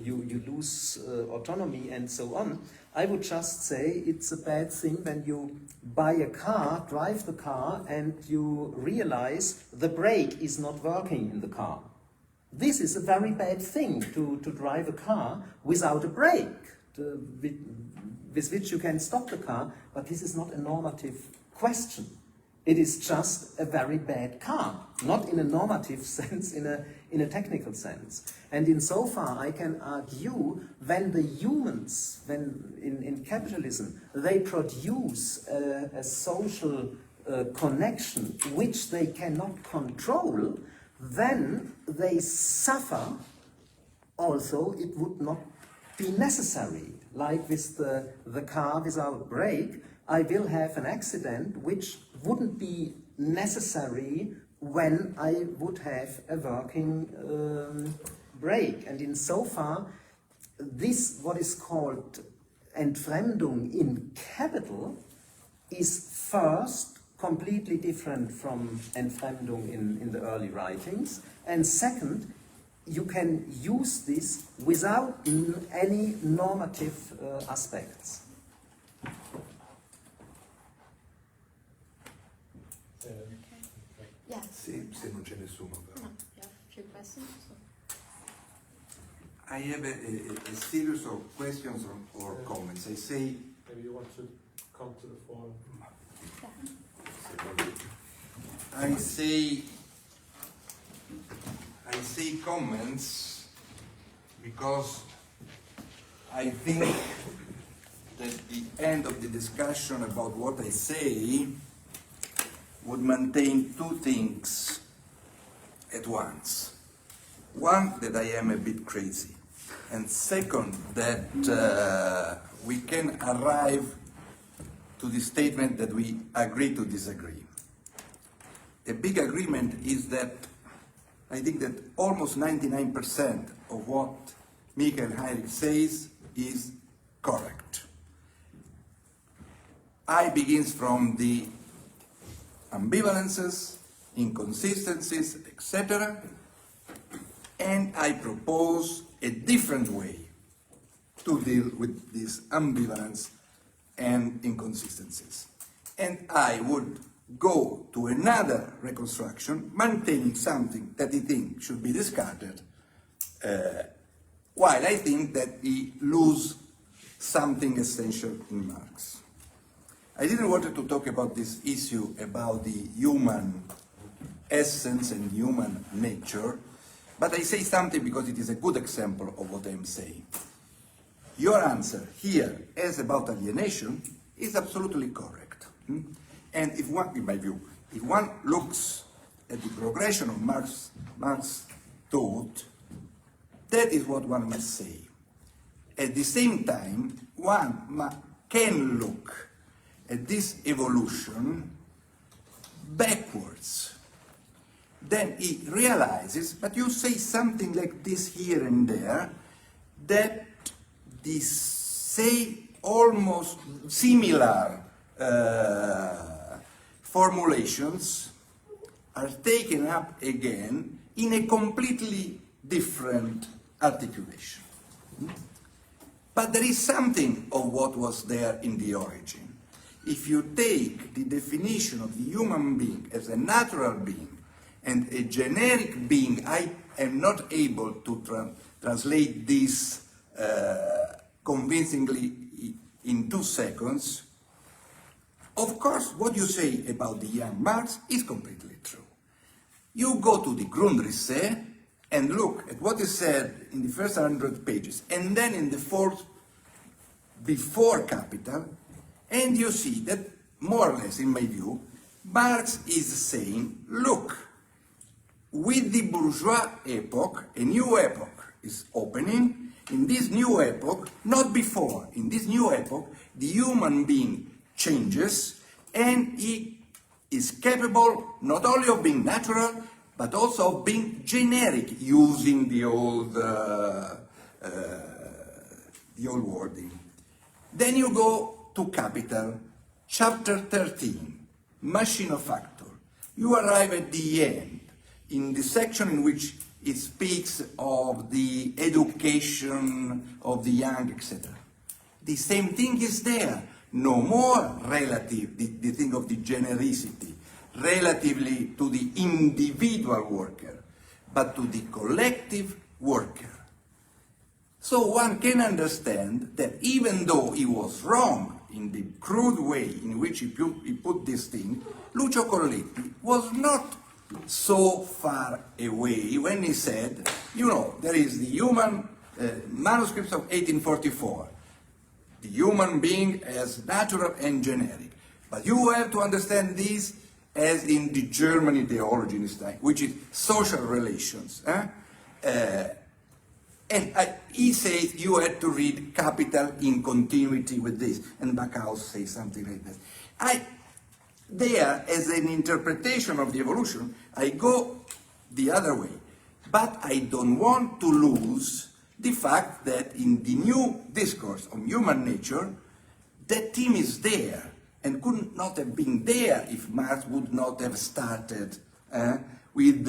you lose autonomy and so on. I would just say it's a bad thing when you buy a car, drive the car, and you realize the brake is not working in the car. This is a very bad thing to drive a car without a brake, with which you can stop the car, but this is not a normative question. It is just a very bad car, not in a normative sense, in a technical sense. And insofar, I can argue when the humans, when in capitalism, they produce a social connection which they cannot control, then they suffer. Also, it would not be necessary. Like with the car without brake, I will have an accident which wouldn't be necessary when I would have a working brake. And insofar, this, what is called Entfremdung in capital, is first completely different from Entfremdung in the early writings, and second, you can use this without any normative aspects. Yes. Sì, se non c'è nessuno però. No, you have a few questions. I have a series of questions or comments. I say. Maybe you want to come to the forum. I say comments because I think that the end of the discussion about what I say would maintain two things at once. One, that I am a bit crazy. And second, that we can arrive to the statement that we agree to disagree. A big agreement is that I think that almost 99% of what Heinrich says is correct. I begins from the ambivalences, inconsistencies, etc., and I propose a different way to deal with this ambivalence and inconsistencies. And I would go to another reconstruction, maintaining something that he thinks should be discarded, while I think that he loses something essential in Marx. I didn't want to talk about this issue about the human essence and human nature, but I say something because it is a good example of what I'm saying. Your answer here, as about alienation, is absolutely correct. And if one, in my view, if one looks at the progression of Marx's thought, that is what one must say. At the same time, one can look at this evolution backwards. Then he realizes, but you say something like this here and there, that these say almost similar formulations are taken up again in a completely different articulation. But there is something of what was there in the origin. If you take the definition of the human being as a natural being and a generic being, I am not able to translate this convincingly in 2 seconds. Of course, what you say about the young Marx is completely true. You go to the Grundrisse and look at what is said in the first 100 pages, and then in the 4th, before Capital, and you see that, more or less, in my view, Marx is saying, look, with the bourgeois epoch, a new epoch is opening. In this new epoch, not before, in this new epoch, the human being changes, and he is capable not only of being natural, but also of being generic, using the old wording. Then you go to Capital, chapter 13, Machinofactor. You arrive at the end, in the section in which it speaks of the education of the young, etc. The same thing is there. No more relative, the thing of the genericity, relatively to the individual worker, but to the collective worker. So one can understand that even though he was wrong in the crude way in which he put this thing, Lucio Colletti was not so far away when he said, you know, there is the human manuscripts of 1844, the human being as natural and generic. But you have to understand this as in the German ideology in this time, which is social relations. He says you have to read Capital in continuity with this, and Backhaus says something like that. There, as an interpretation of the evolution, I go the other way. But I don't want to lose the fact that in the new discourse on human nature, that theme is there and could not have been there if Marx would not have started with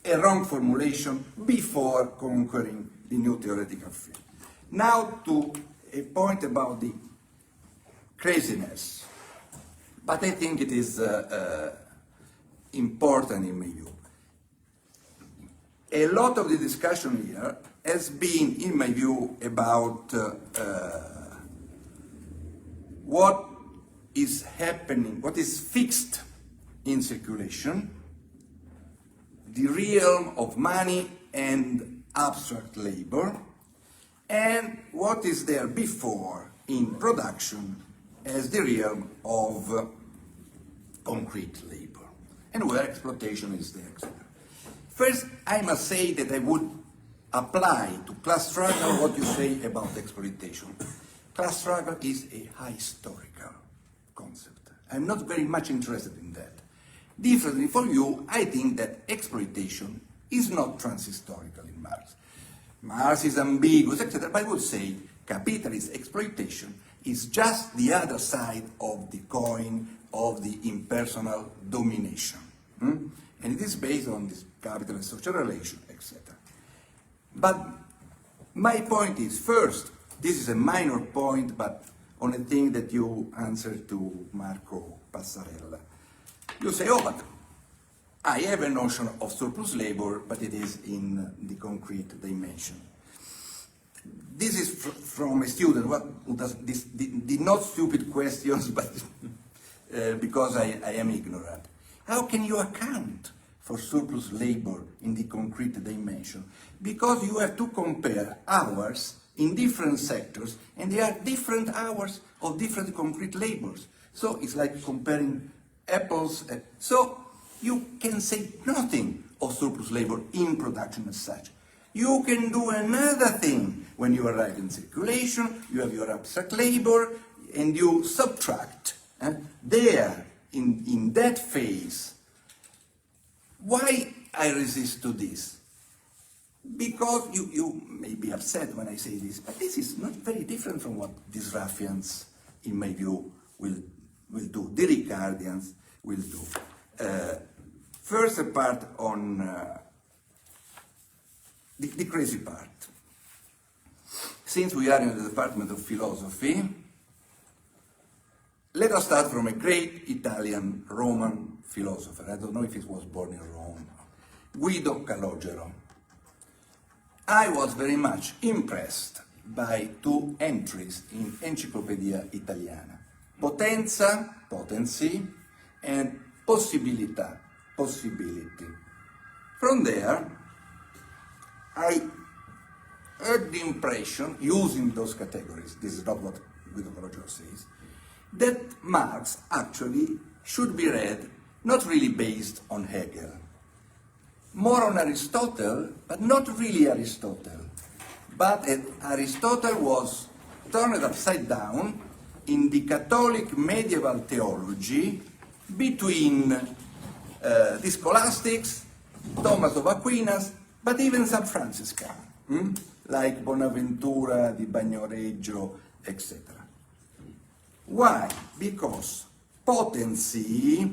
a wrong formulation before conquering the new theoretical field. Now to a point about the craziness. But I think it is important in my view. A lot of the discussion here has been, in my view, about what is happening, what is fixed in circulation, the realm of money and abstract labor, and what is there before in production as the realm of concrete labor, and where exploitation is there, etc. First, I must say that I would apply to class struggle what you say about exploitation. Class struggle is a historical concept. I'm not very much interested in that. Differently from you, I think that exploitation is not transhistorical in Marx. Marx is ambiguous, etc., but I would say capitalist exploitation is just the other side of the coin of the impersonal domination. And it is based on this capital and social relation, etc. But my point is, first, this is a minor point, but on a thing that you answered to Marco Passarella. You say, oh, but I have a notion of surplus labor, but it is in the concrete dimension. This is from a student who does this, the not stupid questions, but because I am ignorant. How can you account for surplus labor in the concrete dimension? Because you have to compare hours in different sectors, and there are different hours of different concrete labors. So it's like comparing apples. So you can say nothing of surplus labor in production as such. You can do another thing when you arrive in circulation, you have your abstract labor, and you subtract. There, in that phase, why I resist to this? Because you may be upset when I say this, but this is not very different from what these ruffians, in my view, will do, the Ricardians will do. First, a part on the crazy part. Since we are in the Department of Philosophy, let us start from a great Italian Roman philosopher. I don't know if he was born in Rome. Guido Calogero. I was very much impressed by two entries in Enciclopedia Italiana. Potenza, potency, and possibilità, possibility. From there, I had the impression, using those categories, this is not what Guido Calogero says, that Marx actually should be read not really based on Hegel, more on Aristotle, but not really Aristotle. But Aristotle was turned upside down in the Catholic medieval theology between the scholastics, Thomas of Aquinas, but even some Franciscan, like Bonaventura di Bagnoregio, etc. Why? Because potency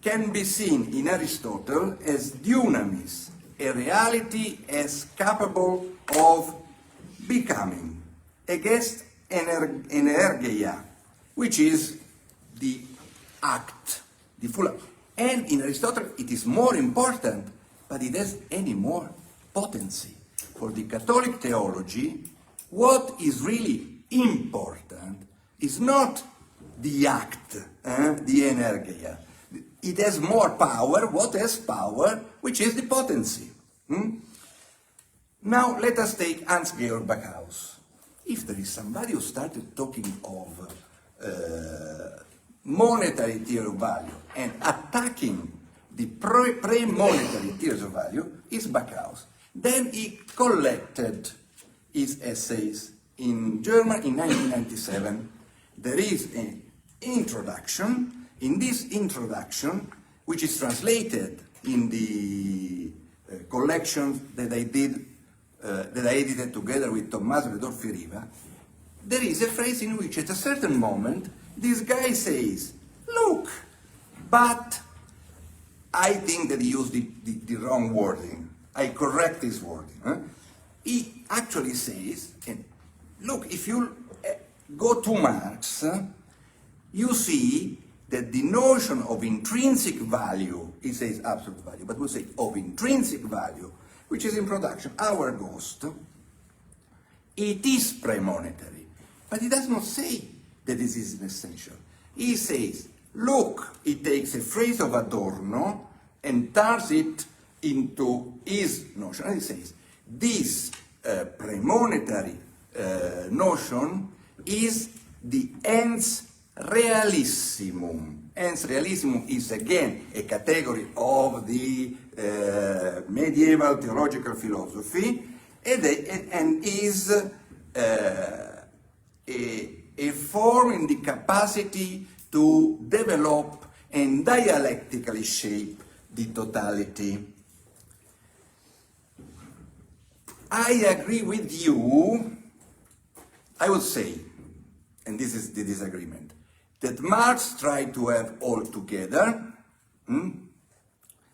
can be seen in Aristotle as dunamis, a reality as capable of becoming, against energeia, which is the act, the full act. And in Aristotle it is more important, but it has any more potency. For the Catholic theology, what is really important is not the act, the energeia. It has more power. What has power? Which is the potency. Now let us take Hans-Georg Backhaus. If there is somebody who started talking of monetary theory of value and attacking the pre-monetary theories of value, is Backhaus. Then he collected his essays in German in 1997. There is an introduction. In this introduction, which is translated in the collections that I did, that I edited together with Tommaso Redolfi Riva, there is a phrase in which at a certain moment this guy says, look, but I think that he used the wrong wording. I correct his wording. He actually says, look, if you go to Marx, you see that the notion of intrinsic value, he says absolute value, but we'll say of intrinsic value, which is in production, our ghost, it is premonetary. But he does not say that this is essential. He says, look, he takes a phrase of Adorno and turns it into his notion. And he says, this premonetary notion is the ens realissimum. Ens realissimum is again a category of the medieval theological philosophy and is a form in the capacity to develop and dialectically shape the totality. I agree with you, I would say, and this is the disagreement, that Marx tried to have all together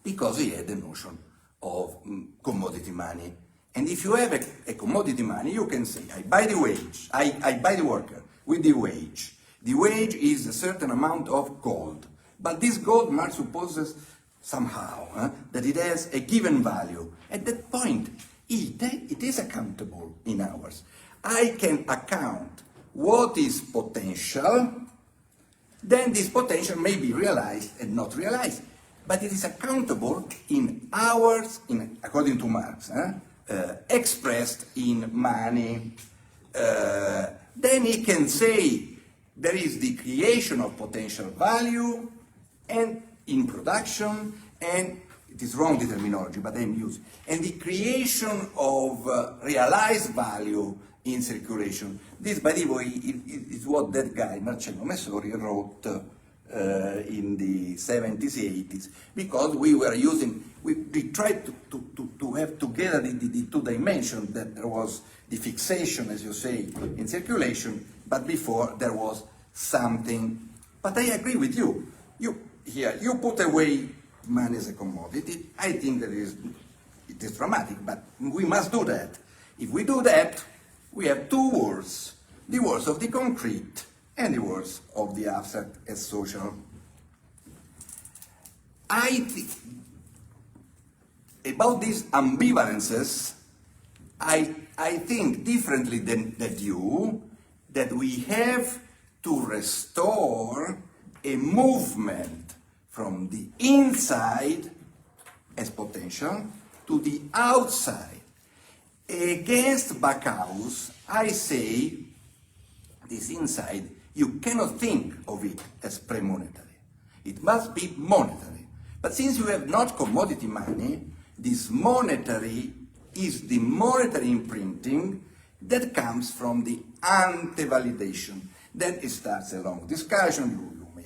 because he had the notion of commodity money. And if you have a commodity money, you can say, I buy the wage, I buy the worker with the wage. The wage is a certain amount of gold. But this gold, Marx supposes somehow that it has a given value. At that point, it is accountable in hours. I can account what is potential, then this potential may be realized and not realized, but it is accountable in hours, according to Marx, expressed in money. Then he can say there is the creation of potential value and in production, and it is wrong the terminology, but I'm using, and the creation of realized value in circulation. This, by the way, is what that guy, Marcello Messori, wrote in the 70s, 80s, because we were using, we tried to have together the two dimensions, that there was the fixation, as you say, in circulation, but before there was something. But I agree with you. You put away money as a commodity. I think that it is dramatic, but we must do that. If we do that, we have two worlds, the world of the concrete and the world of the abstract and social. I think about these ambivalences, I think differently than you, that we have to restore a movement from the inside as potential to the outside. Against Backhaus, I say this inside, you cannot think of it as pre-monetary. It must be monetary. But since you have not commodity money, this monetary is the monetary imprinting that comes from the ante-validation. Then it starts a long discussion, you may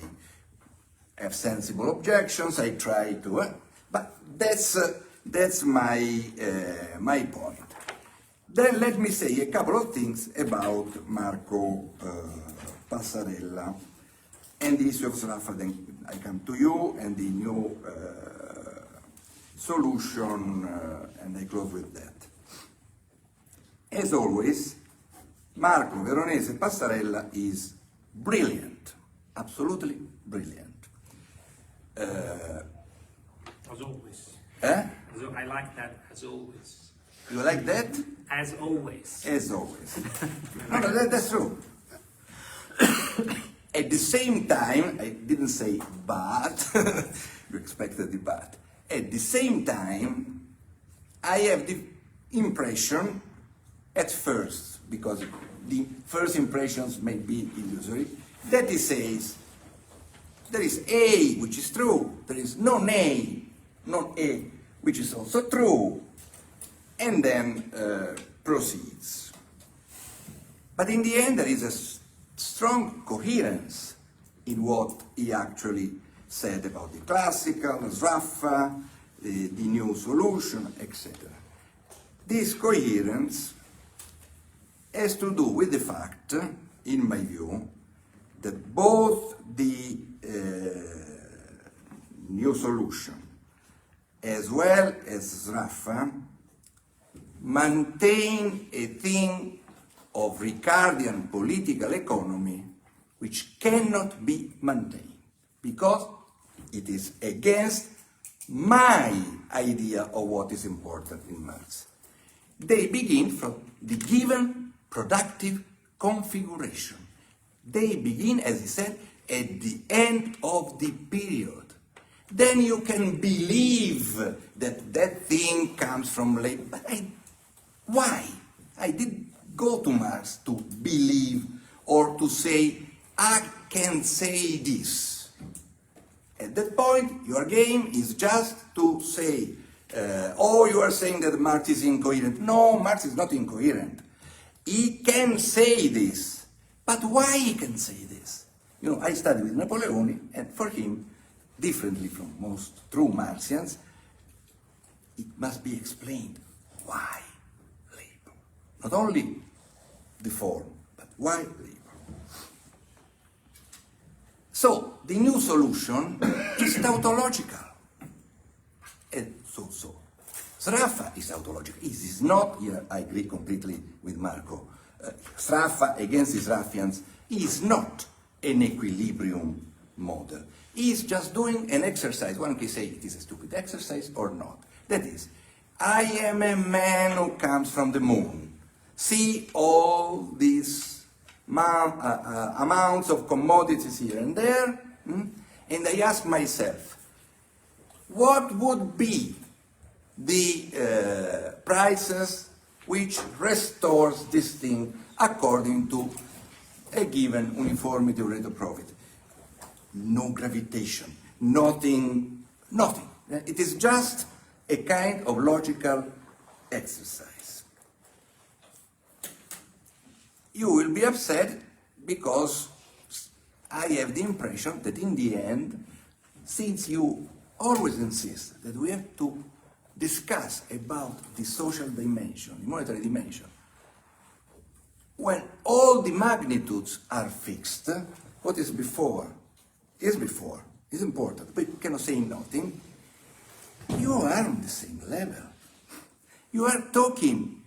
have sensible objections, I try to, but that's my point. Then let me say a couple of things about Marco Passarella and the issue of Sraffa. Then I come to you and the new solution, and I close with that. As always, Marco Veronese Passarella is brilliant, absolutely brilliant. As always. So I like that, as always. You like that? As always. As always. No, that's true. At the same time, I didn't say but, you expected the but. At the same time, I have the impression, at first, because the first impressions may be illusory, that he says, there is A, which is true, there is non-A, which is also true, and then proceeds. But in the end, there is a strong coherence in what he actually said about the classical, Sraffa, the new solution, etc. This coherence has to do with the fact, in my view, that both the new solution as well as Sraffa maintain a thing of Ricardian political economy which cannot be maintained because it is against my idea of what is important in Marx. They begin from the given productive configuration. They begin, as he said, at the end of the period. Then you can believe that that thing comes from labor. But why? I didn't go to Marx to believe or to say, I can say this. At that point, your game is just to say, oh, you are saying that Marx is incoherent. No, Marx is not incoherent. He can say this. But why he can say this? You know, I studied with Napoleoni, and for him, differently from most true Marxians, it must be explained why labor. Not only the form, but why labor. So, the new solution is tautological. And so. Sraffa is tautological. It is not, here I agree completely with Marco, Sraffa against the Sraffians is not an equilibrium model. He is just doing an exercise. One can say it is a stupid exercise or not. That is, I am a man who comes from the moon. See all these amounts of commodities here and there, and I ask myself, what would be the prices which restores this thing according to a given uniformity of rate of profit? No gravitation, nothing. It is just a kind of logical exercise. You will be upset because I have the impression that in the end, since you always insist that we have to discuss about the social dimension, the monetary dimension, when all the magnitudes are fixed, what is before is before, is important, but you cannot say nothing. you are on the same level. You are talking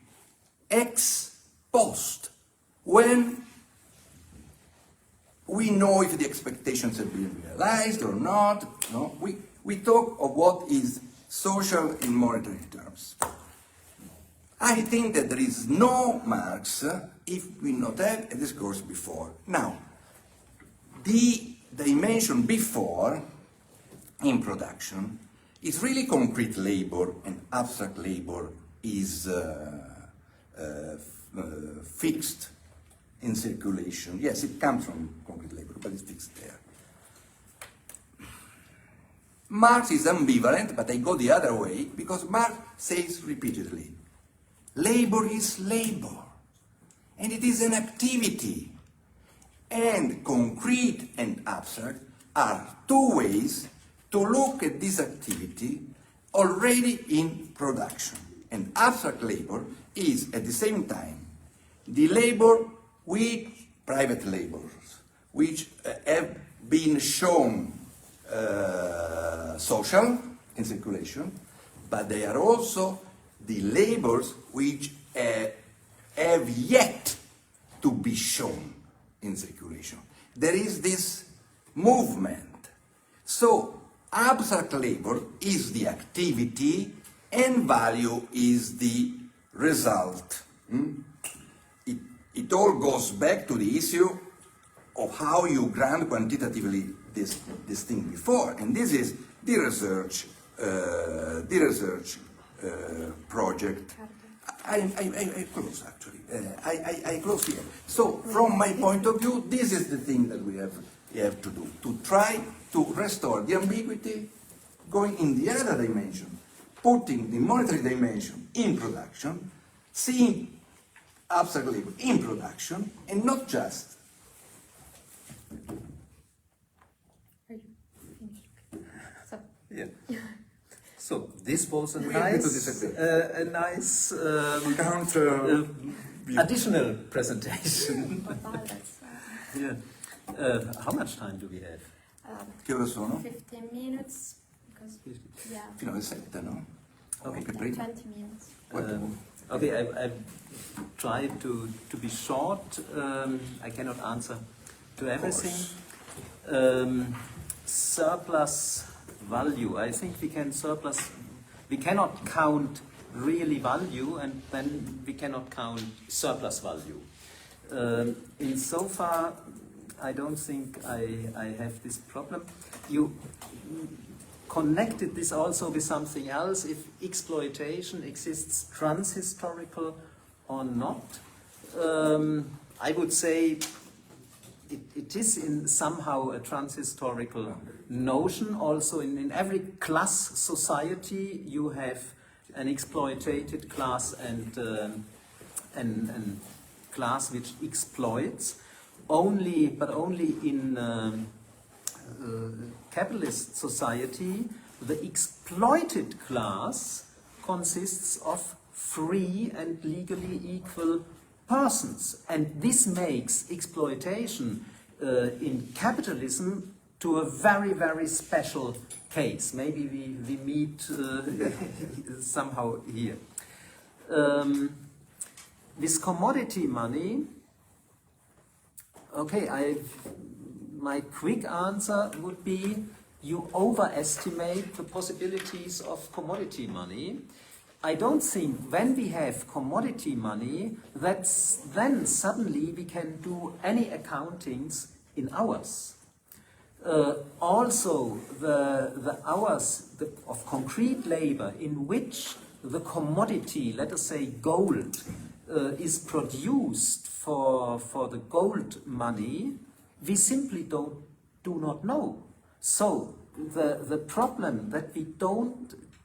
ex post, when we know if the expectations have been realized or not. No? We talk of what is social in monetary terms. I think that there is no Marx if we not have a discourse before. Now, the dimension before in production is really concrete labor, and abstract labor is fixed in circulation. Yes, it comes from concrete labor, but it's fixed there. Marx is ambivalent, but I go the other way, because Marx says repeatedly, labor is labor, and it is an activity, and concrete and abstract are two ways to look at this activity already in production. And abstract labor is at the same time the labor with private laborers, which have been shown social in circulation, but they are also the labors which have yet to be shown in circulation. There is this movement. So abstract labor is the activity and value is the result. It all goes back to the issue of how you grant quantitatively this thing before, and this is the research project. I close actually. I close here. So from my point of view, this is the thing that we have to do, to try to restore the ambiguity, going in the other dimension, putting the monetary dimension in production, seeing abstract labor in production, and not just. Yeah. So this was a We agree to nice, disagree. counter additional presentation. Yeah. How much time do we have? Che ore sono? 15 minutes. Because, yeah. Fino alle 7, no? Okay. Anche prima. 20 minutes. Okay, I tried to be short. I cannot answer to everything. Surplus value. I think we cannot count really value, and then we cannot count surplus value. In so far, I don't think I have this problem. You connected this also with something else, if exploitation exists transhistorical or not. I would say it is in somehow a transhistorical notion. Also in every class society you have an exploited class and class which exploits. But only in capitalist society, the exploited class consists of free and legally equal persons, and this makes exploitation in capitalism to a very, very special case. Maybe we meet somehow here. With commodity money, okay, my quick answer would be you overestimate the possibilities of commodity money. I don't think when we have commodity money, then suddenly we can do any accountings in hours. Also, the hours of concrete labor in which the commodity, let us say gold, is produced for the gold money, we simply do not know. So the problem that we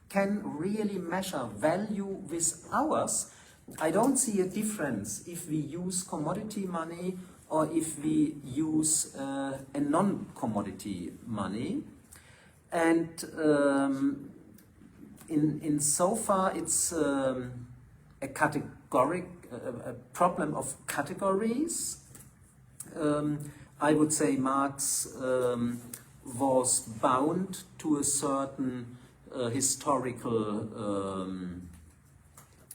can really measure value with hours, I don't see a difference if we use commodity money or if we use a non-commodity money. And in so far it's a problem of categories. I would say Marx was bound to a certain historical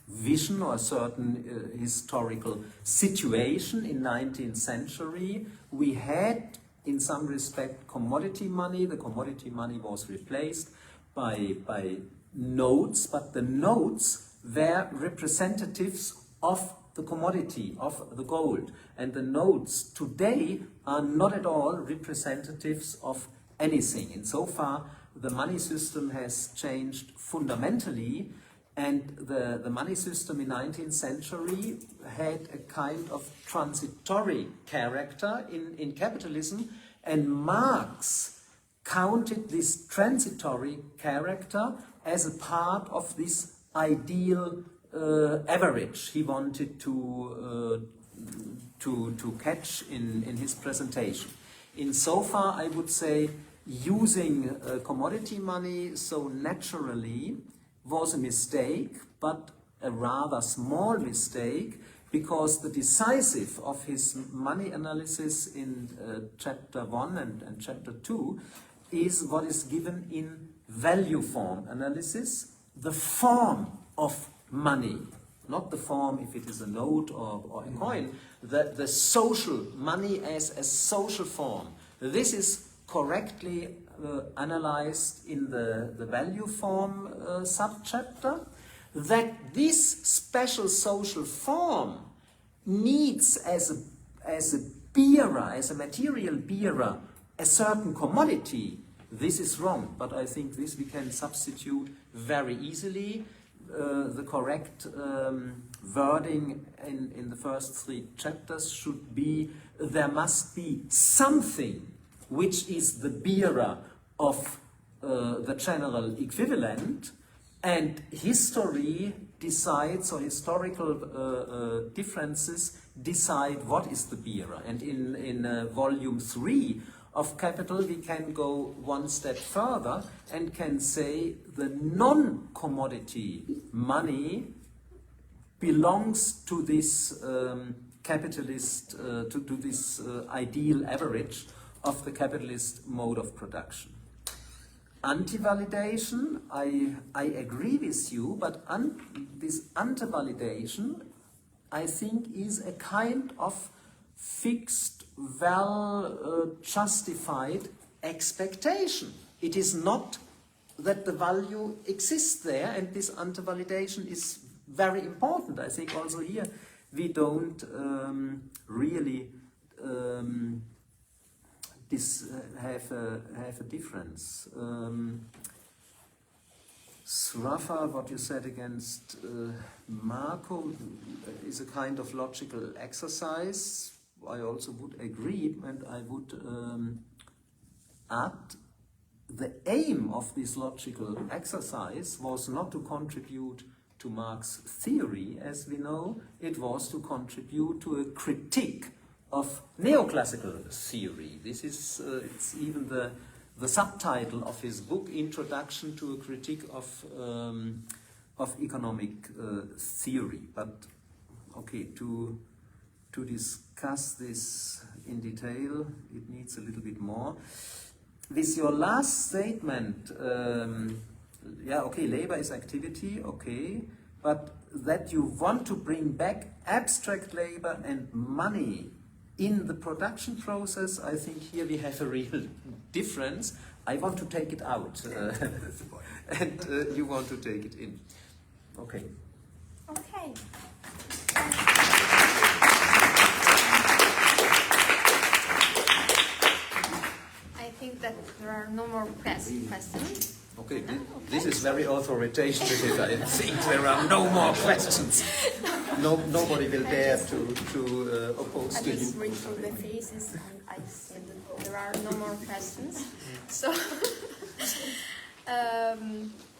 vision or a certain historical situation in 19th century. We had, in some respect, commodity money. The commodity money was replaced by notes, but the notes were representatives of the commodity, of the gold. And the notes today are not at all representatives of anything. Insofar, the money system has changed fundamentally, and the money system in 19th century had a kind of transitory character in capitalism, and Marx counted this transitory character as a part of this ideal average he wanted to catch in his presentation. Insofar, I would say using commodity money so naturally was a mistake, but a rather small mistake, because the decisive of his money analysis in chapter 1 and chapter 2 is what is given in value form analysis, the form of money, not the form if it is a note or a coin, the social money as a social form. This is correctly analyzed in the value form subchapter, that this special social form needs as a bearer, as a material bearer, a certain commodity. This is wrong, but I think this we can substitute very easily. The correct wording in the first 3 chapters should be: there must be something which is the bearer of the general equivalent, and history decides, or historical differences decide what is the bearer. And in volume 3 of Capital, we can go one step further and can say the non-commodity money belongs to this capitalist, to this ideal average of the capitalist mode of production. Anti-validation, I agree with you, but this anti-validation, I think, is a kind of fixed, well-justified expectation. It is not that the value exists there, and this anti-validation is very important. I think also here we don't really have a difference. Sraffa, what you said against Marco is a kind of logical exercise. I also would agree, and I would add, the aim of this logical exercise was not to contribute to Marx's theory, as we know. It was to contribute to a critique of neoclassical theory. This is it's even the subtitle of his book, Introduction to a Critique of Economic Theory. But okay, to discuss this in detail, it needs a little bit more. With your last statement, yeah, okay, labor is activity, okay, but that you want to bring back abstract labor and money in the production process, I think here we have a real difference. I want to take it out, and you want to take it in. Okay. Okay. I think that there are no more questions. Okay, this is very authoritative. I think there are no more questions. Nobody will dare to oppose to you. I just read through the faces and I said that there are no more questions. So,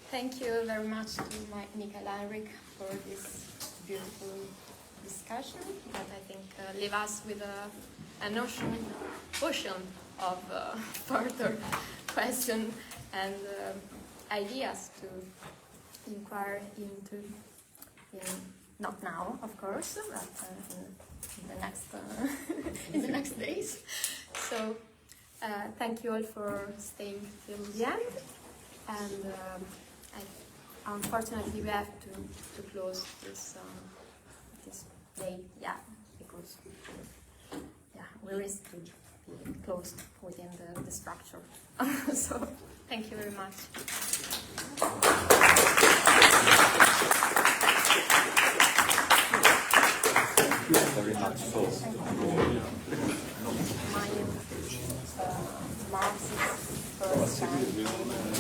thank you very much to Heinrich for this beautiful discussion that I think leave us with an ocean of further questions and ideas to inquire into, not now, of course, but in the next days. So thank you all for staying till the end, and Unfortunately, we have to close this day, yeah, because we risk to be closed within the structure. So, thank you very much. Very much so. My Marxist first time.